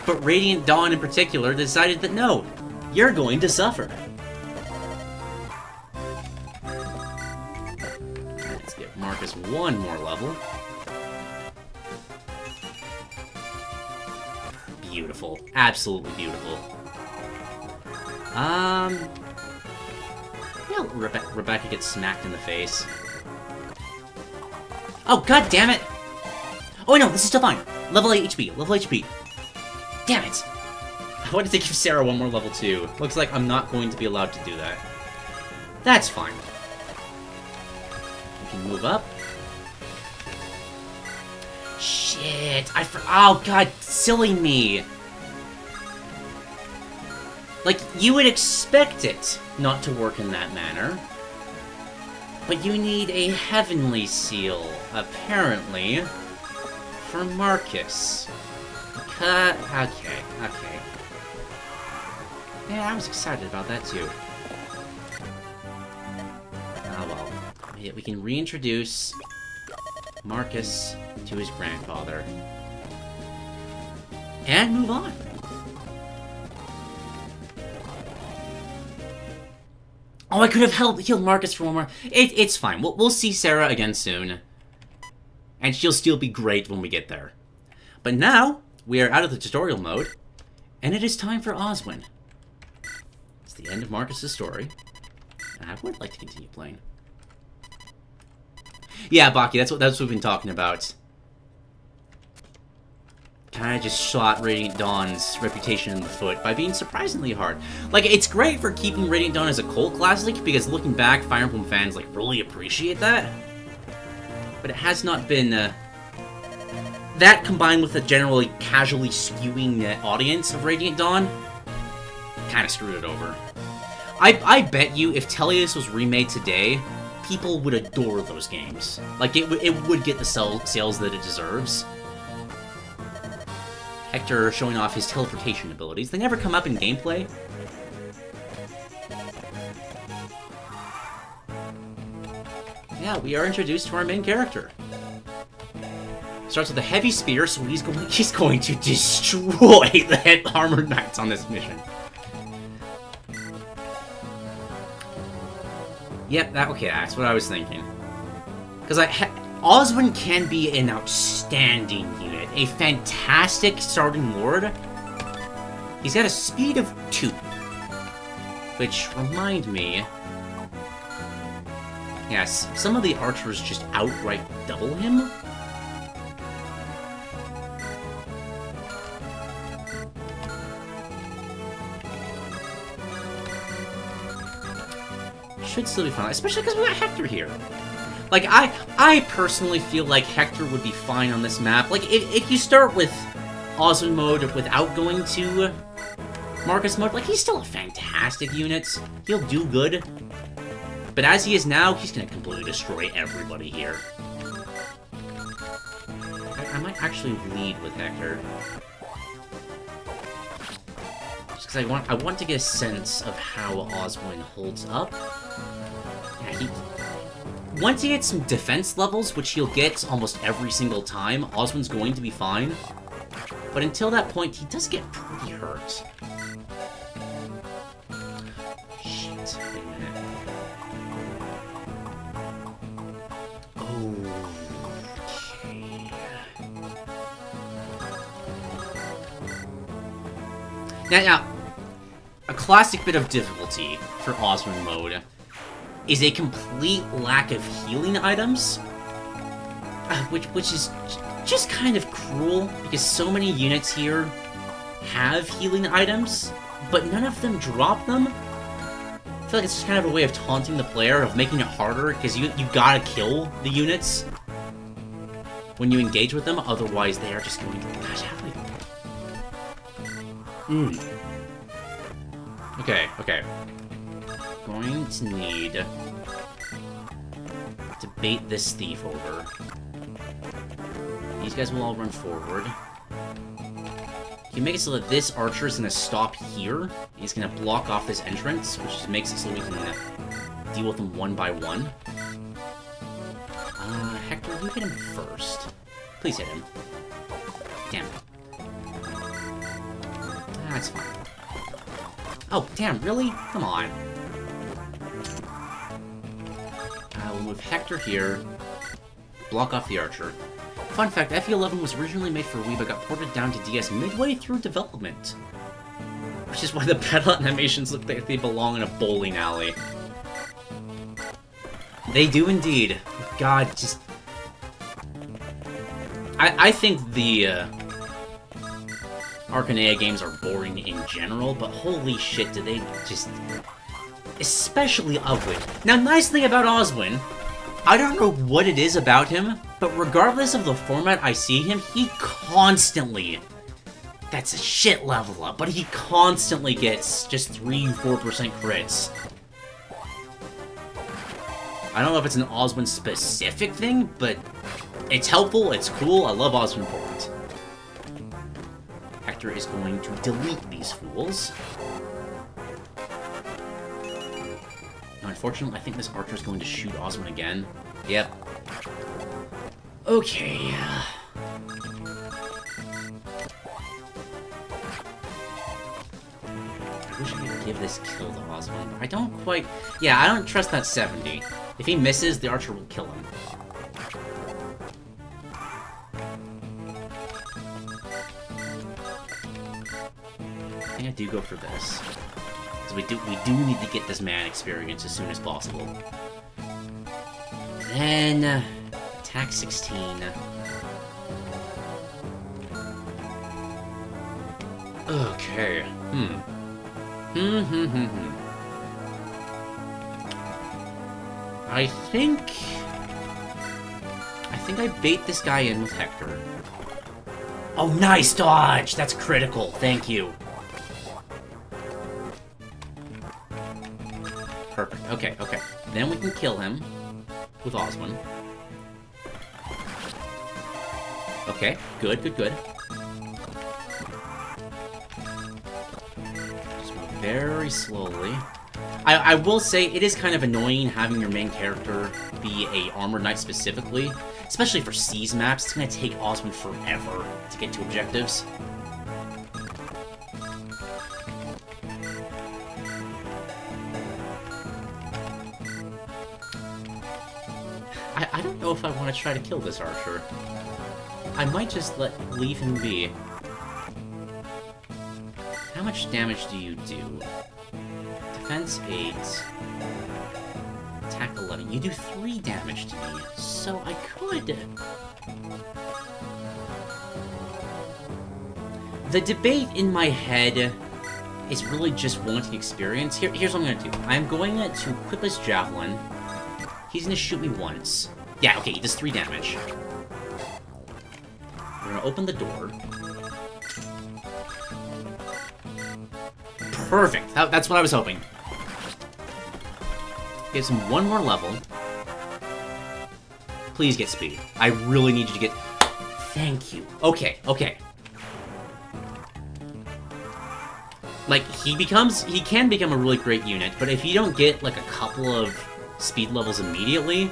A: But Radiant Dawn in particular decided that no, you're going to suffer. Let's give Marcus one more level. Beautiful. Absolutely beautiful. Yeah, Rebecca gets smacked in the face. Oh, god damn it! Oh, no, this is still fine. Level 8 HP, level HP. Damn it! I wanted to give Sarah one more level 2. Looks like I'm not going to be allowed to do that. That's fine. We can move up. Shit, oh god, silly me. Like, you would expect it not to work in that manner. But you need a heavenly seal, apparently, for Marcus. Okay. Yeah, I was excited about that too. Oh well. Yeah, we can reintroduce Marcus to his grandfather. And move on. Oh, I could have healed Marcus for one more. It's fine. We'll see Sarah again soon. And she'll still be great when we get there. But now, we are out of the tutorial mode, and it is time for Oswin. It's the end of Marcus's story, and I would like to continue playing. Yeah, Baki, that's what we've been talking about. Kinda just shot Radiant Dawn's reputation in the foot by being surprisingly hard. Like, it's great for keeping Radiant Dawn as a cult classic, because looking back, Fire Emblem fans, like, really appreciate that. But it has not been, that combined with a generally casually skewing audience of Radiant Dawn, kinda screwed it over. I bet you if Teleus was remade today, people would adore those games. Like, it would get the sales that it deserves. Hector showing off his teleportation abilities. They never come up in gameplay. Yeah, we are introduced to our main character. Starts with a heavy spear, so he's going to destroy the armored knights on this mission. Yep, okay, that's what I was thinking. Because Oswin can be an outstanding unit, a fantastic starting lord. He's got a speed of 2, which remind me, yes, some of the archers just outright double him. Should still be fine, especially because we got Hector here. Like, I personally feel like Hector would be fine on this map. Like, if you start with Oswin mode without going to Marcus mode, like, he's still a fantastic unit. He'll do good. But as he is now, he's gonna completely destroy everybody here. I might actually lead with Hector. Just because I want to get a sense of how Oswin holds up. Yeah, once he gets some defense levels, which he'll get almost every single time, Oswin's going to be fine. But until that point, he does get pretty hurt. Shit, wait a minute. Okay. Now, a classic bit of difficulty for Oswin mode is a complete lack of healing items, which is just kind of cruel, because so many units here have healing items, but none of them drop them. I feel like it's just kind of a way of taunting the player, of making it harder, because you gotta kill the units when you engage with them, otherwise they are just going to... Gosh, how do I... Okay. Going to need to bait this thief over. These guys will all run forward. You can make it so that this archer is going to stop here. He's going to block off this entrance, which just makes it so we can deal with them one by one. Hector, you hit him first. Please hit him. Damn it. That's fine. Oh, damn, really? Come on. We'll move Hector here. Block off the archer. Fun fact, FE11 was originally made for Wii, but got ported down to DS midway through development. Which is why the battle animations look like they belong in a bowling alley. They do indeed. God, just... I think the, Arcanea games are boring in general, but holy shit, do they just... Especially Oswin. Now, nice thing about Oswin, I don't know what it is about him, but regardless of the format I see him, he constantly... That's a shit level up, but he constantly gets just 3-4% crits. I don't know if it's an Oswin specific thing, but it's helpful, it's cool, I love Oswin for it. Hector is going to delete these fools. Unfortunately, I think this archer is going to shoot Oswin again. Yep. Okay. I wish I could give this kill to Oswin, but I don't quite... Yeah, I don't trust that 70. If he misses, the archer will kill him. I think I do go for this. So we do need to get this man experience as soon as possible. then attack 16. Okay. I think I bait this guy in with Hector. Oh, nice dodge! That's critical. Thank you. Perfect. Okay, okay. Then we can kill him with Oswin. Okay, good, good, good. Just move very slowly. I will say, it is kind of annoying having your main character be a armored knight specifically. Especially for siege maps, it's gonna take Oswin forever to get to objectives. I don't know if I want to try to kill this archer. I might just leave him be. How much damage do you do? Defense 8. Attack 11. You do 3 damage to me, so I could... The debate in my head is really just wanting experience. Here's what I'm gonna do. I'm going to equip his javelin. He's gonna shoot me once. Yeah, okay, he does 3 damage. We're gonna open the door. Perfect! That's what I was hoping. Gives him 1 more level. Please get speed. I really need you to get... Thank you. Okay, okay. Like, he can become a really great unit, but if you don't get, like, a couple of speed levels immediately,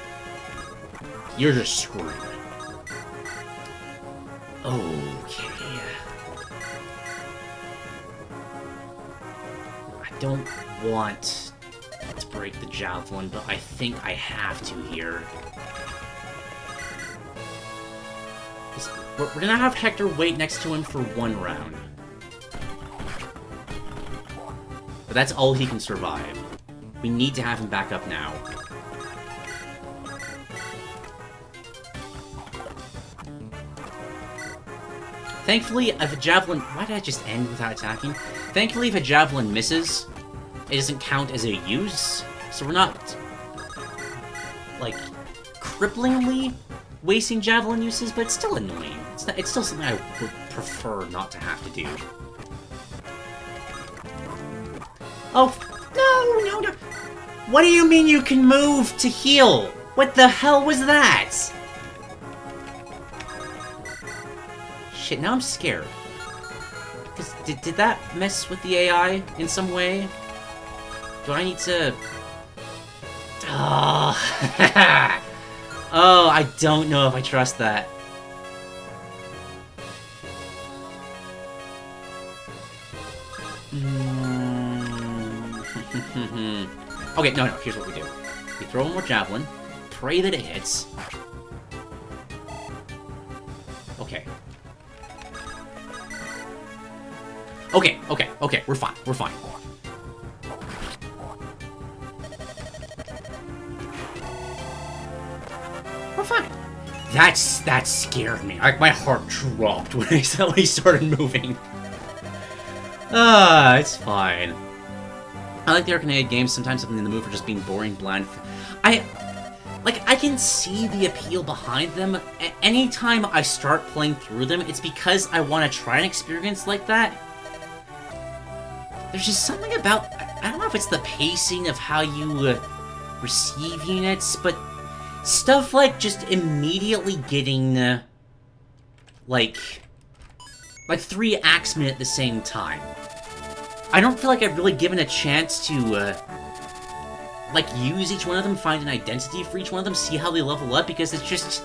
A: you're just screwed. Okay. I don't want to break the javelin, but I think I have to here. We're gonna have Hector wait next to him for 1 round. But that's all he can survive. We need to have him back up now. Thankfully, if a javelin... Why did I just end without attacking? Thankfully, if a javelin misses, it doesn't count as a use. So we're not, like, cripplingly wasting javelin uses, but it's still annoying. It's still something I would prefer not to have to do. Oh, no, no, no. What do you mean you can move to heal? What the hell was that? Shit, now I'm scared. Did that mess with the AI in some way? Do I need to... Oh, oh, I don't know if I trust that. Okay, no, here's what we do. We throw one more javelin, pray that it hits. Okay. Okay, we're fine, we're fine. We're fine. That scared me. My heart dropped when I suddenly started moving. It's fine. I like the arcade games, sometimes something in the move for just being boring, bland. I can see the appeal behind them. Anytime I start playing through them, it's because I want to try an experience like that. There's just something about... I don't know if it's the pacing of how you receive units, but stuff like just immediately getting, like 3 axemen at the same time. I don't feel like I've really given a chance to, use each one of them, find an identity for each one of them, see how they level up, because it's just...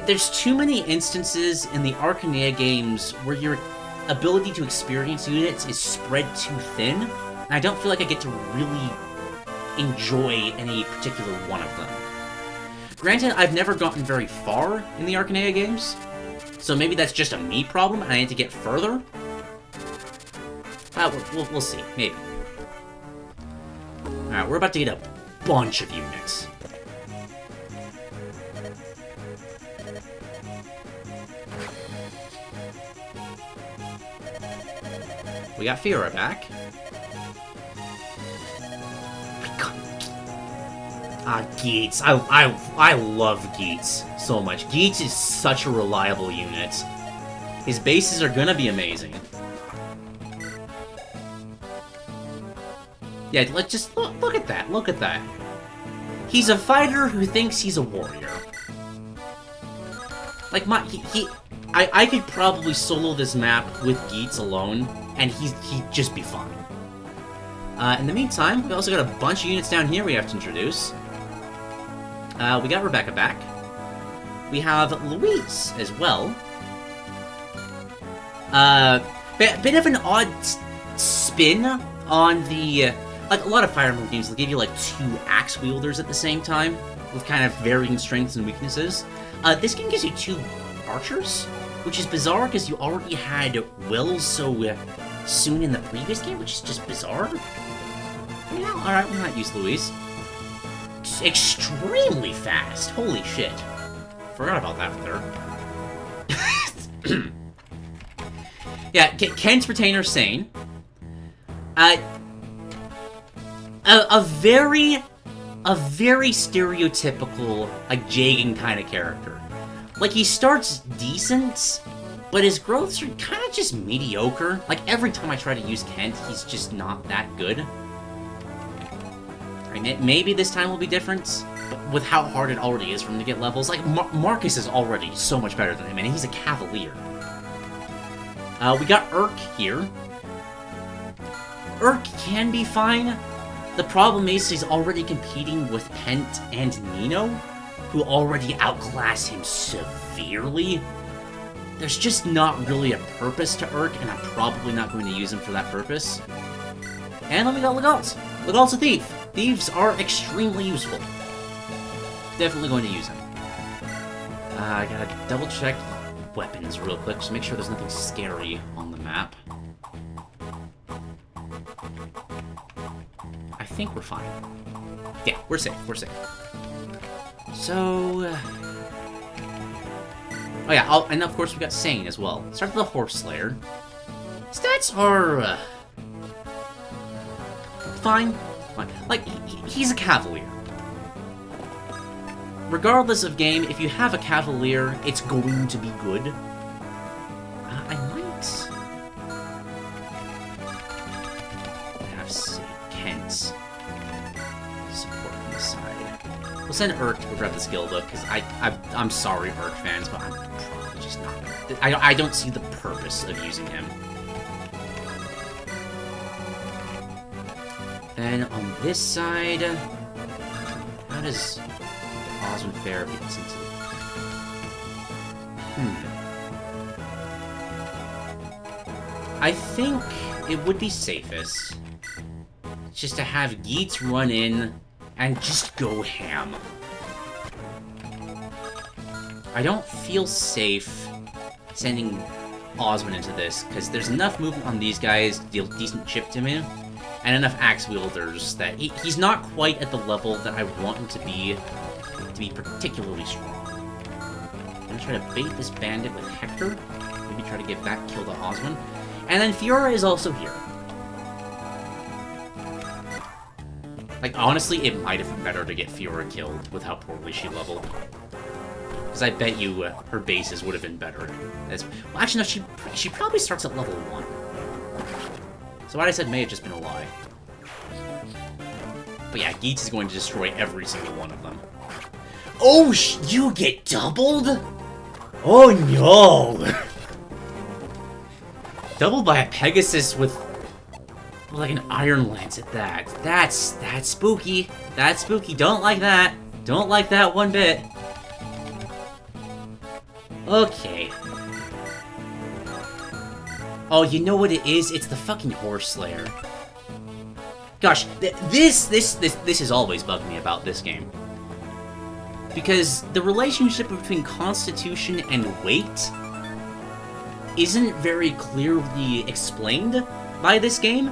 A: There's too many instances in the Arcania games where your ability to experience units is spread too thin, and I don't feel like I get to really enjoy any particular one of them. Granted, I've never gotten very far in the Arcania games, so maybe that's just a me problem, and I need to get further. We'll see. Maybe. Alright, we're about to get a bunch of units. We got Fiora back. Geats. I love Geats so much. Geats is such a reliable unit. His bases are gonna be amazing. Yeah, let's just look at that. Look at that. He's a fighter who thinks he's a warrior. Like I could probably solo this map with Geats alone, and he'd just be fine. In the meantime, we also got a bunch of units down here we have to introduce. We got Rebecca back. We have Louise as well. Bit of an odd spin on the... like, a lot of Fire Emblem games will give you, like, 2 axe wielders at the same time, with kind of varying strengths and weaknesses. This game gives you 2 archers, which is bizarre because you already had Will so soon in the previous game, which is just bizarre. You know, alright, we might use Louise. It's extremely fast. Holy shit. Forgot about that with her. Yeah, Kent's retainer Sane. A very stereotypical, like, Jagan kind of character. Like, he starts decent, but his growths are kind of just mediocre. Like, every time I try to use Kent, he's just not that good. I mean, maybe this time will be different, but with how hard it already is for him to get levels. Like, Marcus is already so much better than him, and he's a Cavalier. We got Urk here. Urk can be fine. The problem is he's already competing with Pent and Nino, who already outclass him severely. There's just not really a purpose to Urk, and I'm probably not going to use him for that purpose. And then we got Legault. Legault's a thief. Thieves are extremely useful. Definitely going to use him. I gotta double check weapons real quick, just make sure there's nothing scary on the map. I think we're fine. Yeah, we're safe, we're safe. So... oh yeah, and of course we got Sane as well. Start with the Horse Slayer. Stats are... fine. Like, he's a Cavalier. Regardless of game, if you have a Cavalier, it's going to be good. I might... have Kent support from the side. We'll send Urk to go grab the skill book, because I'm sorry, Urk fans, but I'm probably just not gonna... I don't see the purpose of using him. Then on this side, how does Oswin fare if he gets into I think it would be safest just to have Geats run in and just go ham. I don't feel safe sending Oswin into this, because there's enough movement on these guys to deal decent chip to me, and enough axe wielders that he's not quite at the level that I want him to be particularly strong. I'm gonna try to bait this bandit with Hector, maybe try to give that kill to Oswin, and then Fiora is also here. Like, honestly, it might have been better to get Fiora killed with how poorly she leveled. Because I bet you her bases would have been better. Well, actually, no, she probably starts at level 1. So what I said may have just been a lie. But yeah, Geats is going to destroy every single one of them. Oh, you get doubled? Oh no! Doubled by a Pegasus with like an Iron Lance at that. That's spooky. That's spooky. Don't like that. Don't like that one bit. Okay. Oh, you know what it is? It's the fucking Horse Slayer. Gosh, this has always bugged me about this game. Because the relationship between constitution and weight isn't very clearly explained by this game.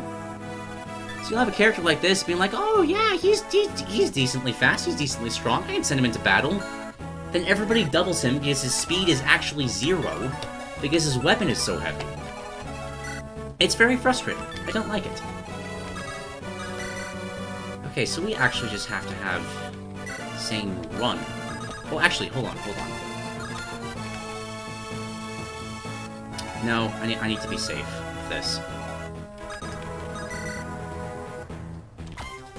A: So you'll have a character like this being like, oh yeah, he's decently fast, he's decently strong, I can send him into battle. Then everybody doubles him because his speed is actually 0, because his weapon is so heavy. It's very frustrating. I don't like it. Okay, so we actually just have to have Sane run. Well, actually, hold on. No, I need to be safe with this.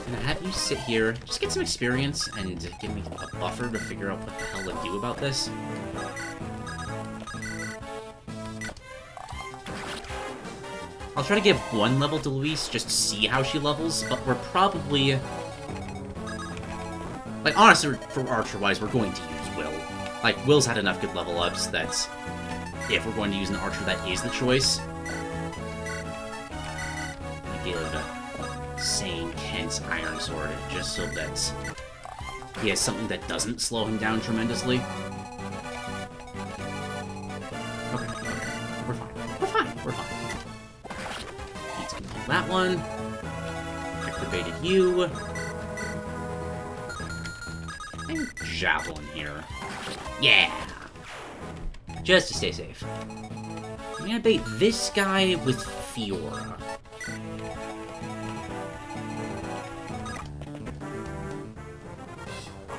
A: Can I have you sit here, just get some experience, and give me a buffer to figure out what the hell to do about this? I'll try to give one level to Luis, just to see how she levels, but we're probably... Like, honestly, for Archer-wise, we're going to use Will. Like, Will's had enough good level ups that if we're going to use an Archer, that is the choice. I give Sane Kent's Iron Sword, just so that he has something that doesn't slow him down tremendously. Okay. We're fine. He's gonna do that one. Activated you. And Javelin here. Yeah! Just to stay safe. I'm gonna bait this guy with Fiora.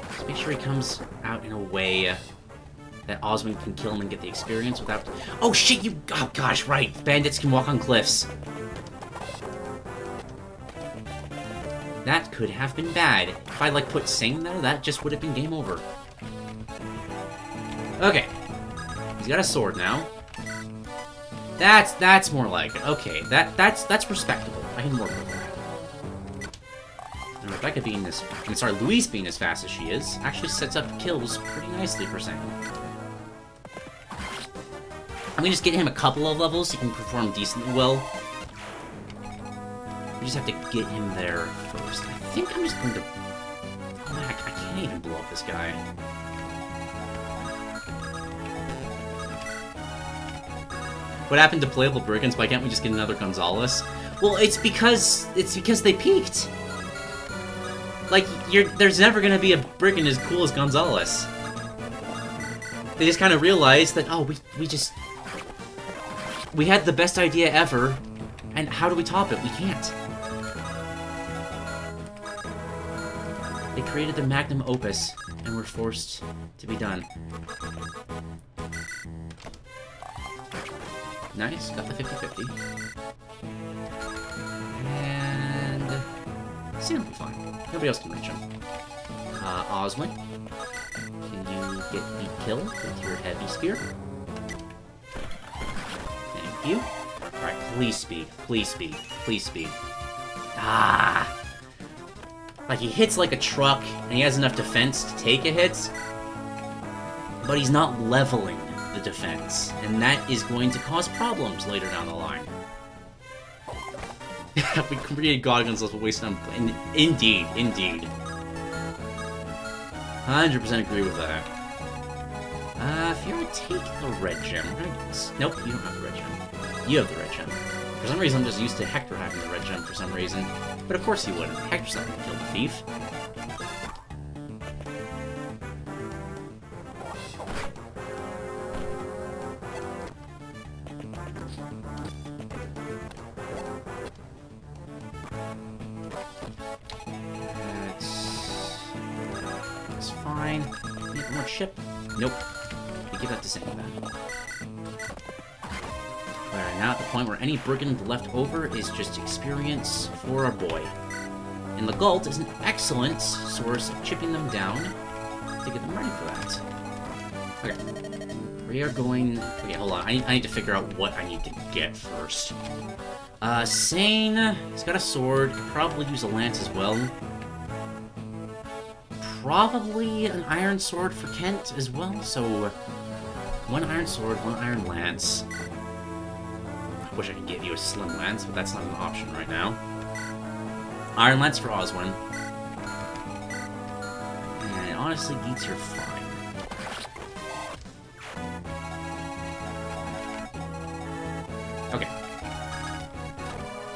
A: Just make sure he comes out in a way that Oswin can kill him and get the experience without... Oh shit, you... Oh gosh, right. Bandits can walk on cliffs. That could have been bad. If I, like, put Sane there, that just would have been game over. Okay. He's got a sword now. That's more like it. Okay, that's respectable. I can work with that. And Rebecca being this... I'm sorry, Louise being as fast as she is, actually sets up kills pretty nicely for Sane. I'm gonna just get him a couple of levels so he can perform decently well. We just have to get him there first. I think I'm just going to... Oh, heck, I can't even blow up this guy. What happened to playable brigands? Why can't we just get another Gonzalez? Well, it's because they peaked. Like, there's never gonna be a brigand as cool as Gonzalez. They just kind of realized that, oh, we had the best idea ever, and how do we top it? We can't. They created the magnum opus, and we're forced to be done. Nice, got the 50-50. And... Sam will be fine. Nobody else can reach him. Oswin, can you get the kill with your heavy spear? Thank you. Alright, please speed. Ah! Like, he hits like a truck, and he has enough defense to take a hit, but he's not leveling the defense, and that is going to cause problems later down the line. We created God Guns, but wasted on... Indeed. 100% agree with that. If you want to take the red gem, nope, you don't have the red gem. You have the red gem. For some reason, I'm just used to Hector having the red gem for some reason. But of course he wouldn't. Hector's not gonna kill the thief. That's fine. Need one more chip? Nope. We give that to Sane then. Alright, now at the point where any brigand left over is just experience for our boy. And the Galt is an excellent source of chipping them down to get them ready for that. Okay. We are going... Okay, hold on. I need to figure out what I need to get first. Sane, he's got a sword. Could probably use a lance as well. Probably an iron sword for Kent as well. So, one iron sword, one iron lance. I wish I could give you a slim lance, but that's not an option right now. Iron lance for Oswin. And honestly, Geets are fine. Okay.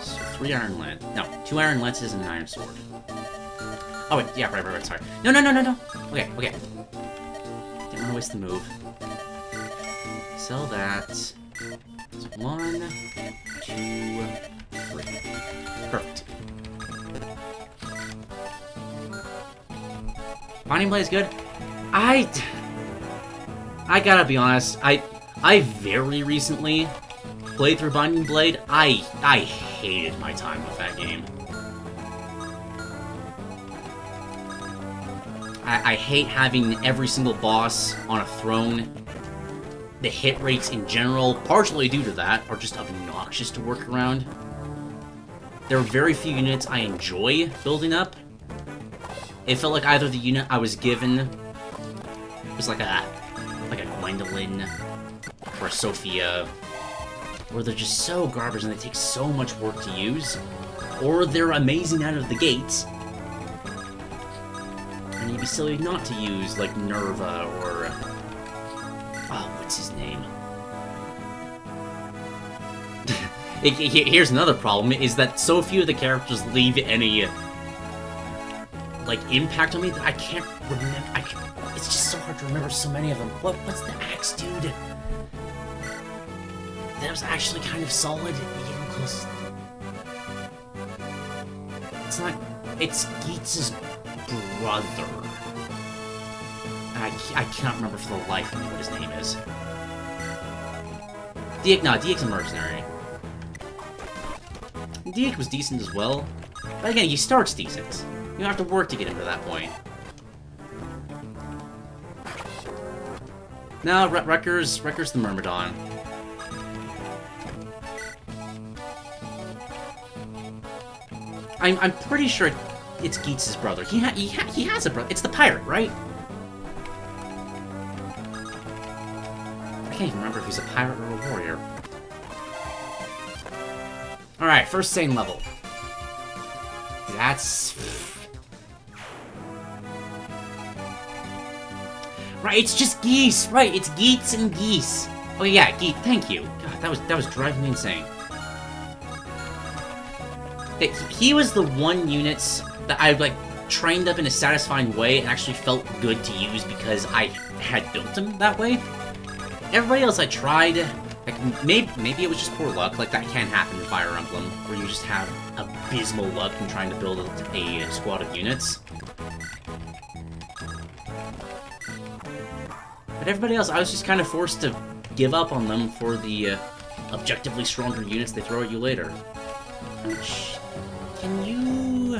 A: So 3 iron lance. No, 2 iron lances and an iron sword. Oh wait, yeah, right, sorry. No. Okay. Didn't want to waste the move. Sell that. 1, 2, 3. Perfect. Binding Blade is good. I gotta be honest, I very recently played through Binding Blade. I hated my time with that game. I hate having every single boss on a throne. The hit rates in general, partially due to that, are just obnoxious to work around. There are very few units I enjoy building up. It felt like either the unit I was given was like a Gwendolyn or a Sophia, or they're just so garbage and they take so much work to use, or they're amazing out of the gates, and you'd be silly not to use, like, Nerva or... oh, what's his name? Here's another problem, is that so few of the characters leave any, like, impact on me that I can't remember. It's just so hard to remember so many of them. What's the axe dude? That was actually kind of solid. You get him close. It's not... it's Geats' brother. I cannot remember for the life of me what his name is. Diek's a mercenary. Diek was decent as well. But again, he starts decent. You don't have to work to get him to that point. No, Wrecker's the Myrmidon. I'm pretty sure it's Geats' brother. He has a brother. It's the pirate, right? I can't even remember if he's a pirate or a warrior. Alright, first sane level. That's... right, it's just geese! Right, it's Geats and geese. Oh yeah, Geet, thank you. God, that was driving me insane. He was the one unit that I, like, trained up in a satisfying way and actually felt good to use because I had built him that way. Everybody else I tried, like, maybe it was just poor luck, like that can happen in Fire Emblem, where you just have abysmal luck in trying to build a squad of units. But everybody else, I was just kind of forced to give up on them for the objectively stronger units they throw at you later. Which... Can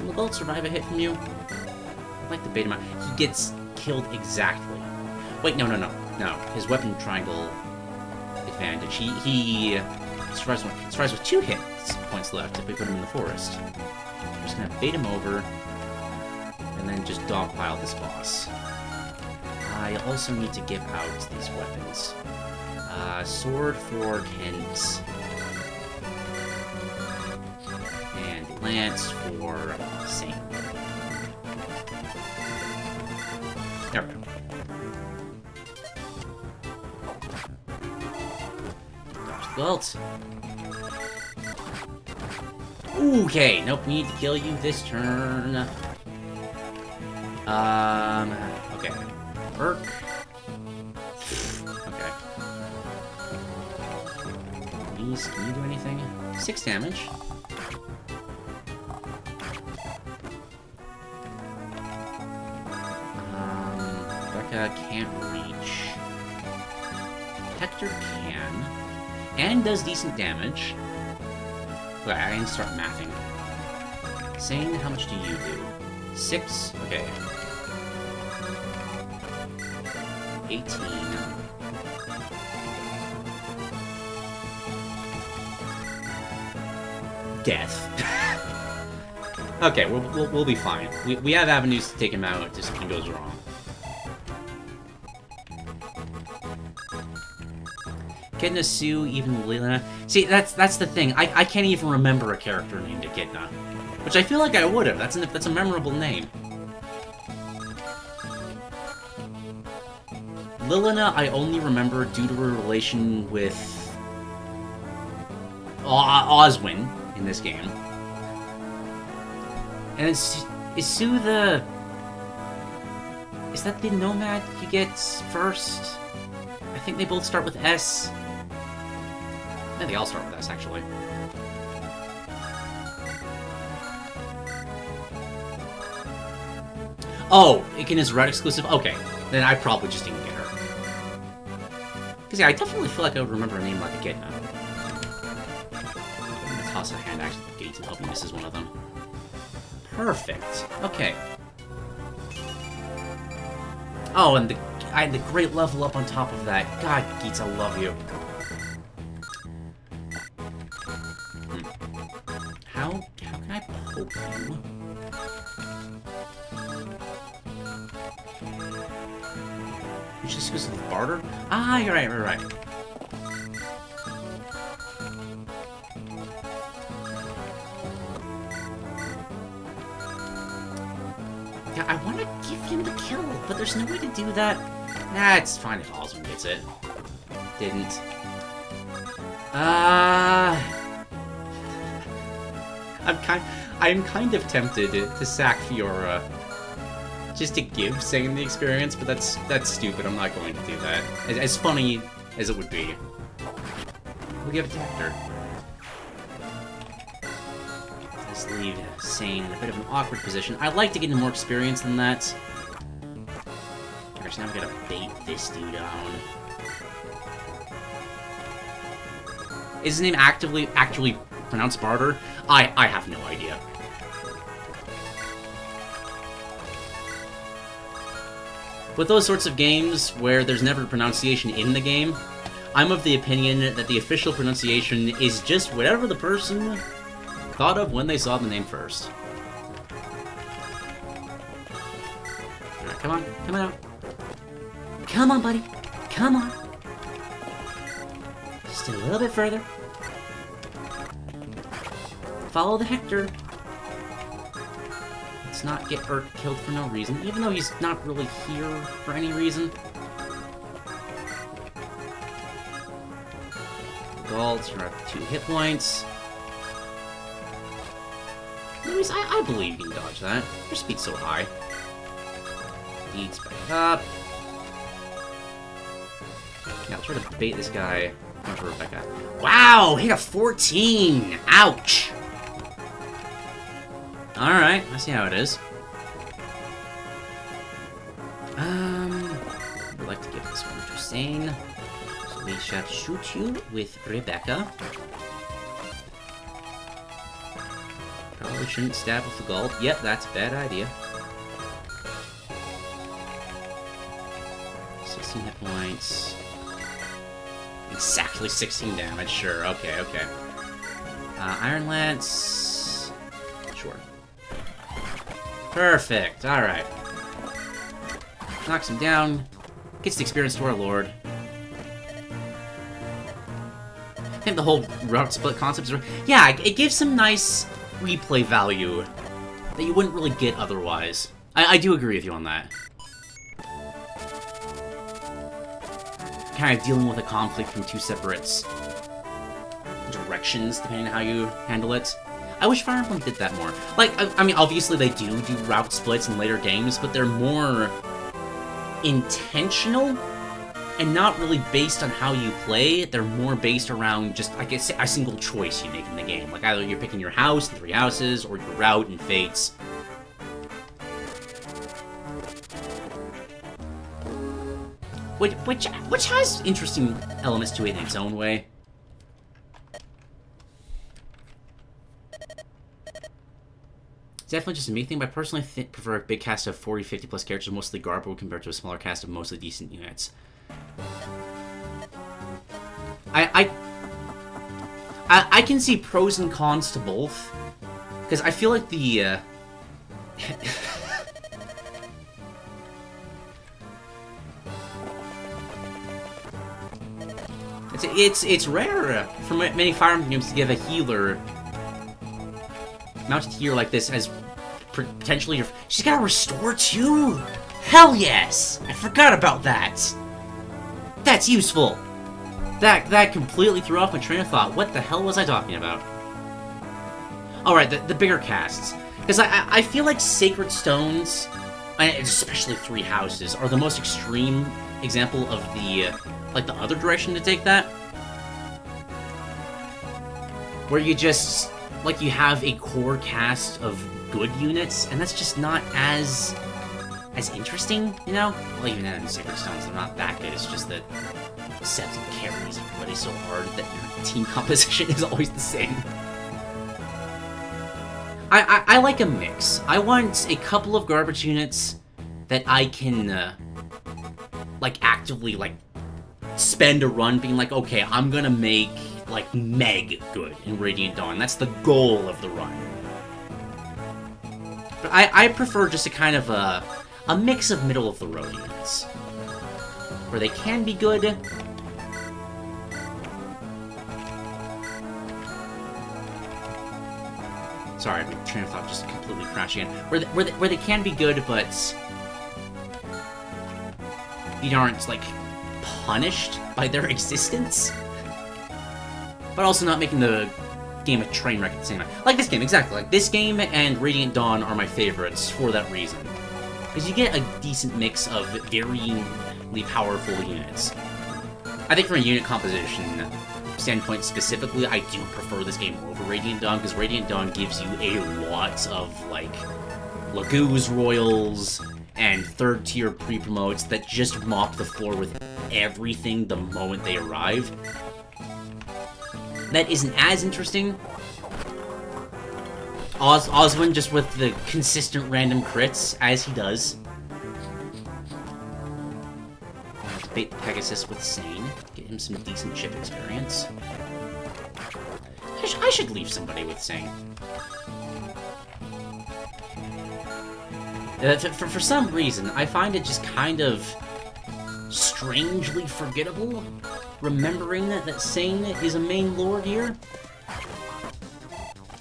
A: the bullet survive a hit from you? I'd like to bait him out. He gets killed exactly. Wait, no. His weapon triangle advantage. He survives with 2 hit points left if we put him in the forest. I'm just gonna bait him over, and then just dogpile this boss. I also need to give out these weapons. Sword for Pent. And lance for Saint. There we go. Dodge the belt. Okay, nope, we need to kill you this turn. Okay. Burke. Okay. Please, can you do anything? 6 damage. Becca can't reach. Hector can. And does decent damage. Okay, I can start mathing. Sane, how much do you do? 6? Okay. 18. Death. Okay, we'll be fine. We have avenues to take him out if something goes wrong. Echidna, Sue, even Lilina. See, that's the thing. I can't even remember a character named Echidna, which I feel like I would have. That's a memorable name. Lilina, I only remember due to her relation with Oswin in this game. And is Sue the... Is that the nomad he gets first? I think they both start with S. I think I'll start with this, actually. Oh, Iken is Red exclusive? Okay, then I probably just didn't get her. Because, yeah, I definitely feel like I would remember a name like Echidna. I'm gonna toss a hand axe at the gates and hope he misses one of them. Perfect. Okay. Oh, and I had the great level up on top of that. God, Geets, I love you. How can I poke you? You just use the barter? Ah, you're right. Yeah, I want to give him the kill, but there's no way to do that. Nah, it's fine if Oswin gets it. Didn't. I'm kind of tempted to sack Fiora just to give Satan the experience, but that's stupid. I'm not going to do that. As funny as it would be. We'll give it to Hector. Does leave Sane in a bit of an awkward position. I'd like to get him more experience than that. Actually, now we gotta bait this dude down. Is his name actually pronounced Barter? I have no idea. With those sorts of games where there's never pronunciation in the game, I'm of the opinion that the official pronunciation is just whatever the person thought of when they saw the name first. Alright, come on out. Come on, buddy. Come on. Just a little bit further. Follow the Hector. Let's not get Urk killed for no reason, even though he's not really here for any reason. Galt, you're at 2 hit points. Anyways, I believe you can dodge that. Your speed's so high. Speed's back up. Yeah, I'll try to bait this guy. Going for Rebecca. Wow! Hit a 14! Ouch! Alright, I see how it is. I'd like to give this one to Sane. So we shall shoot you with Rebecca. Probably shouldn't stab with the gold. Yep, that's a bad idea. 16 hit points. Exactly 16 damage, sure, okay. Iron Lance... Sure. Perfect, alright. Knocks him down. Gets the experience to our lord. I think the whole route split concept is... Yeah, it gives some nice replay value that you wouldn't really get otherwise. I do agree with you on that. Kind of dealing with a conflict from 2 separate directions, depending on how you handle it. I wish Fire Emblem did that more. Like, I mean, obviously they do route splits in later games, but they're more intentional and not really based on how you play. They're more based around just, I guess, a single choice you make in the game. Like, either you're picking your house and 3 houses, or your route and fates. Which has interesting elements to it in its own way. It's definitely just a me thing, but I personally prefer a big cast of 40, 50 plus characters, mostly garbage, compared to a smaller cast of mostly decent units. I can see pros and cons to both, because I feel like the it's rare for many Fire Emblem games to give a healer mounted here like this as potentially your... She's got a restore too? Hell yes! I forgot about that! That's useful! That completely threw off my train of thought. What the hell was I talking about? Alright, the bigger casts. Because I feel like Sacred Stones, and especially 3 houses, are the most extreme example of the, like, the other direction to take that. where you just, like, you have a core cast of good units, and that's just not as interesting, you know? Well, even then, Sacred Stones are not that good, it's just that Seth carries everybody so hard that your team composition is always the same. I like a mix. I want a couple of garbage units that I can, like, actively, like, spend a run being like, okay, I'm gonna make, like, Meg good in Radiant Dawn. That's the goal of the run. But I prefer just a kind of a mix of middle-of-the-road units. Where they can be good. Sorry, my train of thought just completely crashed again. Where they can be good, but you aren't, like, punished by their existence. But also not making the game a train wreck at the same time. Like this game, exactly. Like this game and Radiant Dawn are my favorites for that reason. Because you get a decent mix of varyingly powerful units. I think from a unit composition standpoint specifically, I do prefer this game over Radiant Dawn, because Radiant Dawn gives you a lot of, like, Laguz Royals and third-tier pre-promotes that just mop the floor with everything the moment they arrive. That isn't as interesting. Oswin just with the consistent random crits, as he does. Bait the Pegasus with Sane. Get him some decent chip experience. I should leave somebody with Sane. For some reason, I find it just kind of strangely forgettable, remembering that Sane is a main lord here.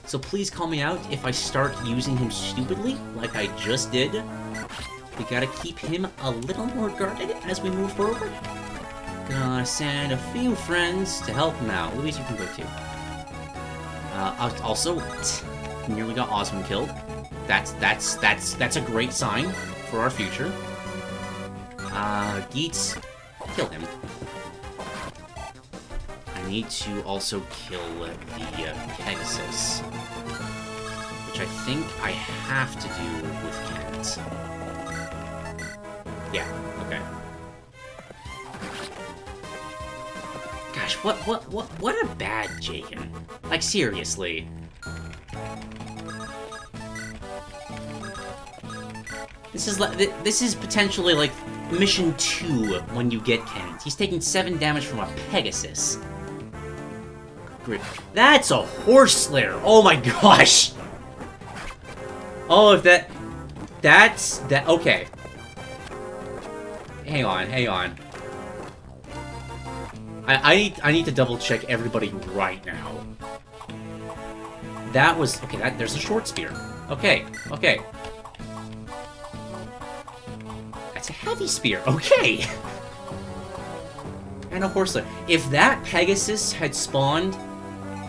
A: So please call me out if I start using him stupidly, like I just did. We gotta keep him a little more guarded as we move forward. Gonna send a few friends to help him out. Louise, you can go too. Also, nearly got Oswin killed. That's a great sign for our future. Geets, kill him. I need to also kill the Pegasus, which I think I have to do with Kent. Yeah, okay. Gosh, what a bad Jaken. Like, seriously. This is potentially like mission 2 when you get Kent. He's taking 7 damage from a Pegasus. That's a horse slayer. Oh my gosh. Oh, if that's okay. Hang on. I need to double check everybody right now. That was okay. There's a short spear. Okay. That's a heavy spear. Okay. And a horse slayer. If that Pegasus had spawned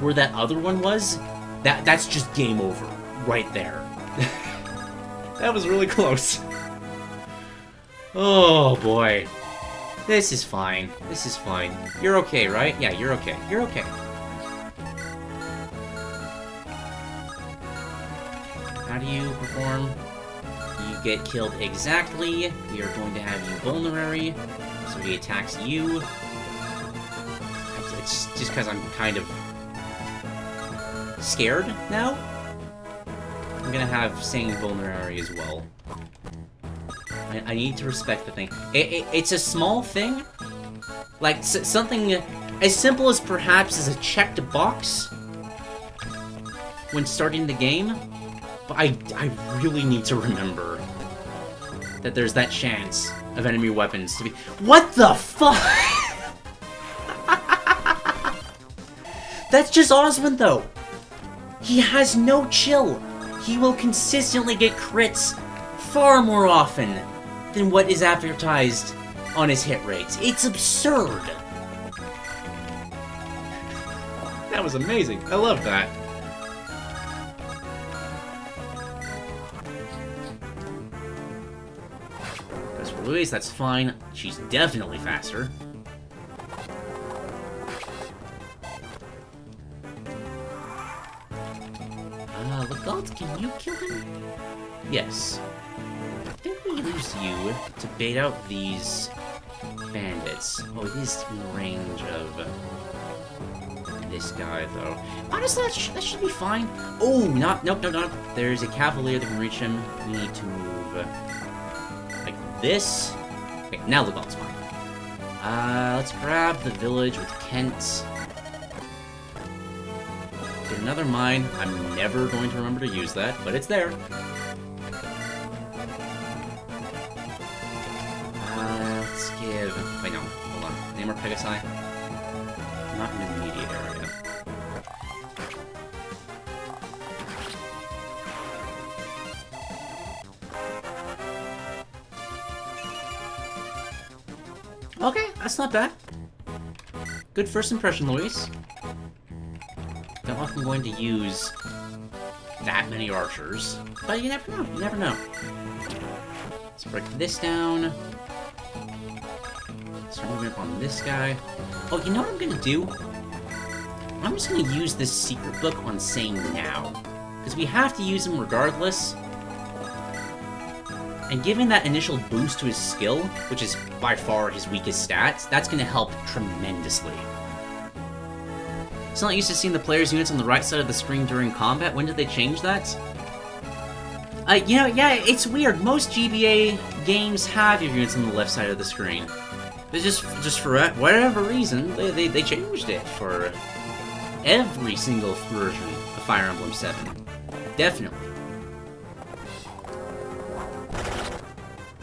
A: where that other one was, that's just game over right there. That was really close. Oh boy. This is fine. You're okay, right? Yeah, you're okay. How do you perform? You get killed exactly. We are going to have you vulnerary, so he attacks you. It's just because I'm kind of scared now. I'm gonna have Sane vulnerary as well. I need to respect the thing. It's a small thing, like something as simple as perhaps as a checked box when starting the game, but I really need to remember that there's that chance of enemy weapons to be— What the fuck? That's just Oswin though. He has no chill. He will consistently get crits far more often than what is advertised on his hit rates. It's absurd. That was amazing. I love that. As for Louise, that's fine. She's definitely faster. Legault, can you kill him? Yes. I think we use you to bait out these bandits. Oh, it is in range of this guy, though. Honestly, that should be fine. Oh, nope. There's a cavalier that can reach him. We need to move like this. Okay, now Legault's fine. Let's grab the village with Kent. Get another mine. I'm never going to remember to use that, but it's there. Let's give... Wait, no. Hold on. Any more Pegasi? Not in the immediate area. Okay, that's not bad. Good first impression, Luis. Don't know if I'm going to use that many archers, but you never know. You never know. Let's break this down. Start moving up on this guy. Oh, you know what I'm gonna do? I'm just gonna use this secret book on saying now, because we have to use him regardless. And giving that initial boost to his skill, which is by far his weakest stats, that's going to help tremendously. It's not used to seeing the player's units on the right side of the screen during combat. When did they change that? Yeah, it's weird. Most GBA games have your units on the left side of the screen. But just for whatever reason, they changed it for every single version of Fire Emblem 7. Definitely.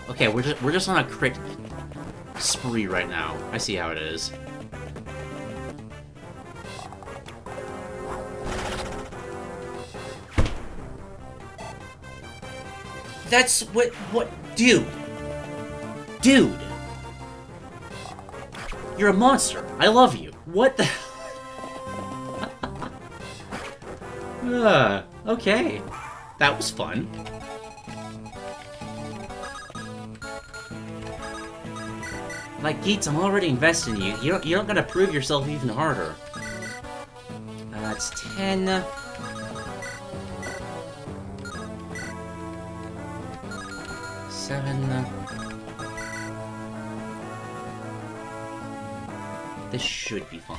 A: Okay, we're just on a crit spree right now. I see how it is. That's what dude. Dude. You're a monster. I love you. What the okay. That was fun. Like, Geets, I'm already invested in you. You don't gotta prove yourself even harder. It's 10. 7. This should be fine.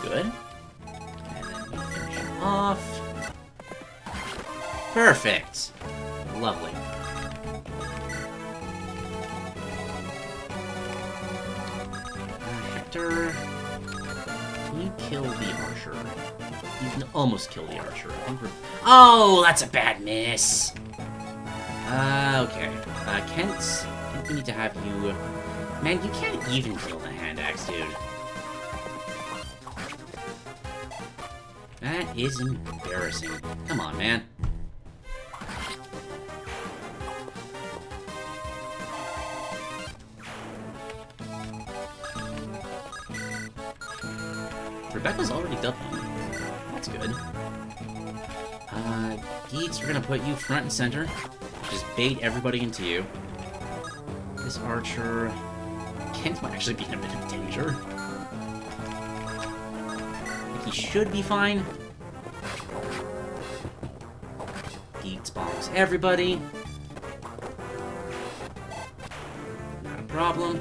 A: Good. Off. Perfect. Lovely. Hector, can you kill the archer? You can almost kill the archer. I think oh, that's a bad miss. Okay. Kent, I think we need to have you... Man, you can't even kill the hand axe, dude. That is embarrassing. Come on, man. Rebecca's already done one. That's good. Geets, we're gonna put you front and center. Just bait everybody into you. This archer... Kent might actually be in a bit of danger. He should be fine. Geets bombs everybody. Not a problem.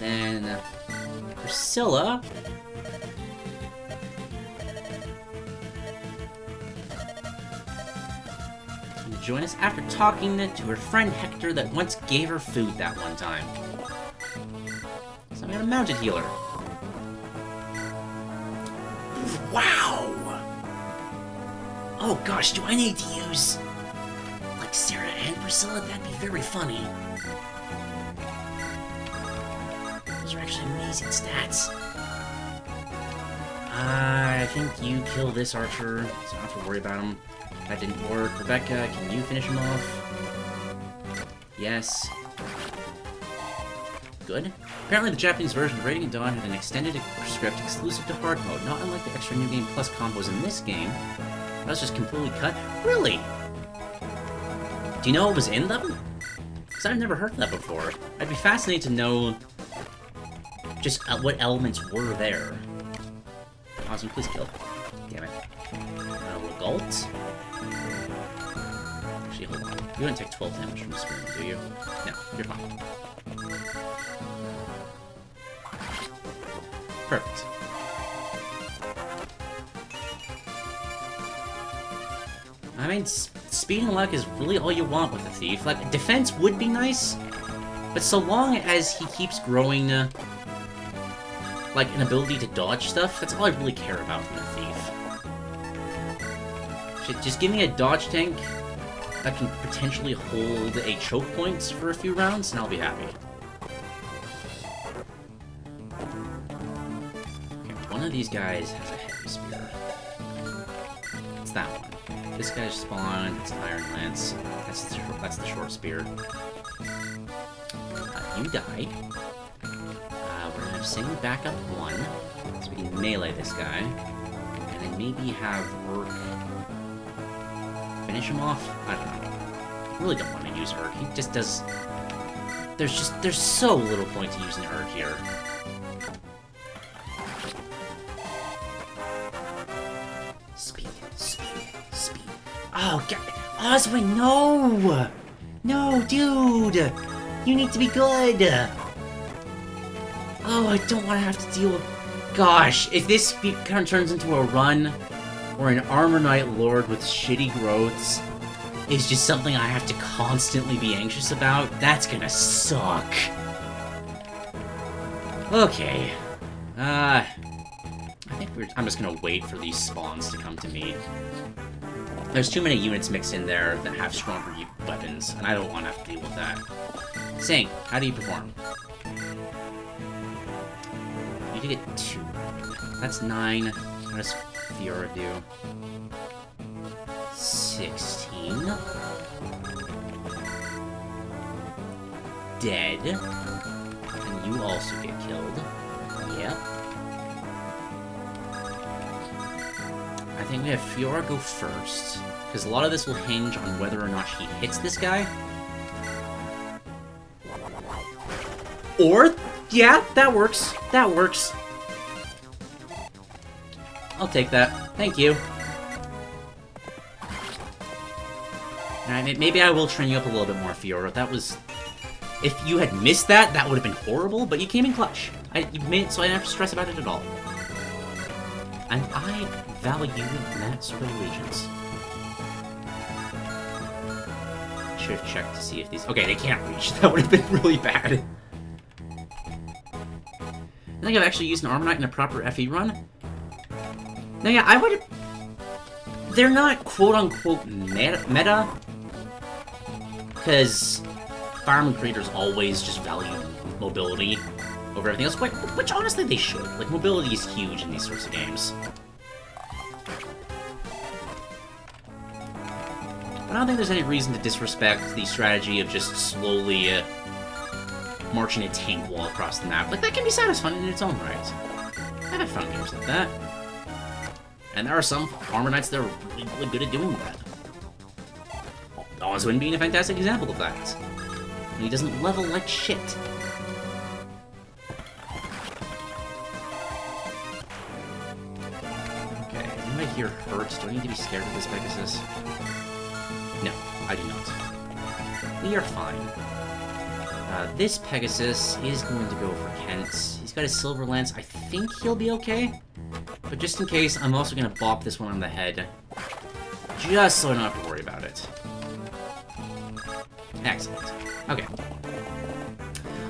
A: And then Priscilla. Can join us after talking to her friend Hector that once gave her food that one time. So I'm gonna mounted healer. Wow! Oh gosh, do I need to use like Sarah and Priscilla? That'd be very funny. Those are actually amazing stats. I think you kill this archer, so I don't have to worry about him. That didn't work. Rebecca, can you finish him off? Yes. Good. Apparently the Japanese version of Radiant Dawn had an extended script exclusive to hard mode, not unlike the extra New Game Plus combos in this game. That was just completely cut? Really? Do you know what was in them? Because I've never heard that before. I'd be fascinated to know just what elements were there. Oswin, please kill. Damn it. Legalt? Actually, hold on. You don't take 12 damage from the screen, do you? No, you're fine. Perfect. I mean, speed and luck is really all you want with a thief. Like, defense would be nice, but so long as he keeps growing, like, an ability to dodge stuff, that's all I really care about from a thief. Just give me a dodge tank that can potentially hold a choke point for a few rounds, and I'll be happy. Okay, one of these guys has a heavy spear. It's that one. This guy's spawned, it's Iron Lance. That's the short spear. You die. We're gonna have Sing back up 1, so we can melee this guy. And then maybe have Urk finish him off? I don't know. I really don't want to use Urk. He just does... There's so little point to using Urk here. Oh, God. Oswin, no! No, dude! You need to be good! Oh, I don't want to have to deal with... Gosh, if this kind of turns into a run, or an Armor Knight Lord with shitty growths, is just something I have to constantly be anxious about, that's gonna suck. Okay. I think I'm just gonna wait for these spawns to come to me. There's too many units mixed in there that have stronger weapons, and I don't want to have to deal with that. Sing, how do you perform? You can get 2. That's 9. How does Fiora do? 16. Dead. And you also get killed. Yep. I think we have Fiora go first, because a lot of this will hinge on whether or not she hits this guy. Or, yeah, that works. That works. I'll take that. Thank you. Alright, maybe I will train you up a little bit more, Fiora. That was... If you had missed that, that would have been horrible, but you came in clutch. You made it so I didn't have to stress about it at all. And I value that sort of allegiance. Should have checked to see if these... Okay, they can't reach. That would have been really bad. I think I've actually used an Armor Knight in a proper FE run. Now, yeah, I would... They're not quote-unquote meta. Because Fireman creators always just value mobility over everything else, which honestly they should. Like, mobility is huge in these sorts of games. But I don't think there's any reason to disrespect the strategy of just slowly marching a tank wall across the map. Like, that can be satisfying in its own right. I've had fun games like that. And there are some Armor Knights that are really, really good at doing that. Oswin being a fantastic example of that. And he doesn't level like shit. Okay, anybody here hurt? Do I need to be scared of this Pegasus? No, I do not. We are fine. This Pegasus is going to go for Kent. He's got his Silver Lance. I think he'll be okay. But just in case, I'm also going to bop this one on the head. Just so I don't have to worry about it. Excellent. Okay.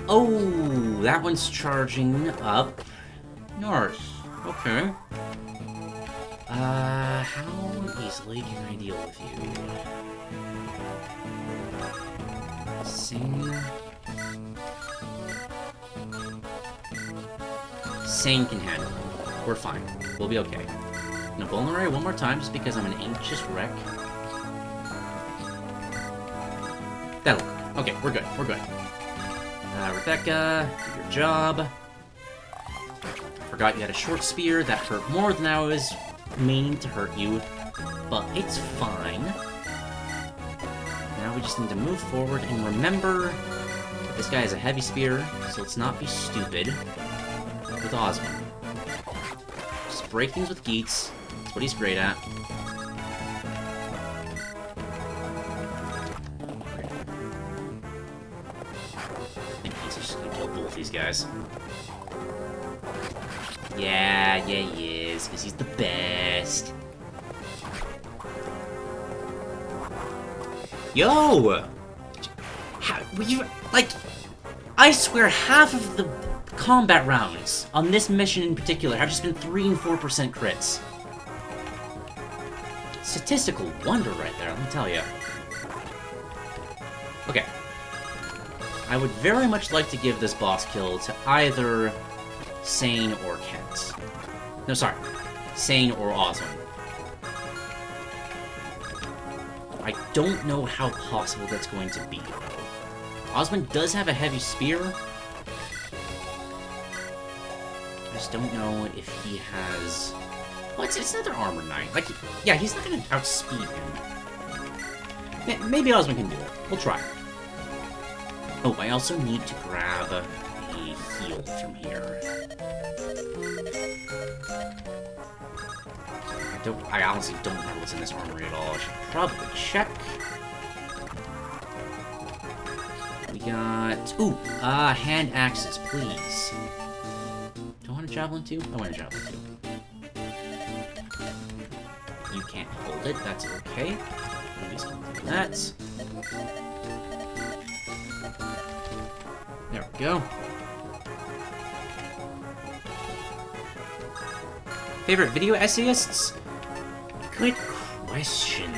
A: Oh, that one's charging up north. Okay. How easily can I deal with you? Sing. Sing can handle it. We're fine. We'll be okay. Now, vulnerate one more time just because I'm an anxious wreck. That'll work. Okay, we're good. We're good. Rebecca, do your job. Forgot you had a short spear. That hurt more than I was meaning to hurt you. but it's fine. Now we just need to move forward and remember that this guy has a heavy spear, so let's not be stupid with Oswin. Just break things with Geats. That's what he's great at. I think Geats is just gonna kill both these guys. Yeah, he is, because he's the best. Yo! How, like, I swear half of the combat rounds on this mission in particular have just been 3 and 4% crits. Statistical wonder right there, let me tell you. Okay. I would very much like to give this boss kill to either Sane or Kent. No, sorry. Sane or Oswin. I don't know how possible that's going to be, though. Oswin does have a heavy spear. I just don't know if he has... Well, it's another armor knight. Like, yeah, he's not going to outspeed him. Maybe Oswin can do it. We'll try. Oh, I also need to grab a heal from here. I honestly don't know what's in this armory at all. I should probably check. We got... Ooh! Hand axes, please. Do I want a javelin too? I want a javelin too. You can't hold it, that's okay. Please can do that. There we go. Favorite video essayists? Good question.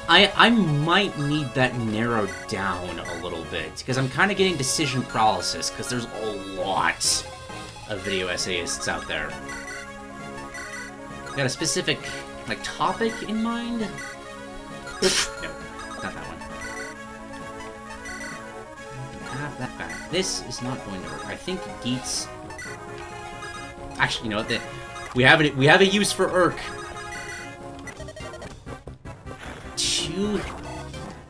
A: I might need that narrowed down a little bit, because I'm kind of getting decision paralysis, because there's a lot of video essayists out there. Got a specific, like, topic in mind? No, not that one. Have that back. This is not going to work. I think Geats... Actually, you know what? We have a use for Urk. 2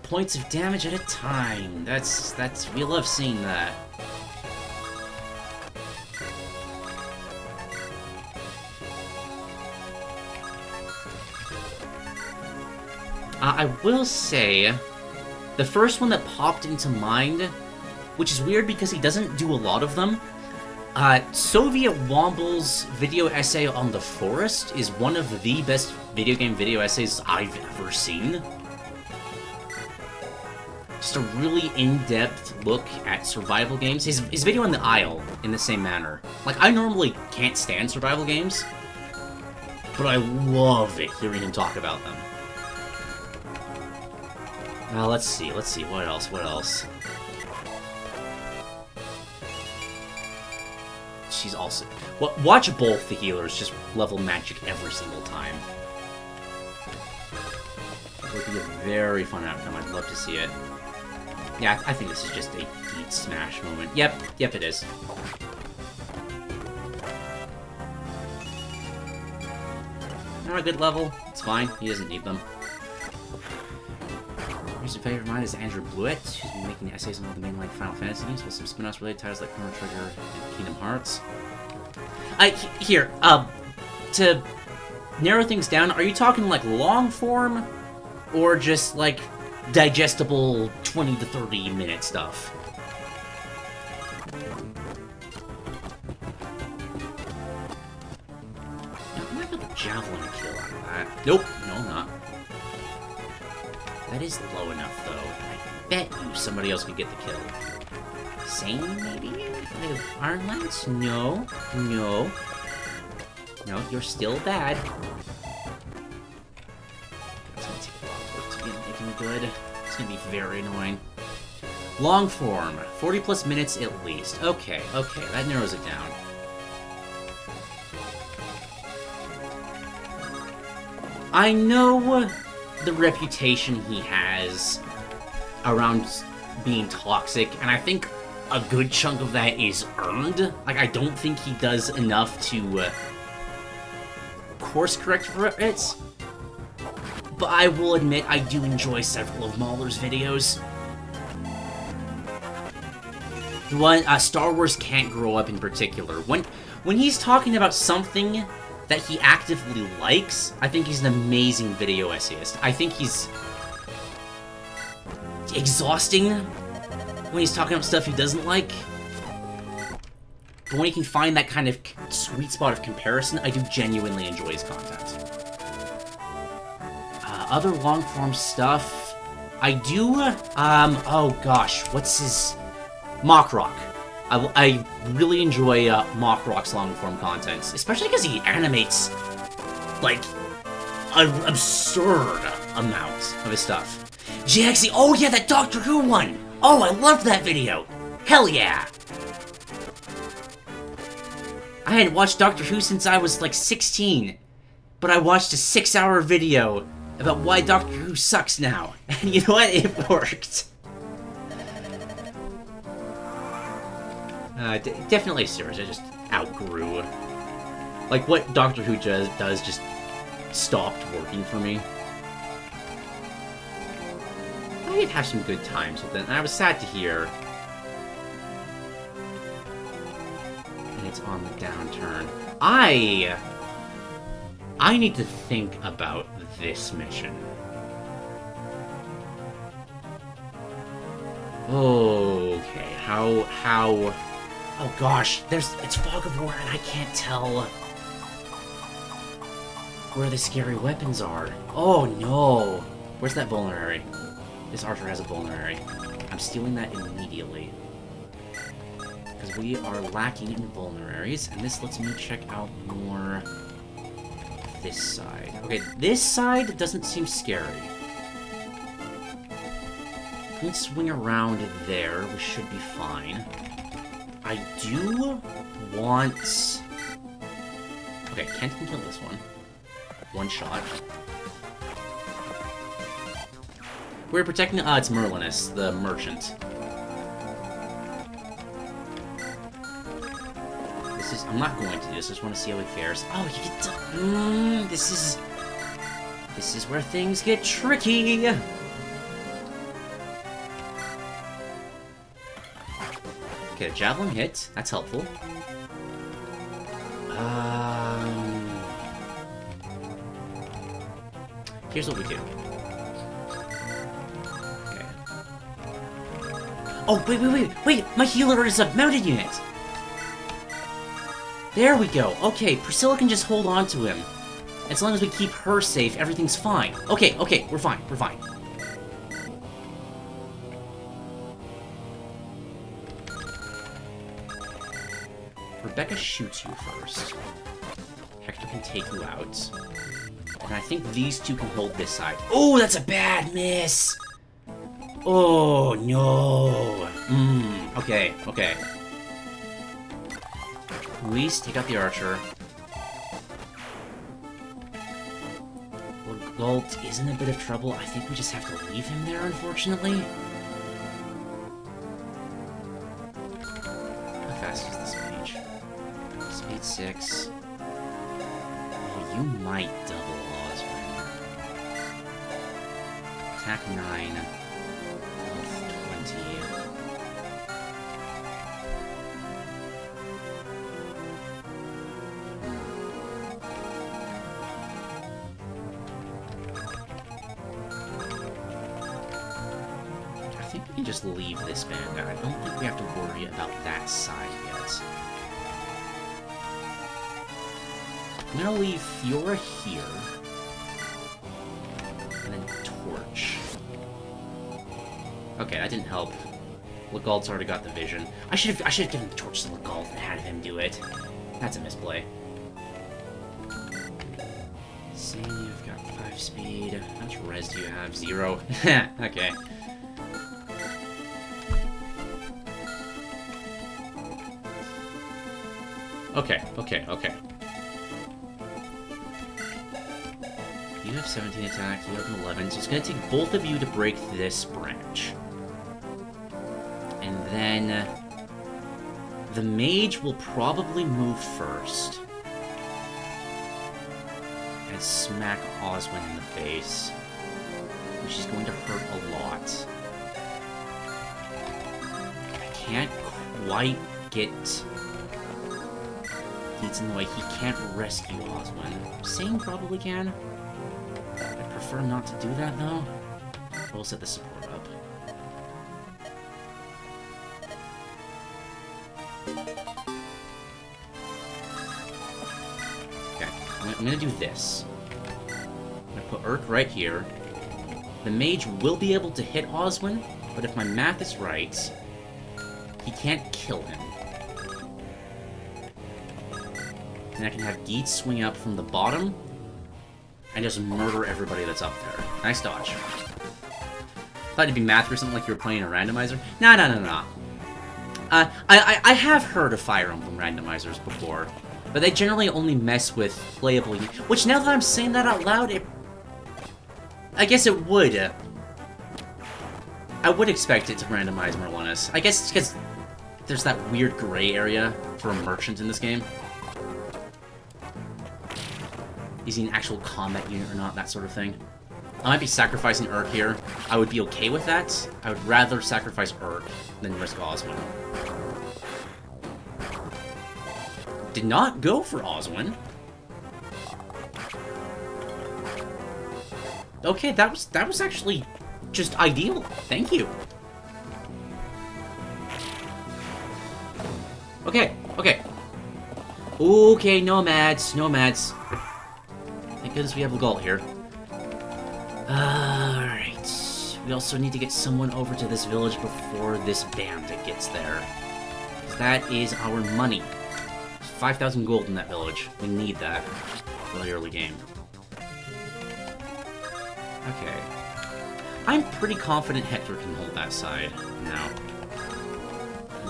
A: points of damage at a time. That's we love seeing that. I will say, the first one that popped into mind, which is weird because he doesn't do a lot of them, Soviet Womble's video essay on the forest is one of the best video game video essays I've ever seen. Just a really in-depth look at survival games. His video on the Isle, in the same manner. Like, I normally can't stand survival games, but I love it hearing him talk about them. Let's see, what else? She's also... Watch both the healers just level magic every single time. It would be a very fun outcome, I'd love to see it. Yeah, I think this is just a Geat smash moment. Yep, it is. Not a good level, it's fine, he doesn't need them. Recent favorite of mine is Andrew Blewett, who's been making essays on all the mainline Final Fantasy games, with some spin-offs related titles like Chrono Trigger and Kingdom Hearts. To narrow things down, are you talking like long form, or just like digestible 20 to 30 minute stuff? I might get the javelin kill out of that. Nope, no, I'm not. That is low enough, though. I bet you somebody else could get the kill. Sane, maybe? Iron Lance? No. No, you're still bad. It's gonna take a lot of work to get making good. It's gonna be very annoying. Long form. 40 plus minutes at least. Okay, that narrows it down. I know the reputation he has around being toxic, and I think a good chunk of that is earned. Like, I don't think he does enough to course correct for it. But I will admit, I do enjoy several of Mahler's videos. The one, Star Wars Can't Grow Up in particular. When he's talking about something that he actively likes, I think he's an amazing video essayist. I think he's exhausting when he's talking about stuff he doesn't like. But when he can find that kind of sweet spot of comparison, I do genuinely enjoy his content. Other long-form stuff, I do, oh gosh, what's his... Mock Rock. I really enjoy Mock Rock's long-form content, especially because he animates, like, an absurd amount of his stuff. JXE, oh yeah, that Doctor Who one! Oh, I loved that video! Hell yeah! I hadn't watched Doctor Who since I was, like, 16, but I watched a 6-hour video about why Doctor Who sucks now, and you know what? It worked. Definitely a series I just outgrew. Like, what Doctor Who does just stopped working for me. I did have some good times with it, and I was sad to hear. And it's on the downturn. I need to think about this mission. Okay, how... Oh gosh, it's Fog of War and I can't tell where the scary weapons are. Oh no! Where's that vulnerary? This archer has a vulnerary. I'm stealing that immediately. Because we are lacking in vulneraries, and this lets me check out more this side. Okay, this side doesn't seem scary. If we can swing around there, we should be fine. I do want... Okay, Kent can kill this one. One shot. We're protecting... it's Merlinus, the merchant. This is... I'm not going to do this, I just want to see how he fares. Oh, you get to... this is where things get tricky! Okay, javelin hit. That's helpful. Here's what we do. Okay. Oh, wait! My healer is a mounted unit! There we go. Okay, Priscilla can just hold on to him. As long as we keep her safe, everything's fine. Okay, we're fine. Rebecca shoots you first. Hector can take you out. And I think these two can hold this side. Oh, that's a bad miss! Oh, no. Okay. Luis, take out the archer. Well, Galt is in a bit of trouble. I think we just have to leave him there, unfortunately. How fast is this mage? Speed 6. Oh, you might double Oswin. Attack 9. Health 20. I think we can just leave this band out. I don't think we have to worry about that side yet. I'm gonna leave Fiora here. And then Torch. Okay, that didn't help. Legault's already got the vision. I should have given the Torch to Legault and had him do it. That's a misplay. Same, you've got 5 speed. How much res do you have? 0. Okay. Okay. You have 17 attacks, you have 11, so it's going to take both of you to break this branch. And then The mage will probably move first. And smack Oswin in the face. Which is going to hurt a lot. I can't quite get Geats in the way. He can't rescue Oswin. Sane probably can. I prefer not to do that, though. We'll set the support up. Okay, I'm gonna do this. I'm gonna put Urk right here. The mage will be able to hit Oswin, but if my math is right, he can't kill him. And I can have Geats swing up from the bottom and just murder everybody that's up there. Nice dodge. Thought it'd be math or something like you were playing a randomizer. No. I have heard of Fire Emblem randomizers before, but they generally only mess with playable... Which, now that I'm saying that out loud, I guess it would. I would expect it to randomize more or less. I guess it's because there's that weird gray area for a merchant in this game. Is he an actual combat unit or not, that sort of thing. I might be sacrificing Urk here. I would be okay with that. I would rather sacrifice Urk than risk Oswin. Did not go for Oswin. Okay, that was actually just ideal. Thank you. Okay. Okay, nomads. Thank goodness we have the goal here. Alright. We also need to get someone over to this village before this bandit gets there. Because that is our money. There's 5,000 gold in that village. We need that for the early game. Okay. I'm pretty confident Hector can hold that side now.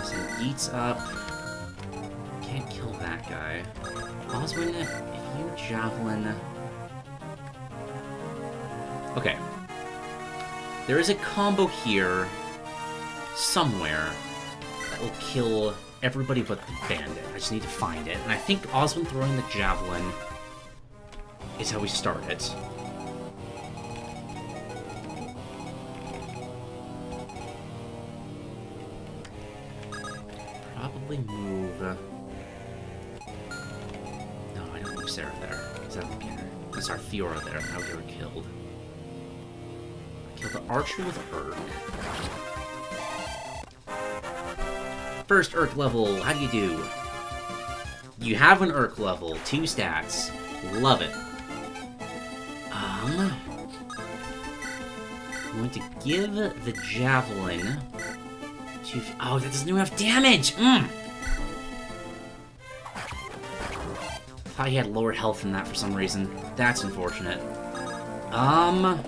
A: Some Geats up. Can't kill that guy. Oswin, if you javelin... Okay. There is a combo here, somewhere, that will kill everybody but the bandit. I just need to find it. And I think Oswin throwing the javelin is how we start it. Probably move... No, I don't move Sarah there. Is that the beginner? That's our Fiora there. Now they were killed. Kill the archer with Urk. First Urk level, how do you do? You have an Urk level, 2 stats. Love it. I'm going to give the javelin to... Oh, that doesn't do enough damage! Thought he had lower health than that for some reason. That's unfortunate. I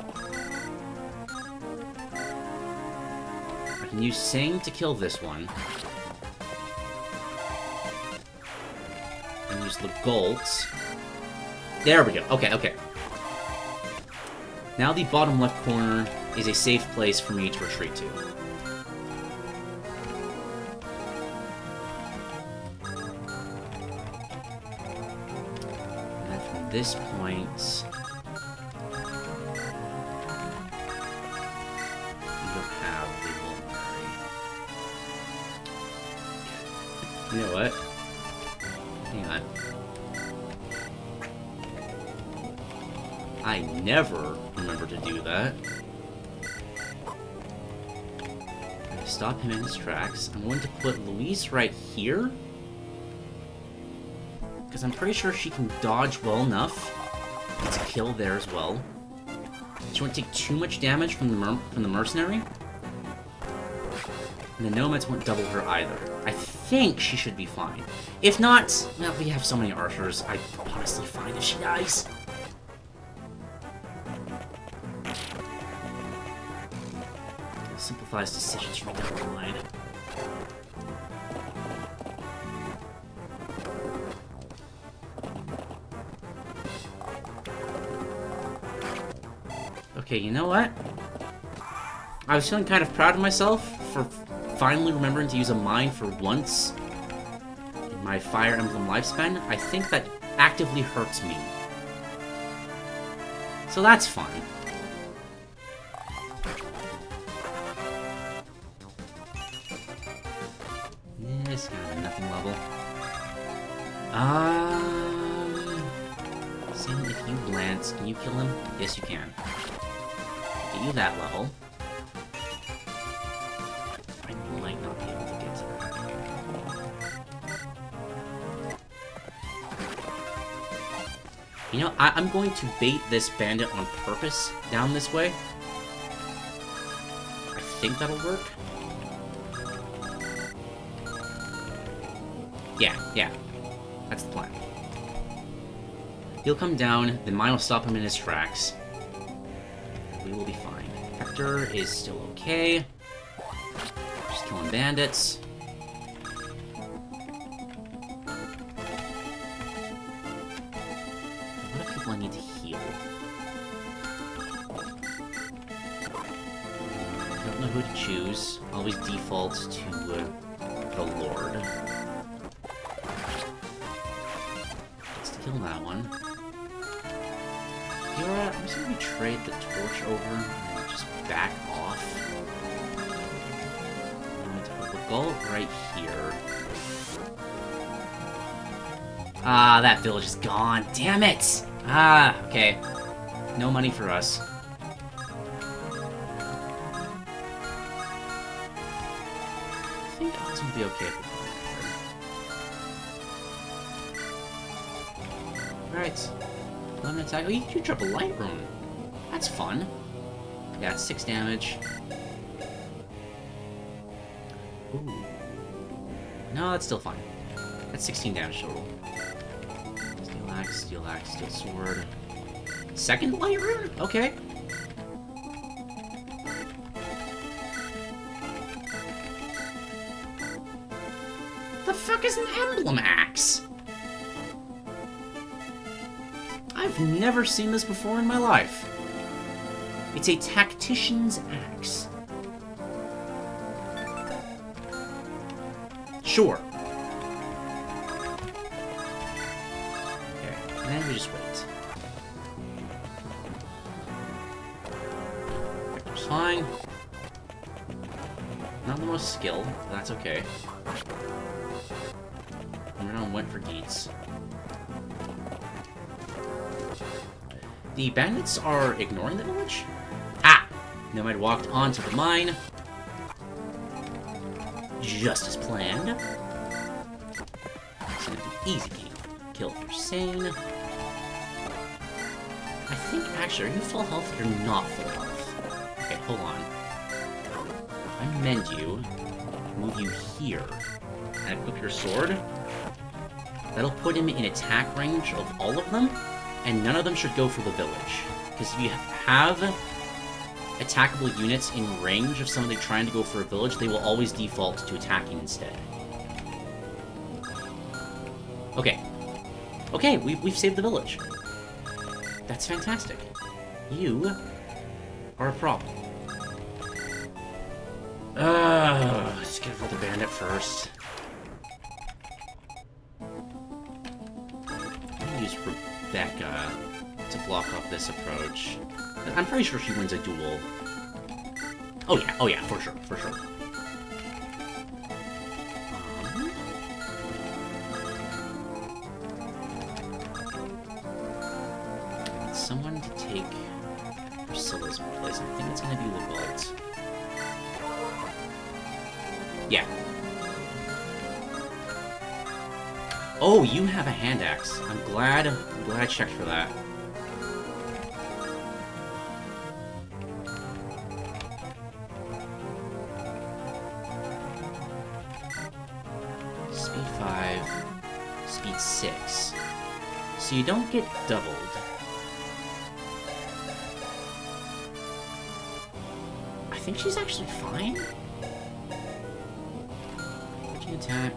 A: can use Sing to kill this one. And use the Golt. There we go. Okay. Now the bottom left corner is a safe place for me to retreat to. And then from this point... You know what? Hang on. I never remember to do that. I'm gonna stop him in his tracks. I'm going to put Louise right here. Because I'm pretty sure she can dodge well enough. It's a kill there as well. She won't take too much damage from the mercenary. And the nomads won't double her either. I think she should be fine. If not, well, we have so many archers, I'm honestly fine if she dies. Simplifies decisions from down the line. Okay, you know what? I was feeling kind of proud of myself for finally remembering to use a mine for once my Fire Emblem lifespan, I think that actively hurts me. So that's fine. This kind of nothing level. Sam, if you Lance, can you kill him? Yes, you can. Get you that level. I might not be able to get to that. You know, I'm going to bait this bandit on purpose down this way. I think that'll work. Yeah. That's the plan. He'll come down, then mine will stop him in his tracks. We will be fine. Hector is still okay. Just killing bandits. What if people I need to heal? I don't know who to choose. Always default to the Lord. Kill that one. Fiora, I'm just gonna trade the torch over and just back off. I'm going to put the gold right here. Ah, that village is gone. Damn it! Ah, okay. No money for us. I think Oswin will be okay if we go Alright. 11 attack. Oh, you drop a light rune. That's fun. Yeah, it's 6 damage. Ooh. No, that's still fine. That's 16 damage total. Steel axe, steel sword. Second light rune? Okay. The fuck is an emblem axe? I've never seen this before in my life. It's a tactician's axe. Sure. Okay, and then we just wait. Vector's fine. Not the most skilled, but that's okay. Everyone went for Geets. The bandits are ignoring the village? Ah! Nomad walked onto the mine. Just as planned. It's gonna be easy game. Kill for Sane. I think, actually, are you full health? You're not full health. Okay, hold on. I mend you, move you here, and equip your sword. That'll put him in attack range of all of them. And none of them should go for the village. Because if you have attackable units in range of somebody trying to go for a village, they will always default to attacking instead. Okay. Okay, we've saved the village. That's fantastic. You are a problem. Let's get rid of the bandit first. Use Rebecca to block off this approach. I'm pretty sure she wins a duel. Oh yeah, for sure. Someone to take Priscilla's place. I think it's gonna be Legault. Yeah. Oh, you have a hand axe. I'm glad I checked for that. Speed 5, speed 6. So you don't get doubled. I think she's actually fine. 14 attack.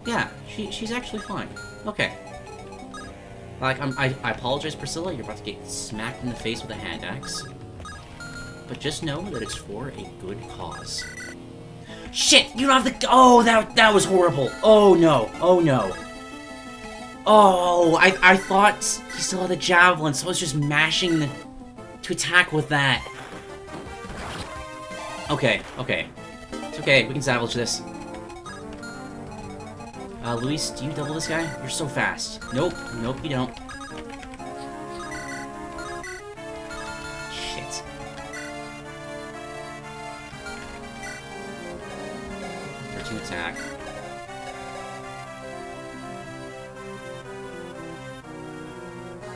A: Yeah, she's actually fine. Okay. Like, I apologize, Priscilla. You're about to get smacked in the face with a hand axe. But just know that it's for a good cause. Shit! You don't have the... Oh, that was horrible. Oh, no. Oh, no. Oh, I thought he still had the javelin, so I was just mashing to attack with that. Okay, okay. It's okay, we can salvage this. Luis, do you double this guy? You're so fast. Nope, nope, you don't. Shit. For 2 attack.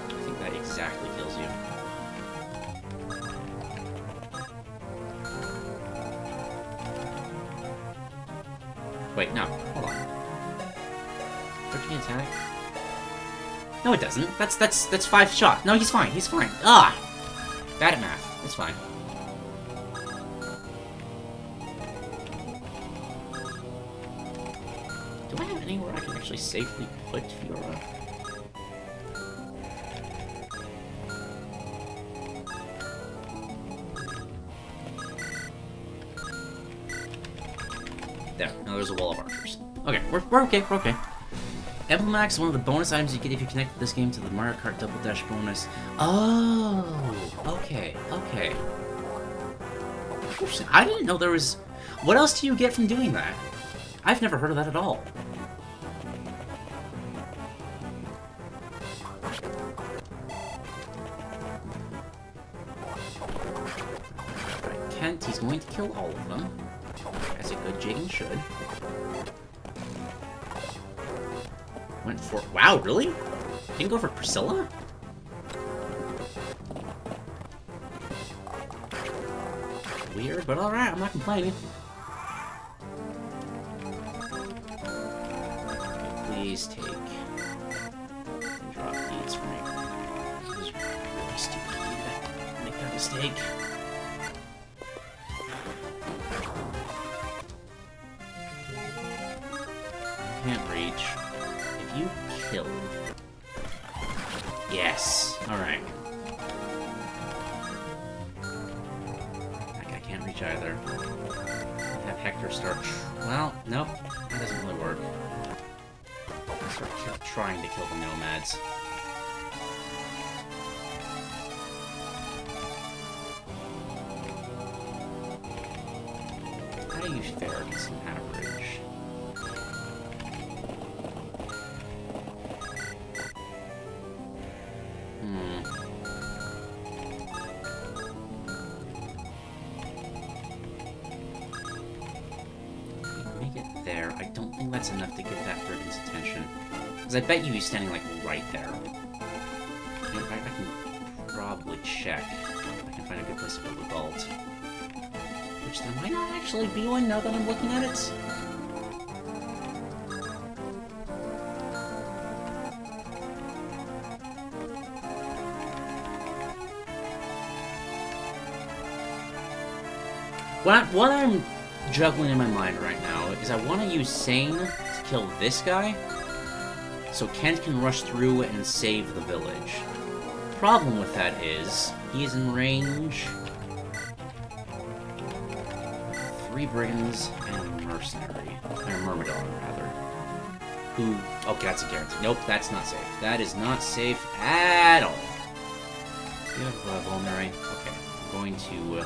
A: I think that exactly kills you. Wait, no, hold on. 13 attack? No, it doesn't. That's 5 shots. No, he's fine. He's fine. Ah! Bad at math. It's fine. Do I have anywhere I can actually safely put Fiora? There. Now there's a wall of archers. Okay, we're okay. We're okay. Emblem is one of the bonus items you get if you connect this game to the Mario Kart Double Dash bonus. Oh, okay, okay. I didn't know there was... What else do you get from doing that? I've never heard of that at all. Right, Pent, he's going to kill all of them. As a good Jaden should. Went for... Wow, really? Didn't go for Priscilla? Weird, but alright, I'm not complaining. Please take... and drop these for me. This is really stupid of me to make that mistake. Can't reach. You killed. Yes. Alright. That guy can't reach either. Have Hector start... Well, nope. That doesn't really work. Start trying to kill the nomads. How do you fare against an average? There. I don't think that's enough to get that brigand's attention. Because I bet you he's standing, like, right there. In fact, I can probably check if I can find a good place to put the vault. Which there might not actually be one now that I'm looking at it. What I'm juggling in my mind right now is I want to use Sane to kill this guy, so Kent can rush through and save the village. Problem with that is, he is in range... 3 brigands and a mercenary. Or a myrmidon, rather. Who... Okay, that's a guarantee. Nope, that's not safe. That is not safe at all. Do you have vulnerary? Okay, I'm going to...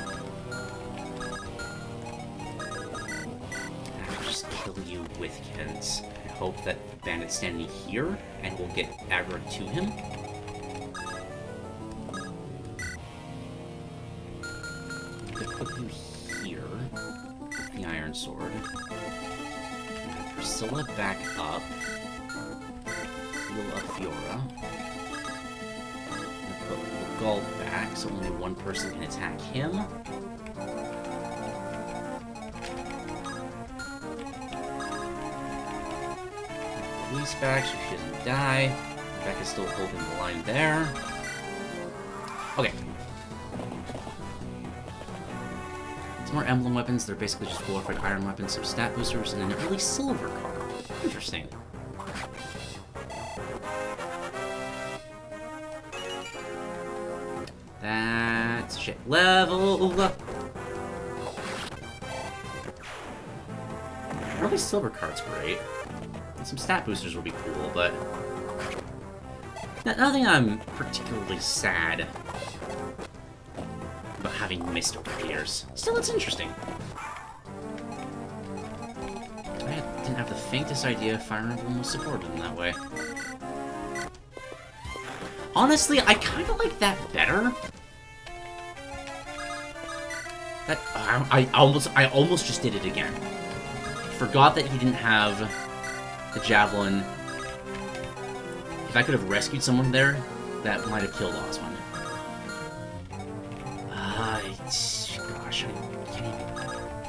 A: kill you with Kent. I hope that the bandit's standing here and we'll get aggroed to him. I'm gonna put you here with the iron sword. Have Priscilla back up. Heal up Fiora. I'm gonna put Gald back so only one person can attack him. Luis back so she doesn't die. Becca's still holding the line there. Okay. Some more emblem weapons. They're basically just glorified iron weapons, some stat boosters, and an early silver card. Interesting. That's shit. Level up. early silver card's great. And some stat boosters will be cool, but nothing I'm particularly sad about having missed over the years. Still, it's interesting. I didn't have the faintest idea Fire Emblem was supported in that way. Honestly, I kind of like that better. That I almost just did it again. Forgot that he didn't have the javelin. If I could have rescued someone there, that might have killed Oswin. Gosh, I can't even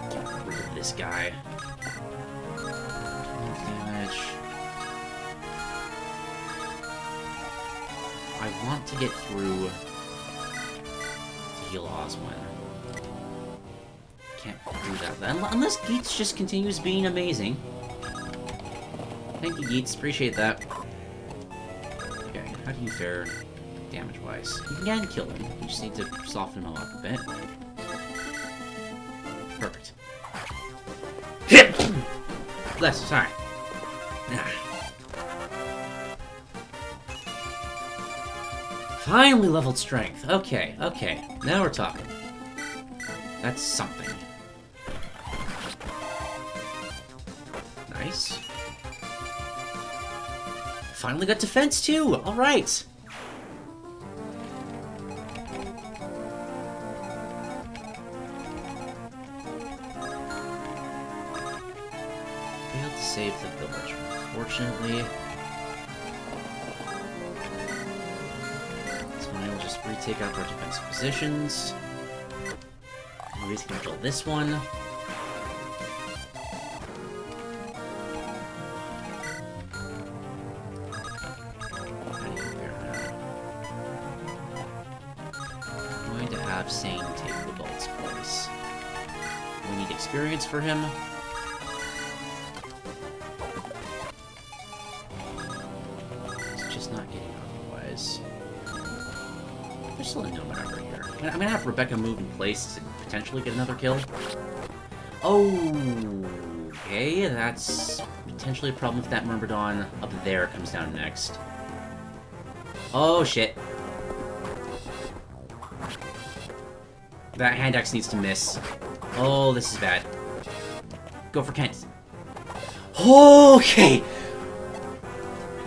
A: get rid of this guy. Damage. I want to get through to heal Oswin. Can't do that. Unless Geets just continues being amazing. Thank you, Geets. Appreciate that. Okay, how do you fare damage-wise? You can again kill him. You just need to soften him up a bit. Perfect. Bless, sorry. Finally leveled strength. Okay, okay. Now we're talking. That's something. Nice. Finally got defense too! Alright! Failed to save the village, unfortunately. So we'll just retake out our defensive positions. At least can kill this one. I'm going to have Sane take the Bolt's place. We need experience for him. It's just not getting otherwise. There's still a nomad over here. I'm gonna have Rebecca move in place to potentially get another kill. Okay, that's potentially a problem if that Myrmidon up there comes down next. Oh, shit. That hand axe needs to miss. Oh, this is bad. Go for Kent. Okay!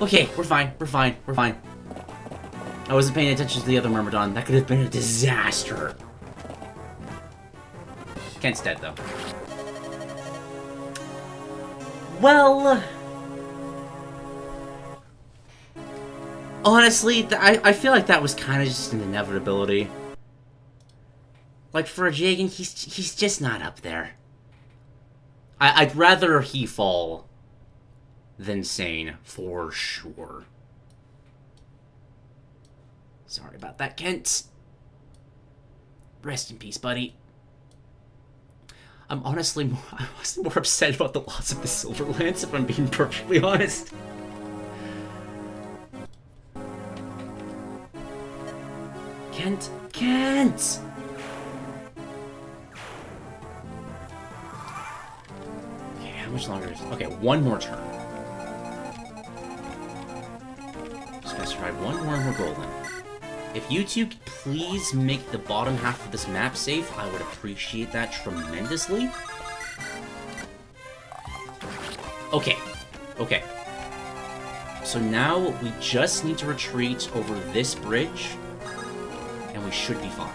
A: Okay, we're fine, we're fine, we're fine. I wasn't paying attention to the other Myrmidon. That could have been a disaster. Kent's dead, though. Well... honestly, I feel like that was kind of just an inevitability. Like, for a Jagan, he's just not up there. I'd rather he fall than Sane, for sure. Sorry about that, Kent. Rest in peace, buddy. I'm honestly more upset about the loss of the Silver Lance, if I'm being perfectly honest. Kent! Kent! Okay, how much longer is... okay, one more turn. Just gotta survive one more and we're golden. If you two could please make the bottom half of this map safe, I would appreciate that tremendously. Okay. Okay. So now we just need to retreat over this bridge, and we should be fine.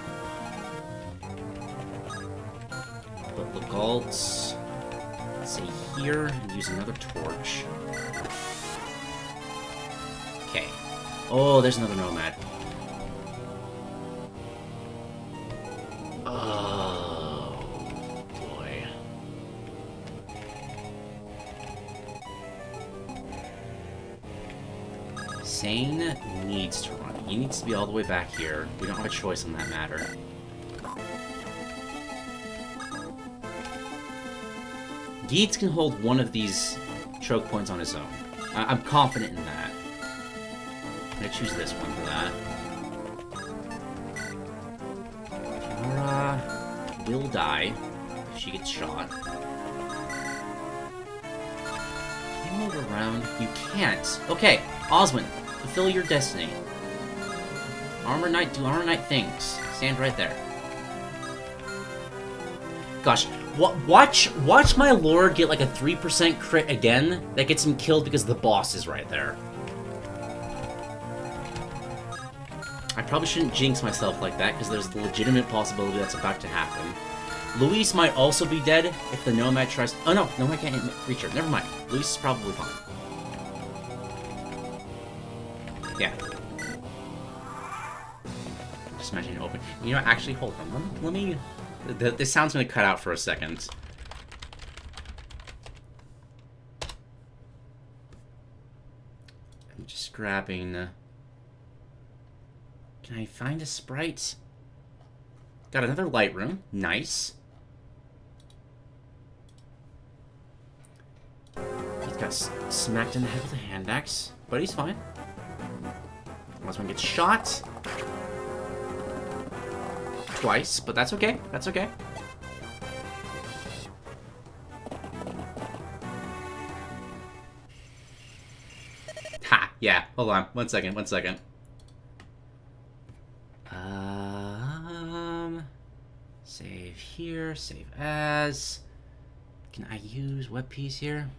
A: Put Legault, let's say here, and use another torch. Okay. Oh, there's another Nomad. Oh, boy. Sane needs to run. He needs to be all the way back here. We don't have a choice on that matter. Geets can hold one of these choke points on his own. I'm confident in that. I'm gonna choose this one for that. Kiara will die if she gets shot. move around? You can't. Okay, Oswin, fulfill your destiny. Armor Knight, do Armor Knight things. Stand right there. Gosh, watch my lord get like a 3% crit again. That gets him killed because the boss is right there. I probably shouldn't jinx myself like that, because there's the legitimate possibility that's about to happen. Luis might also be dead if the Nomad tries... Oh no, Nomad can't reach her. Never mind. Luis is probably fine. Yeah. Just imagine it open. You know, actually, hold on. Let me... This sound's gonna cut out for a second. I'm just grabbing... Can I find a sprite? Got another light room. Nice. He's got smacked in the head with a hand axe, but he's fine. Unless one gets shot. Twice, but that's okay. That's okay. Ha! Yeah, hold on. One second. Save here, save as. Can I use web piece here?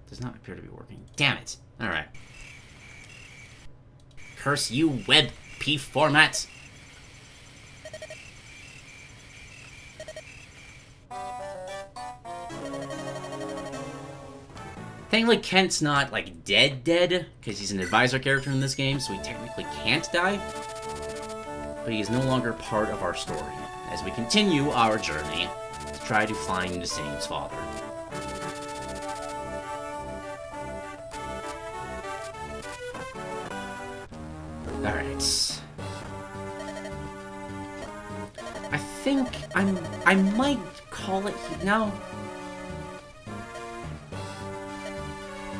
A: Does not appear to be working. Damn it. Alright. Curse you, web p format. Thankfully, Kent's not, like, dead, because he's an advisor character in this game, so he technically can't die. But he is no longer part of our story, as we continue our journey to try to find Zane's father. Alright. I think I might call it now.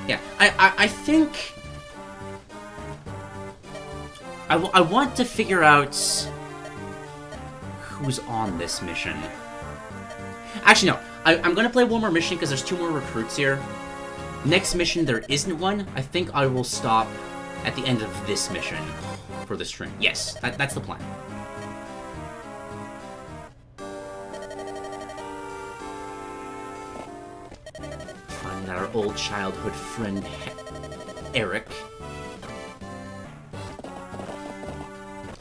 A: Yeah, I think... I want to figure out who's on this mission. Actually, no. I'm going to play one more mission because there's 2 more recruits here. Next mission, there isn't one. I think I will stop at the end of this mission for the stream. Yes, that's the plan. Find our old childhood friend, Eric.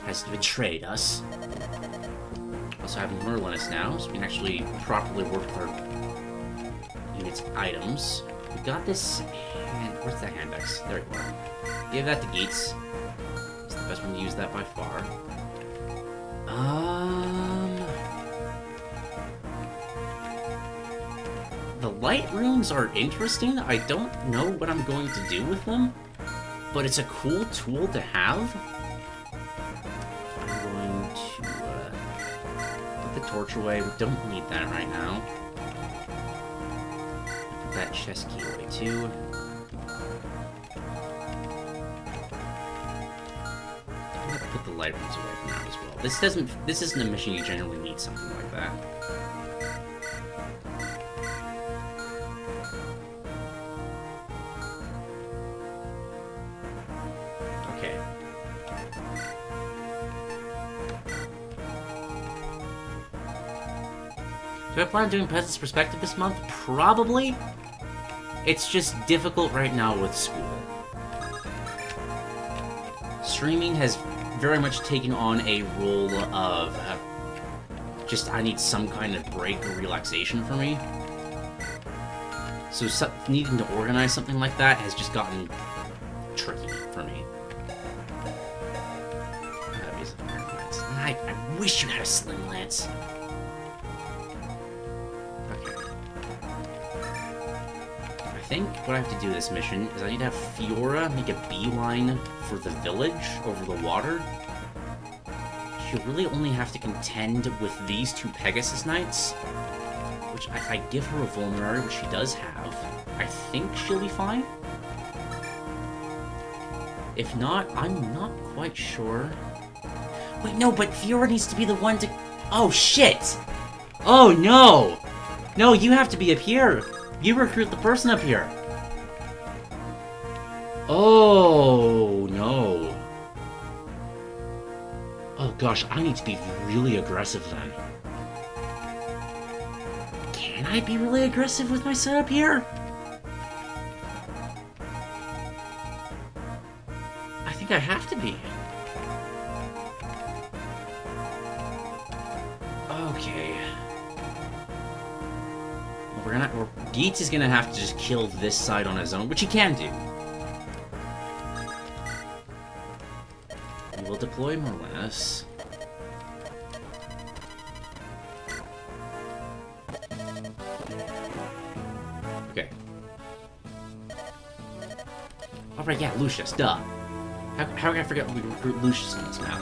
A: Has betrayed us. Also having Merlinus now, so we can actually properly work with our unit's items. We got this hand... Where's that hand axe? There you are. Give that to Geets. It's the best one to use that by far. The light rooms are interesting. I don't know what I'm going to do with them, but it's a cool tool to have. Torch away. We don't need that right now. Put that chest key away too. I'm gonna put the light rooms away for now as well. This isn't a mission you generally need something like that. Okay. Do I plan on doing Peasant's Perspective this month? Probably. It's just difficult right now with school. Streaming has very much taken on a role of just I need some kind of break or relaxation for me. So needing to organize something like that has just gotten tricky for me. I wish you had a sling lance. I think what I have to do this mission is I need to have Fiora make a beeline for the village over the water. She'll really only have to contend with these 2 Pegasus Knights, which if I give her a vulnerary, which she does have, I think she'll be fine. If not, I'm not quite sure. Wait, no, but Fiora needs to be the one to... Oh, shit! Oh, no! No, you have to be up here! You recruit the person up here. Oh, no. Oh gosh, I need to be really aggressive then. Can I be really aggressive with my setup here? I think I have to be. Okay. Well, Geets is gonna have to just kill this side on his own, which he can do. We'll deploy more or less. Okay. Alright, yeah, Lucius, duh. How can I forget we recruit Lucius on this map?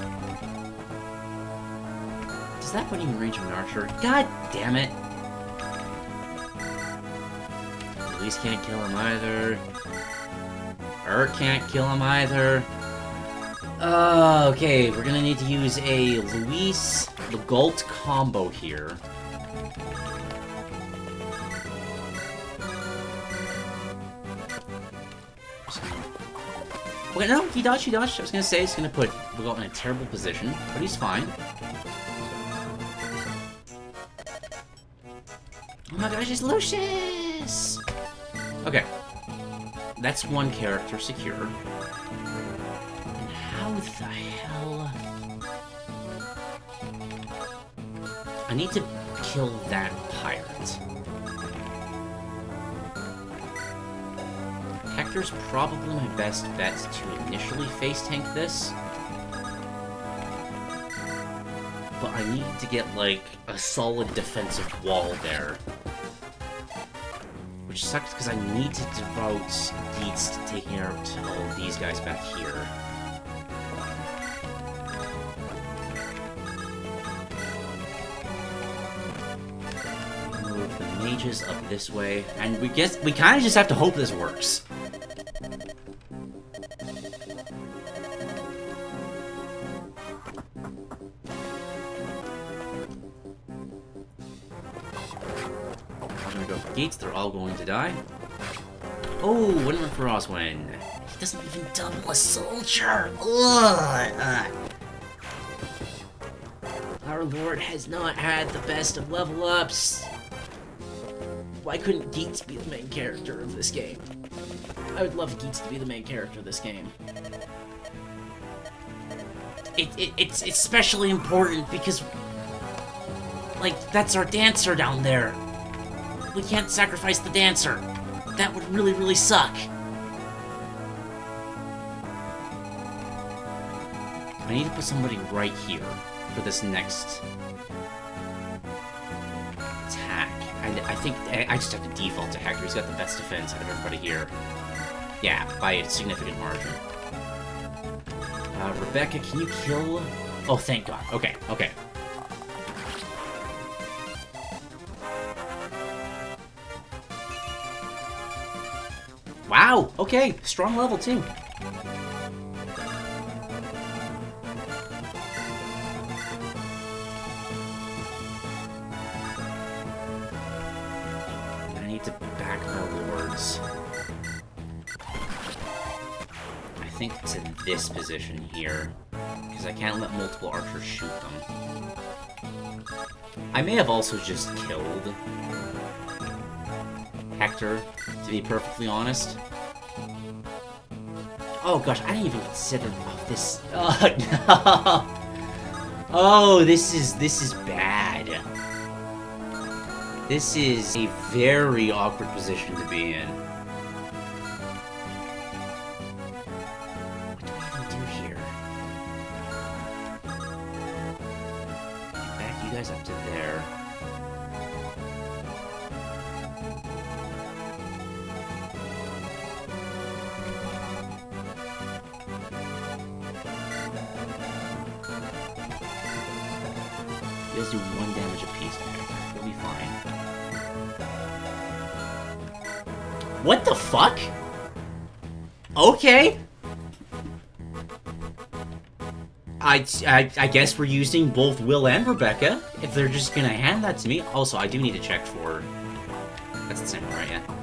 A: Does that put him in range of an archer? God damn it! Luis can't kill him either. Can't kill him either. Okay, we're gonna need to use a Luis Legault combo here. Wait, no, he dodged, I was gonna say it's gonna put Legault in a terrible position, but he's fine. Oh my gosh, it's Lucius! Okay. That's one character secure. And how the hell... I need to kill that pirate. Hector's probably my best bet to initially face tank this. But I need to get, like, a solid defensive wall there. Which sucks because I need to devote Geets to taking out all of these guys back here. Move the mages up this way, and we kind of just have to hope this works. Geets, they're all going to die. Oh, one for Oswin. He doesn't even double a soldier. Ugh. Our lord has not had the best of level ups. Why couldn't Geets be the main character of this game? I would love Geets to be the main character of this game. It's especially important because, like, that's our dancer down there. We can't sacrifice the dancer. That would really, really suck. I need to put somebody right here for this next attack. I think I just have to default to Hector. He's got the best defense out of everybody here. Yeah, by a significant margin. Rebecca, can you kill... Oh, thank God. Okay, okay. Wow! Okay, strong level too. I need to back my lords. I think to this position here, because I can't let multiple archers shoot them. I may have also just killed Hector, to be perfectly honest. Oh gosh, I didn't even consider this. Oh no! Oh, this is bad. This is a very awkward position to be in. What do I even do here? Back you guys up to there. You guys do 1 damage apiece to Hector. You'll be fine. What the fuck? Okay. I guess we're using both Will and Rebecca, if they're just gonna hand that to me. Also, I do need to check for That's the same one, right? Yeah.